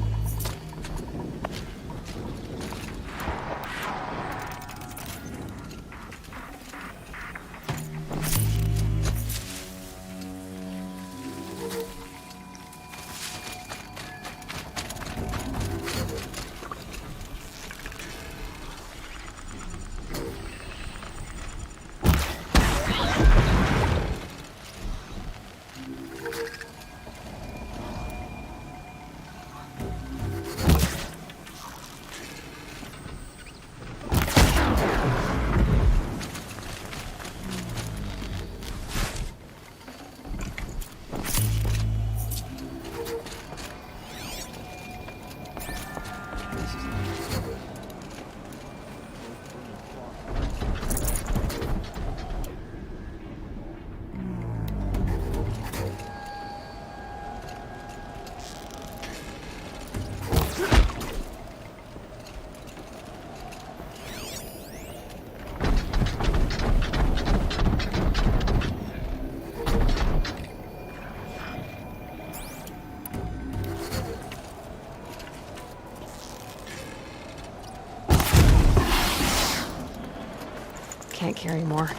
Speaker 1: Can't carry more.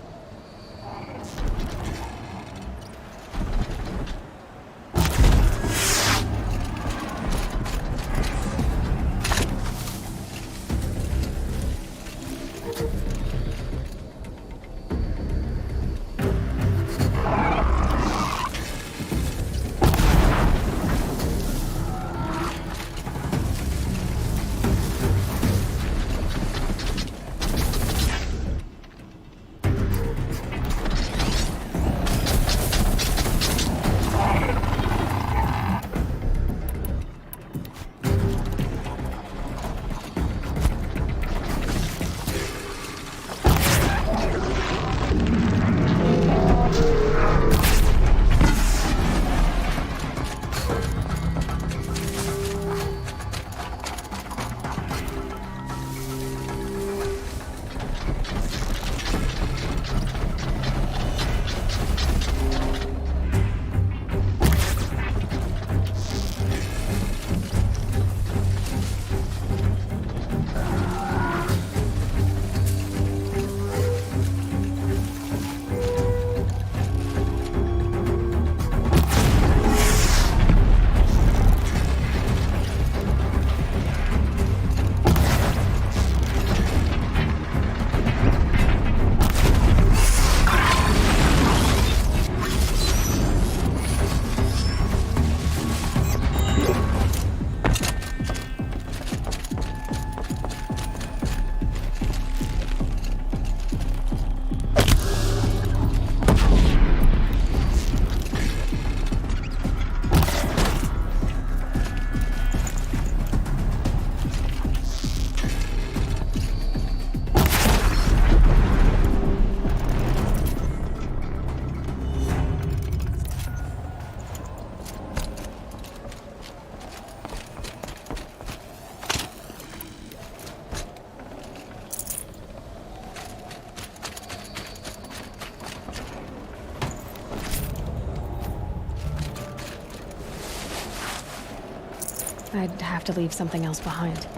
Speaker 1: I'd have to leave something else behind.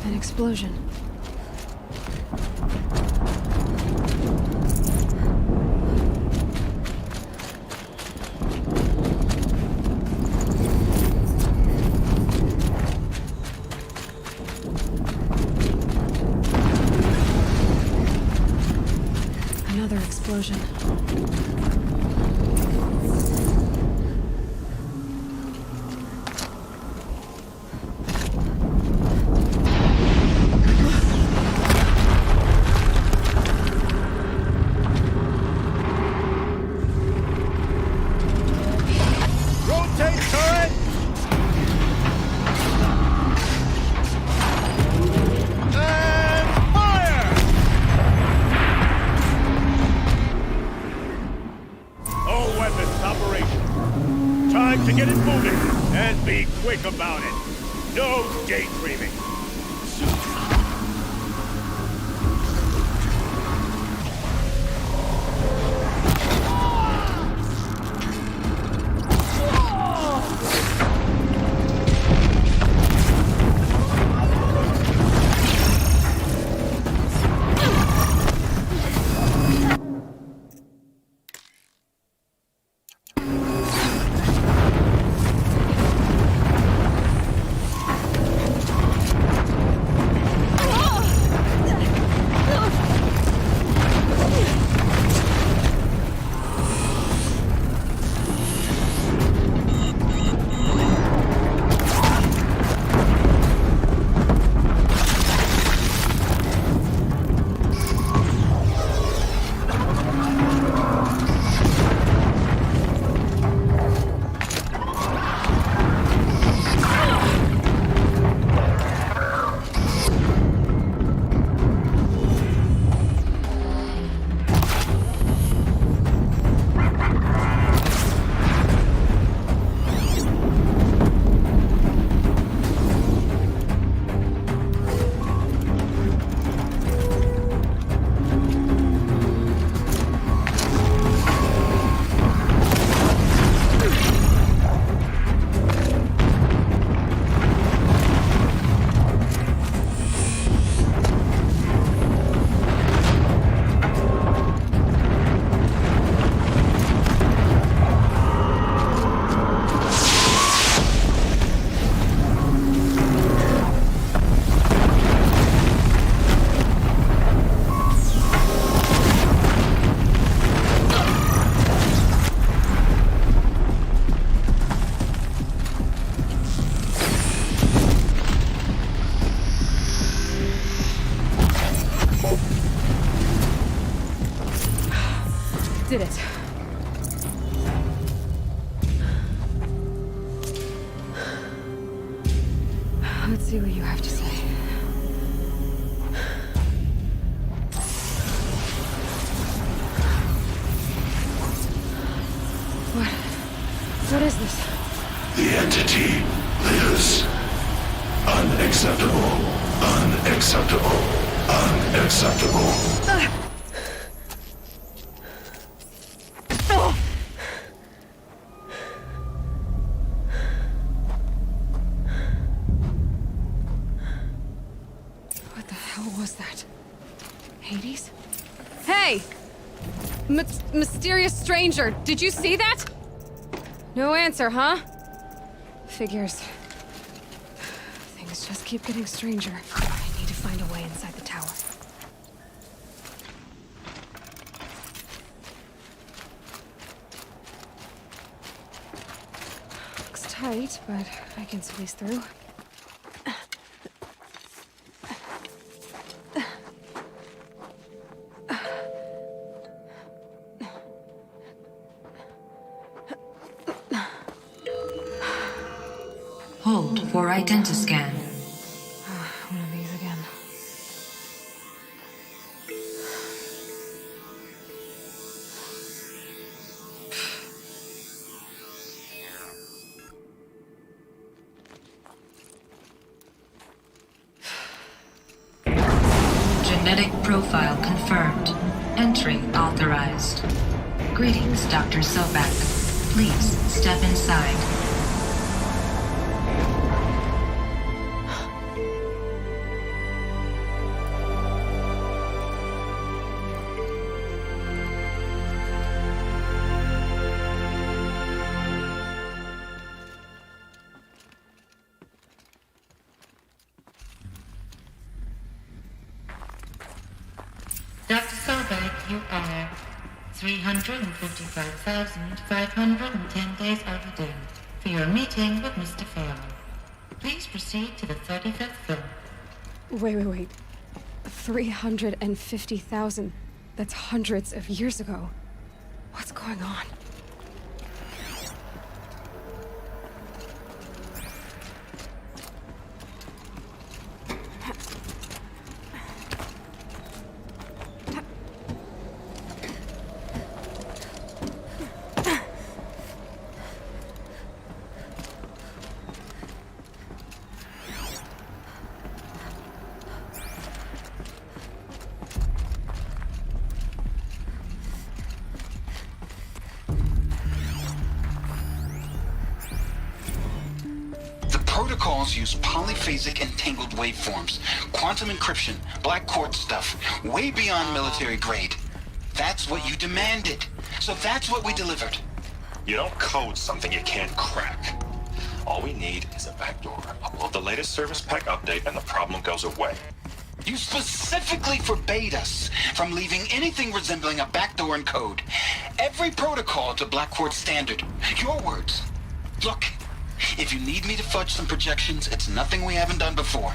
Speaker 1: An explosion. Another explosion.
Speaker 22: get it moving, and be quick about it. No daydreaming.
Speaker 1: Did it. Let's see what you have to say. What is this?
Speaker 9: The entity lives. Unacceptable. Unacceptable. Unacceptable.
Speaker 1: What the hell was that? Hades? Hey! Mysterious stranger, did you see that? No answer, huh? Figures. Things just keep getting stranger. I need to find a way inside the tower. Looks tight, but I can squeeze through.
Speaker 3: Hold for identiscan.
Speaker 1: One of these again.
Speaker 3: Genetic profile confirmed. Entry authorized. Greetings, Dr. Sobek. Please step inside.
Speaker 15: Dr. Sobek, you are 355,510 days overdue for your meeting with Mr. Fairley. Please proceed to the 35th floor.
Speaker 1: Wait. 350,000. That's hundreds of years ago. What's going on?
Speaker 16: protocols use polyphasic entangled waveforms, quantum encryption, black quartz stuff, way beyond military grade. That's what you demanded. So that's what we delivered.
Speaker 21: You don't code something you can't crack. All we need is a backdoor. Upload the latest service pack update and the problem goes away.
Speaker 16: You specifically forbade us from leaving anything resembling a backdoor in code. Every protocol to Black Quartz standard. Your words. Look, if you need me to fudge some projections, it's nothing we haven't done before.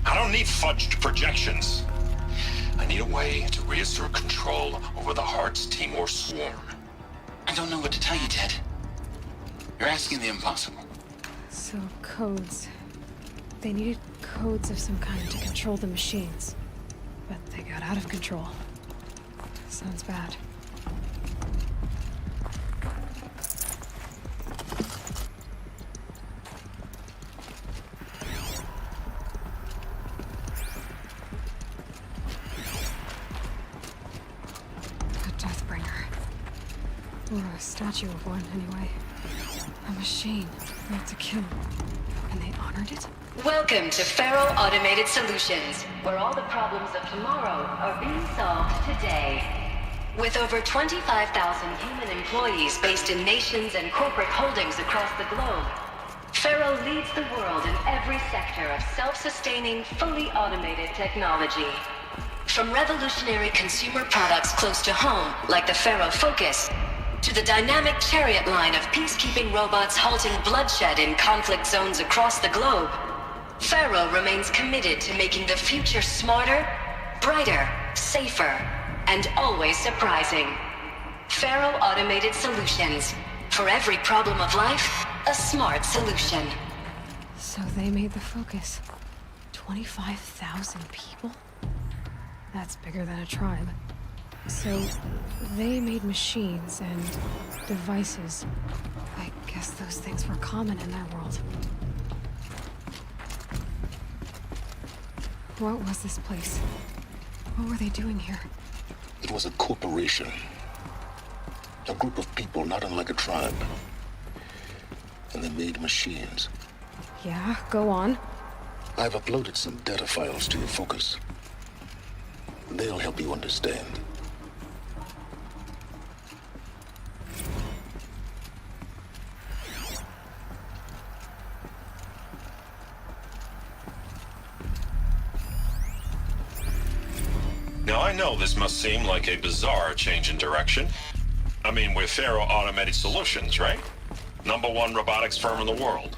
Speaker 21: I don't need fudged projections. I need a way to reassert control over the Heart's Timor swarm.
Speaker 16: I don't know what to tell you, Ted. You're asking the impossible.
Speaker 1: So, codes. They needed codes of some kind to control the machines. But they got out of control. Sounds bad. A Deathbringer. Or a statue of one, anyway. A machine built to kill. And they honored it?
Speaker 23: Welcome to Faro Automated Solutions, where all the problems of tomorrow are being solved today. With over 25,000 human employees based in nations and corporate holdings across the globe, Faro leads the world in every sector of self-sustaining, fully automated technology. From revolutionary consumer products close to home, like the Faro Focus, to the dynamic Chariot line of peacekeeping robots halting bloodshed in conflict zones across the globe, Faro remains committed to making the future smarter, brighter, safer, and always surprising. Faro Automated Solutions. For every problem of life, a smart solution.
Speaker 1: So they made the Focus. 25,000 people? That's bigger than a tribe. So, they made machines and devices. I guess those things were common in their world. What was this place? What were they doing here?
Speaker 9: It was a corporation. A group of people not unlike a tribe. And they made machines.
Speaker 1: Yeah, go on.
Speaker 9: I've uploaded some data files to your Focus. They'll help you understand.
Speaker 21: Now I know this must seem like a bizarre change in direction. I mean, we're Faro Automated Solutions, right? #1 robotics firm in the world.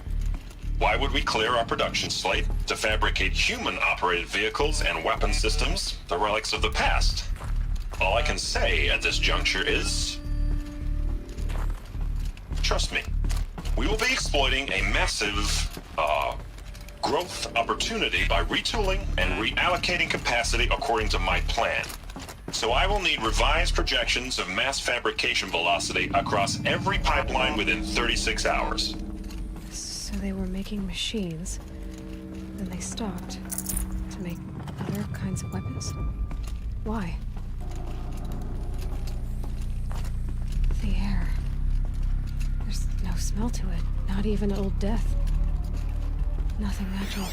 Speaker 21: Why would we clear our production slate to fabricate human-operated vehicles and weapon systems, the relics of the past? All I can say at this juncture is... trust me. We will be exploiting a massive, growth opportunity by retooling and reallocating capacity according to my plan. So I will need revised projections of mass fabrication velocity across every pipeline within 36 hours.
Speaker 1: So they were making machines, then they stopped to make other kinds of weapons? Why? The air. There's no smell to it, not even Old Death. Nothing natural.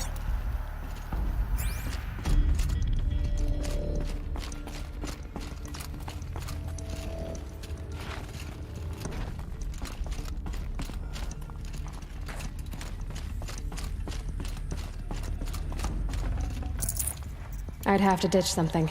Speaker 1: I'd have to ditch something.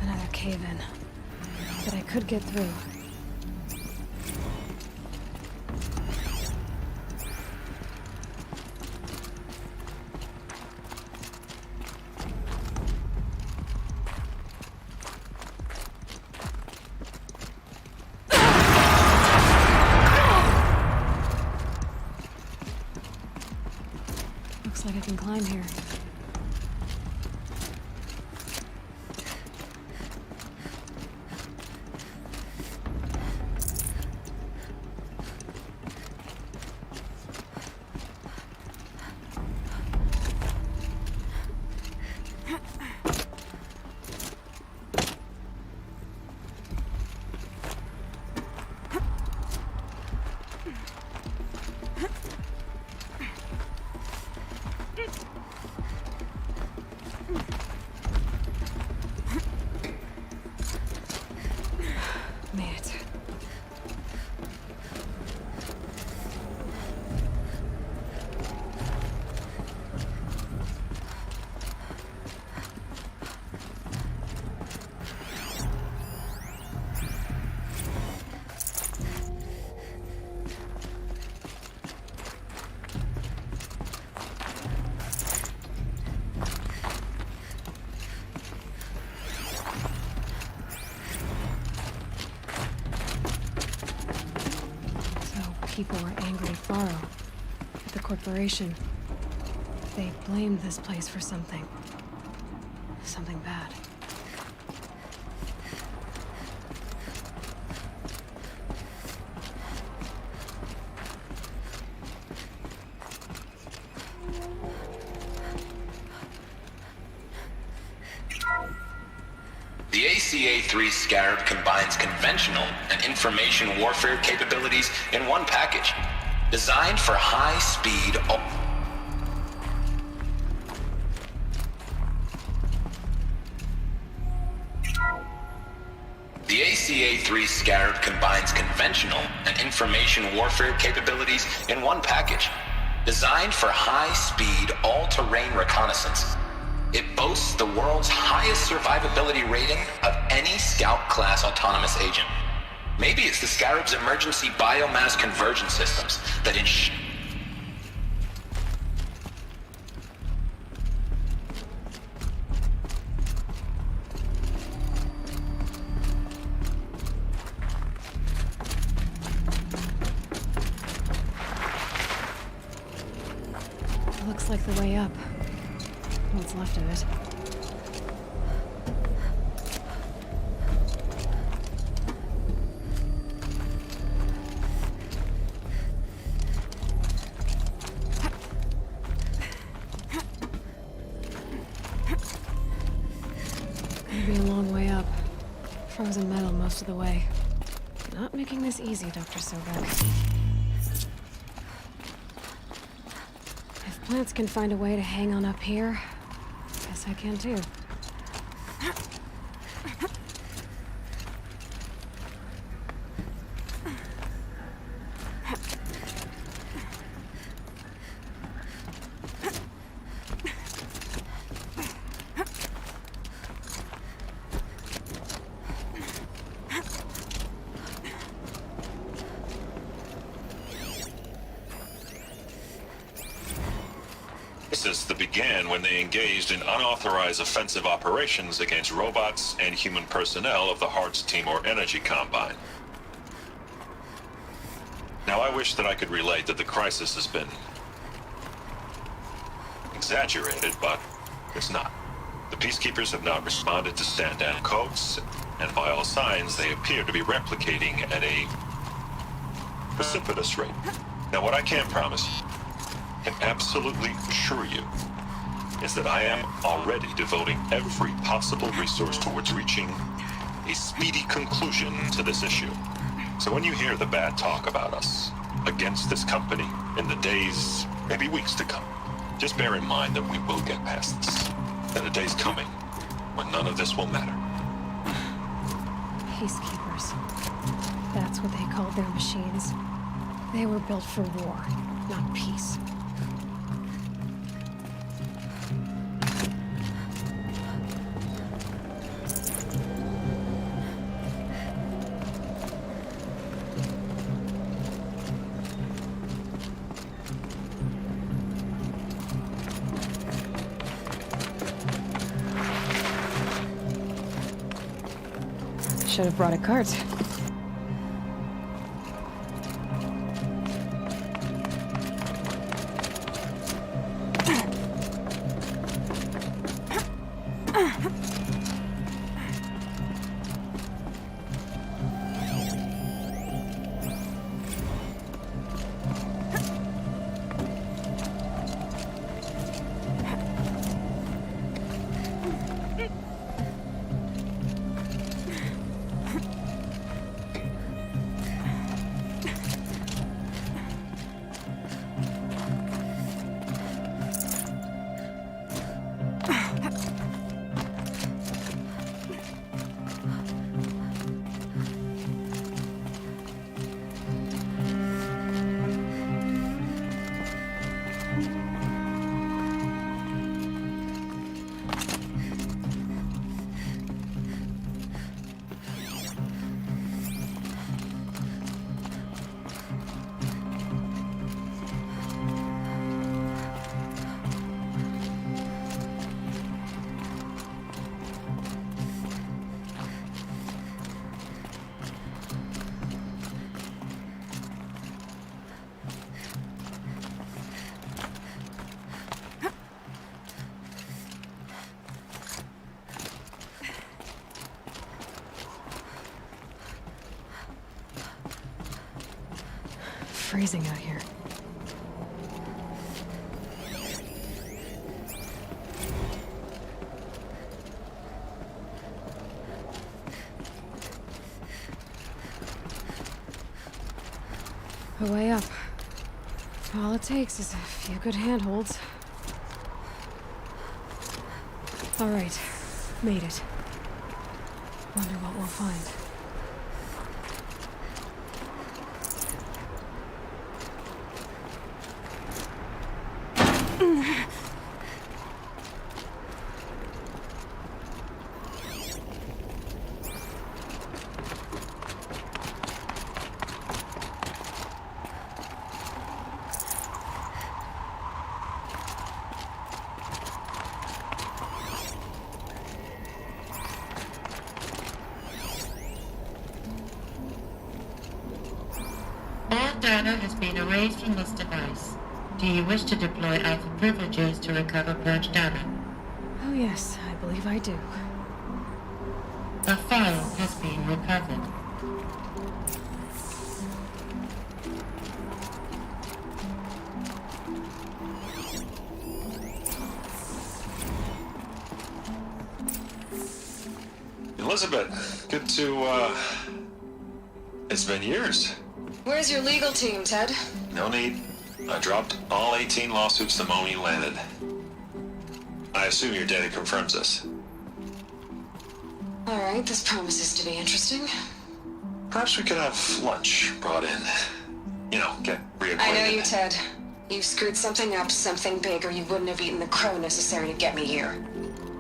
Speaker 1: Another cave-in. But I could get through. Looks like I can climb here. people were angry at Faro, at the corporation. They blamed this place for something. Something bad.
Speaker 16: The ACA-3 Scarab combines conventional and information warfare capabilities in one package, designed for high-speed. The ACA-3 Scarab combines conventional and information warfare capabilities in one package, designed for high-speed, all-terrain reconnaissance. It boasts the world's highest survivability rating of any Scout-class autonomous agent. Maybe it's the Scarab's emergency biomass conversion systems that
Speaker 1: Looks like the way up. What's left of it. Gonna be a long way up. Frozen metal most of the way. Not making this easy, Dr. Sobek. If plants can find a way to hang on up here, guess I can too.
Speaker 21: That began when they engaged in unauthorized offensive operations against robots and human personnel of the Hearts Timor Energy Combine. Now, I wish that I could relate that the crisis has been exaggerated, but it's not. The peacekeepers have not responded to stand-down codes, and by all signs, they appear to be replicating at a precipitous rate. Now, what I can promise you, can absolutely assure you, is that I am already devoting every possible resource towards reaching a speedy conclusion to this issue. So when you hear the bad talk about us against this company in the days, maybe weeks to come, just bear in mind that we will get past this. That a day's coming when none of this will matter.
Speaker 1: Peacekeepers. That's what they called their machines. They were built for war, not peace.
Speaker 19: Should have brought a cart.
Speaker 1: freezing out here. A way up. All it takes is a few good handholds. All right, made it. Wonder what we'll find.
Speaker 15: All data has been erased from this device. Do you wish to deploy Alpha privileges to recover purged data?
Speaker 1: Oh yes, I believe I do.
Speaker 15: A file has been recovered.
Speaker 21: Elizabeth, good to, It's been years.
Speaker 23: Where's your legal team, Ted?
Speaker 21: No need. I dropped all 18 lawsuits the moment you landed. I assume your data confirms this.
Speaker 23: All right, this promises to be interesting.
Speaker 21: Perhaps we could have lunch brought in. You know, get reacquainted.
Speaker 23: I know you, Ted. You've screwed something up, something big, or you wouldn't have eaten the crow necessary to get me here.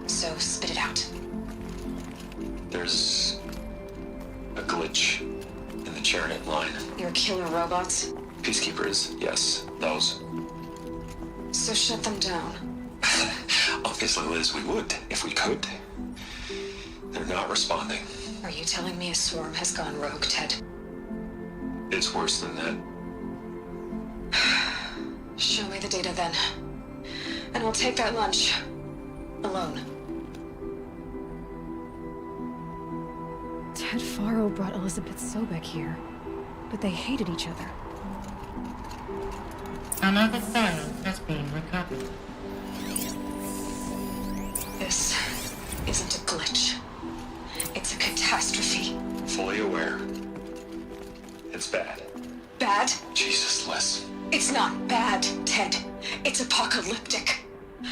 Speaker 23: So spit it out.
Speaker 21: There's a glitch in the Chariot line.
Speaker 23: Your killer robots?
Speaker 21: Peacekeepers, yes, those.
Speaker 23: So shut them down.
Speaker 21: Obviously, Liz, we would, if we could. They're not responding.
Speaker 23: Are you telling me a swarm has gone rogue, Ted?
Speaker 21: It's worse than that.
Speaker 23: Show me the data then. And I'll take that lunch. Alone.
Speaker 1: Ted Faro brought Elizabeth Sobek here, but they hated each other.
Speaker 15: Another file has been recovered.
Speaker 23: This isn't a glitch. It's a catastrophe.
Speaker 21: Fully aware. It's bad.
Speaker 23: Bad?
Speaker 21: Jesus, Liz.
Speaker 23: It's not bad, Ted. It's apocalyptic.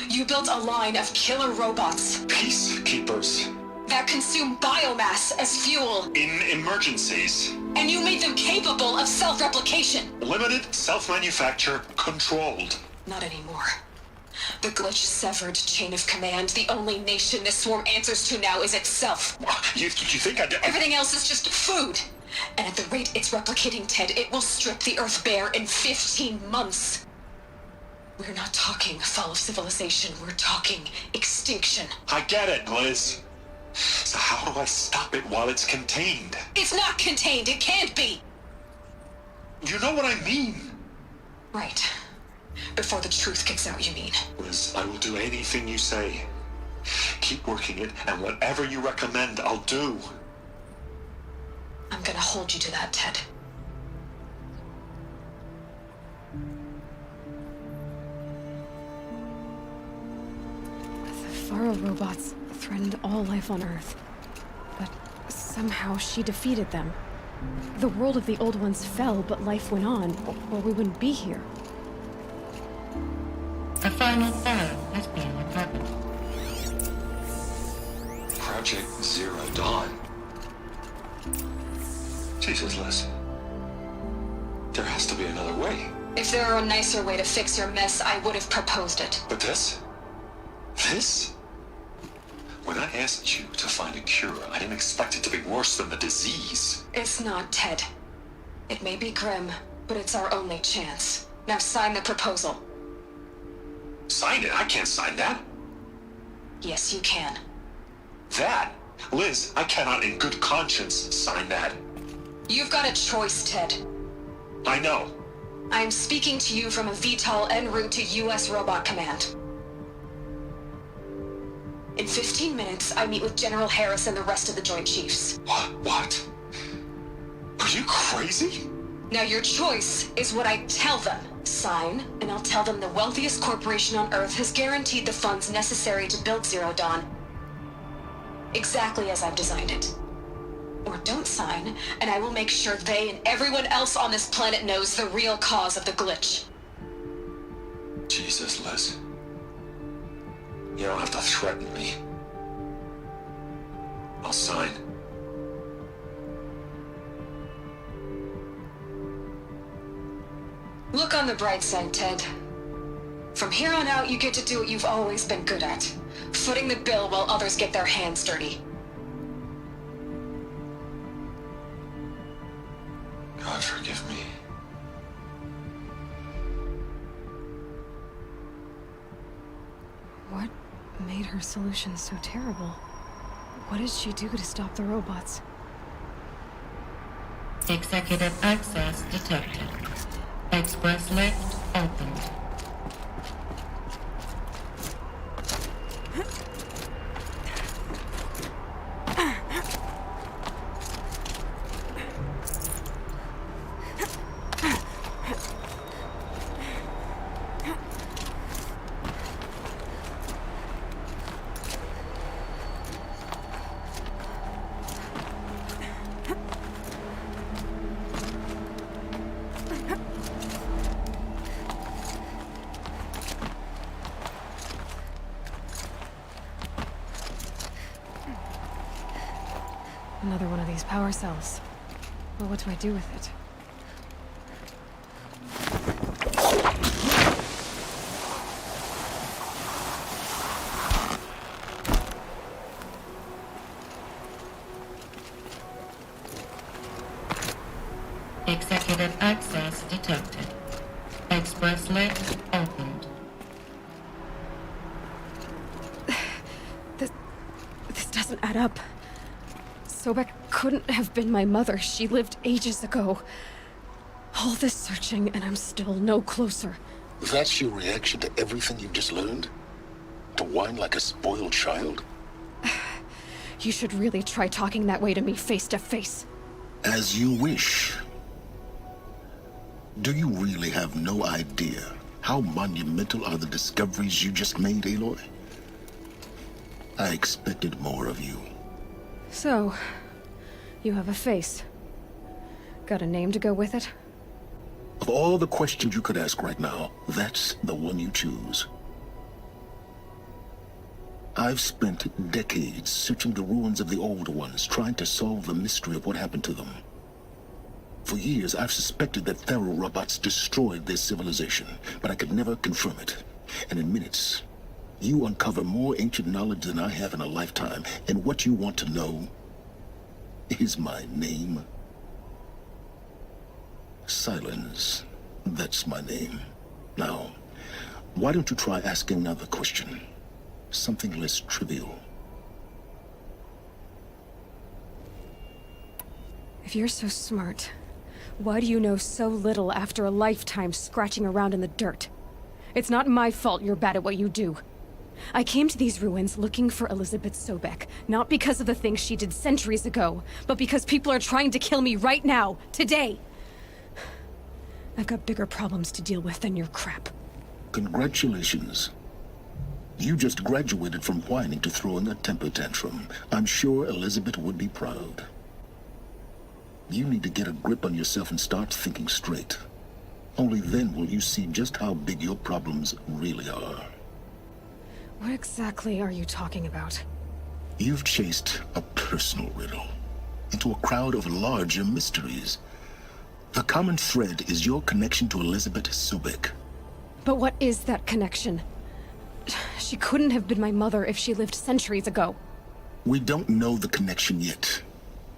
Speaker 23: You built a line of killer robots.
Speaker 21: Peacekeepers.
Speaker 23: That consume biomass as fuel.
Speaker 21: In emergencies.
Speaker 23: And you made them capable of self-replication.
Speaker 21: Limited, self-manufacture, controlled.
Speaker 23: Not anymore. The glitch severed chain of command. The only nation this swarm answers to now is itself.
Speaker 21: You think I did?
Speaker 23: Everything else is just food. And at the rate it's replicating, Ted, it will strip the Earth bare in 15 months. We're not talking fall of civilization. We're talking extinction.
Speaker 21: I get it, Liz. So how do I stop it while it's contained?
Speaker 23: It's not contained. It can't be.
Speaker 21: You know what I mean.
Speaker 23: Right. Before the truth gets out, you mean?
Speaker 21: Liz, I will do anything you say. Keep working it, and whatever you recommend, I'll do.
Speaker 23: I'm gonna hold you to that, Ted.
Speaker 1: The Faro robots threatened all life on Earth. But somehow she defeated them. The world of the Old Ones fell, but life went on, or we wouldn't be here.
Speaker 15: A final file has been recovered.
Speaker 21: Project Zero Dawn. Jesus, Liz. There has to be another way.
Speaker 23: If there were a nicer way to fix your mess, I would have proposed it.
Speaker 21: But this? This? When I asked you to find a cure, I didn't expect it to be worse than the disease.
Speaker 23: It's not, Ted. It may be grim, but it's our only chance. Now sign the proposal.
Speaker 21: Sign it? I can't sign that.
Speaker 23: Yes, you can.
Speaker 21: That? Liz, I cannot in good conscience sign that.
Speaker 23: You've got a choice, Ted.
Speaker 21: I know.
Speaker 23: I'm speaking to you from a VTOL en route to U.S. Robot Command. In 15 minutes, I meet with General Harris and the rest of the Joint Chiefs.
Speaker 21: What? Are you crazy?
Speaker 1: Now your choice is what I tell them. Sign, and I'll tell them the wealthiest corporation on Earth has guaranteed the funds necessary to build Zero Dawn. Exactly as I've designed it. Or don't sign, and I will make sure they and everyone else on this planet knows the real cause of the glitch.
Speaker 9: Jesus, Liz. You don't have to threaten me. I'll sign.
Speaker 1: Look on the bright side, Ted. From here on out, you get to do what you've always been good at. Footing the bill while others get their hands dirty.
Speaker 9: God forgive me.
Speaker 1: What made her solution so terrible? What did she do to stop the robots?
Speaker 15: Executive access detected. Express lift opened.
Speaker 1: Another one of these power cells. Well, what do I do with it?
Speaker 15: Executive access detected. Express lift opened.
Speaker 1: This doesn't add up. Sobek couldn't have been my mother. She lived ages ago. All this searching, and I'm still no closer.
Speaker 9: That's your reaction to everything you've just learned? To whine like a spoiled child?
Speaker 1: You should really try talking that way to me face to face.
Speaker 9: As you wish. Do you really have no idea how monumental are the discoveries you just made, Aloy? I expected more of you.
Speaker 1: So, you have a face. Got a name to go with it?
Speaker 9: Of all the questions you could ask right now, that's the one you choose. I've spent decades searching the ruins of the old ones, trying to solve the mystery of what happened to them. For years, I've suspected that Faro robots destroyed their civilization, but I could never confirm it. And in minutes, you uncover more ancient knowledge than I have in a lifetime, and what you want to know is my name. Silence. That's my name. Now, why don't you try asking another question? Something less trivial.
Speaker 1: If you're so smart, why do you know so little after a lifetime scratching around in the dirt? It's not my fault you're bad at what you do. I came to these ruins looking for Elizabeth Sobek, not because of the things she did centuries ago, but because people are trying to kill me right now, today. I've got bigger problems to deal with than your crap.
Speaker 9: Congratulations. You just graduated from whining to throwing a temper tantrum. I'm sure Elizabeth would be proud. You need to get a grip on yourself and start thinking straight. Only then will you see just how big your problems really are.
Speaker 1: What exactly are you talking about?
Speaker 9: You've chased a personal riddle into a crowd of larger mysteries. The common thread is your connection to Elizabeth Sobek.
Speaker 1: But what is that connection? She couldn't have been my mother if she lived centuries ago.
Speaker 9: We don't know the connection yet.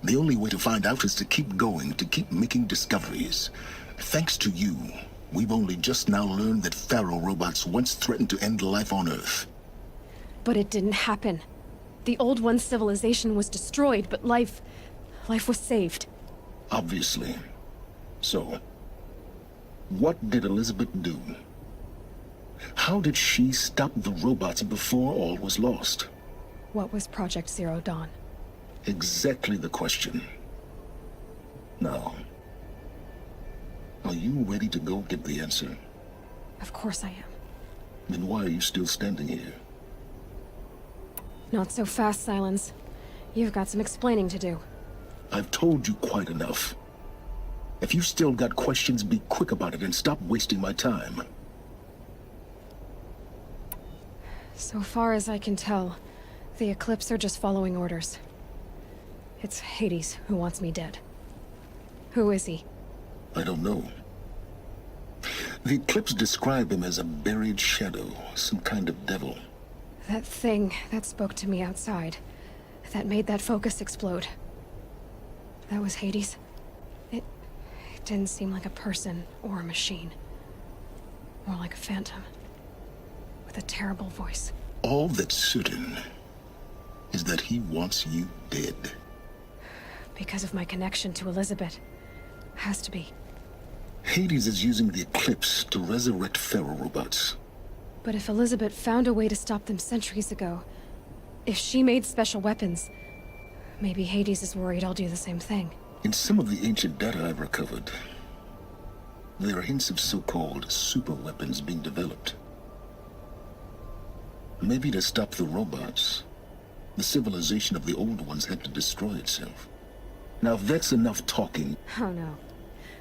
Speaker 9: The only way to find out is to keep going, to keep making discoveries. Thanks to you, we've only just now learned that Faro robots once threatened to end life on Earth.
Speaker 1: But it didn't happen. The Old One's civilization was destroyed, but life was saved.
Speaker 9: Obviously. So, what did Elizabeth do? How did she stop the robots before all was lost?
Speaker 1: What was Project Zero Dawn?
Speaker 9: Exactly the question. Now, Are you ready to go get the answer?
Speaker 1: Of course I am.
Speaker 9: Then why are you still standing here?
Speaker 1: Not so fast, Silence. You've got some explaining to do.
Speaker 9: I've told you quite enough. If you still got questions, be quick about it and stop wasting my time.
Speaker 1: So far as I can tell, the Eclipse are just following orders. It's Hades who wants me dead. Who is he?
Speaker 9: I don't know. The Eclipse describe him as a buried shadow, some kind of devil.
Speaker 1: That thing that spoke to me outside, that made that focus explode. That was Hades? It didn't seem like a person or a machine. More like a phantom. With a terrible voice.
Speaker 9: All that's certain is that he wants you dead.
Speaker 1: Because of my connection to Elizabeth. Has to be.
Speaker 9: Hades is using the Eclipse to resurrect Pharaoh robots.
Speaker 1: But if Elizabeth found a way to stop them centuries ago, if she made special weapons, maybe Hades is worried I'll do the same thing.
Speaker 9: In some of the ancient data I've recovered, there are hints of so-called super weapons being developed. Maybe to stop the robots, the civilization of the old ones had to destroy itself. Now if that's enough talking...
Speaker 1: Oh no.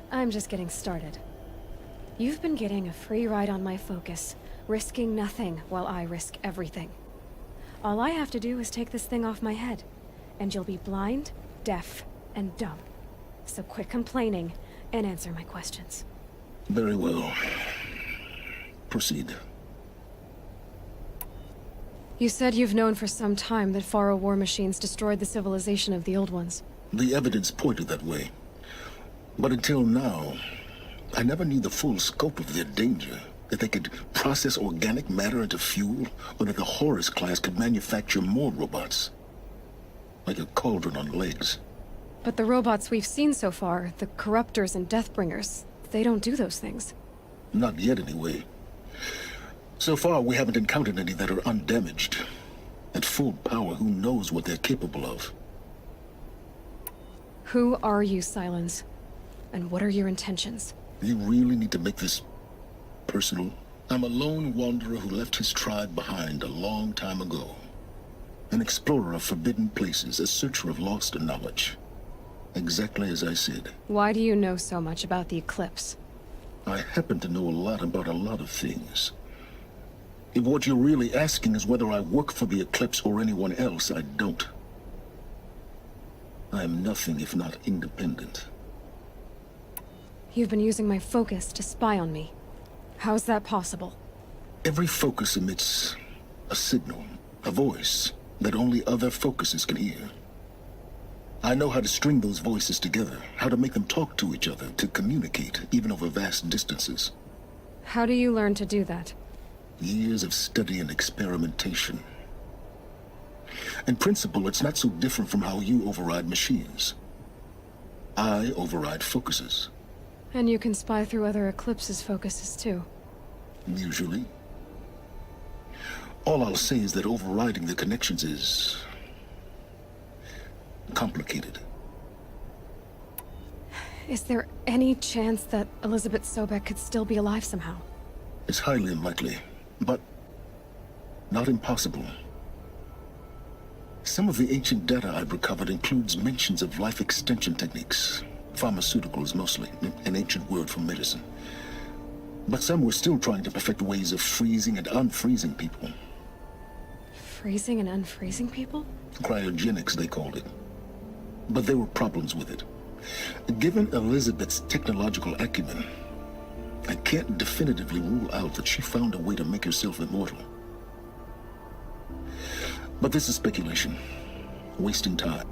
Speaker 1: I'm just getting started. You've been getting a free ride on my focus, risking nothing while I risk everything. All I have to do is take this thing off my head, and you'll be blind, deaf, and dumb. So quit complaining and answer my questions.
Speaker 9: Very well. Proceed.
Speaker 1: You said you've known for some time that Pharaoh war machines destroyed the civilization of the old ones.
Speaker 9: The evidence pointed that way. But until now, I never knew the full scope of their danger. That they could process organic matter into fuel, or that the Horus class could manufacture more robots. Like a cauldron on legs.
Speaker 1: But the robots we've seen so far, the Corruptors and Deathbringers, they don't do those things.
Speaker 9: Not yet, anyway. So far, we haven't encountered any that are undamaged. At full power, who knows what they're capable of?
Speaker 1: Who are you, Silence? And what are your intentions?
Speaker 9: You really need to make this personal? I'm a lone wanderer who left his tribe behind a long time ago. An explorer of forbidden places, a searcher of lost knowledge. Exactly as I said.
Speaker 1: Why do you know so much about the Eclipse?
Speaker 9: I happen to know a lot about a lot of things. If what you're really asking is whether I work for the Eclipse or anyone else, I don't. I am nothing if not independent.
Speaker 1: You've been using my focus to spy on me. How's that possible?
Speaker 9: Every focus emits a signal, a voice, that only other focuses can hear. I know how to string those voices together, how to make them talk to each other, to communicate, even over vast distances.
Speaker 1: How do you learn to do that?
Speaker 9: Years of study and experimentation. In principle, it's not so different from how you override machines. I override focuses.
Speaker 1: And you can spy through other Eclipse's focuses, too.
Speaker 9: Usually. All I'll say is that overriding the connections is... complicated.
Speaker 1: Is there any chance that Elizabeth Sobek could still be alive somehow?
Speaker 9: It's highly unlikely, but not impossible. Some of the ancient data I've recovered includes mentions of life extension techniques. Pharmaceuticals, mostly, an ancient word for medicine. But some were still trying to perfect ways of freezing and unfreezing people.
Speaker 1: Freezing and unfreezing people?
Speaker 9: Cryogenics, they called it. But there were problems with it. Given Elizabeth's technological acumen, I can't definitively rule out that she found a way to make herself immortal. But this is speculation. Wasting time.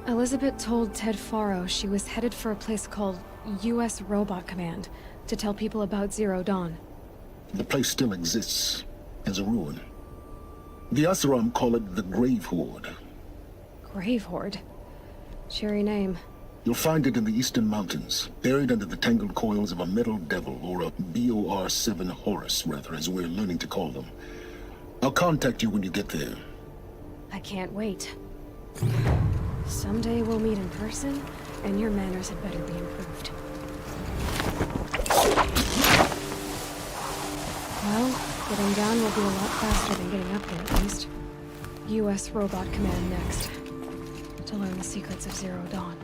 Speaker 1: Elizabeth told Ted Faro she was headed for a place called U.S. Robot Command to tell people about Zero Dawn.
Speaker 9: The place still exists as a ruin. The Asuram call it the Grave Horde.
Speaker 1: Grave Horde? Cheery name.
Speaker 9: You'll find it in the Eastern Mountains, buried under the tangled coils of a metal devil, or a BOR-7 Horus, rather, as we're learning to call them. I'll contact you when you get there.
Speaker 1: I can't wait. Someday we'll meet in person, and your manners had better be improved. Well, getting down will be a lot faster than getting up there, at least. U.S. Robot Command next. To learn the secrets of Zero Dawn.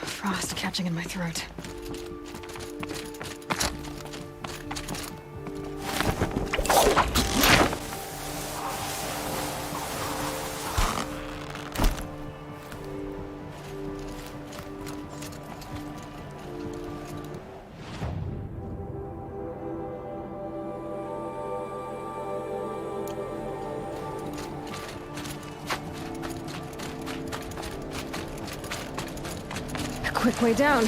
Speaker 1: Frost catching in my throat. A quick way down.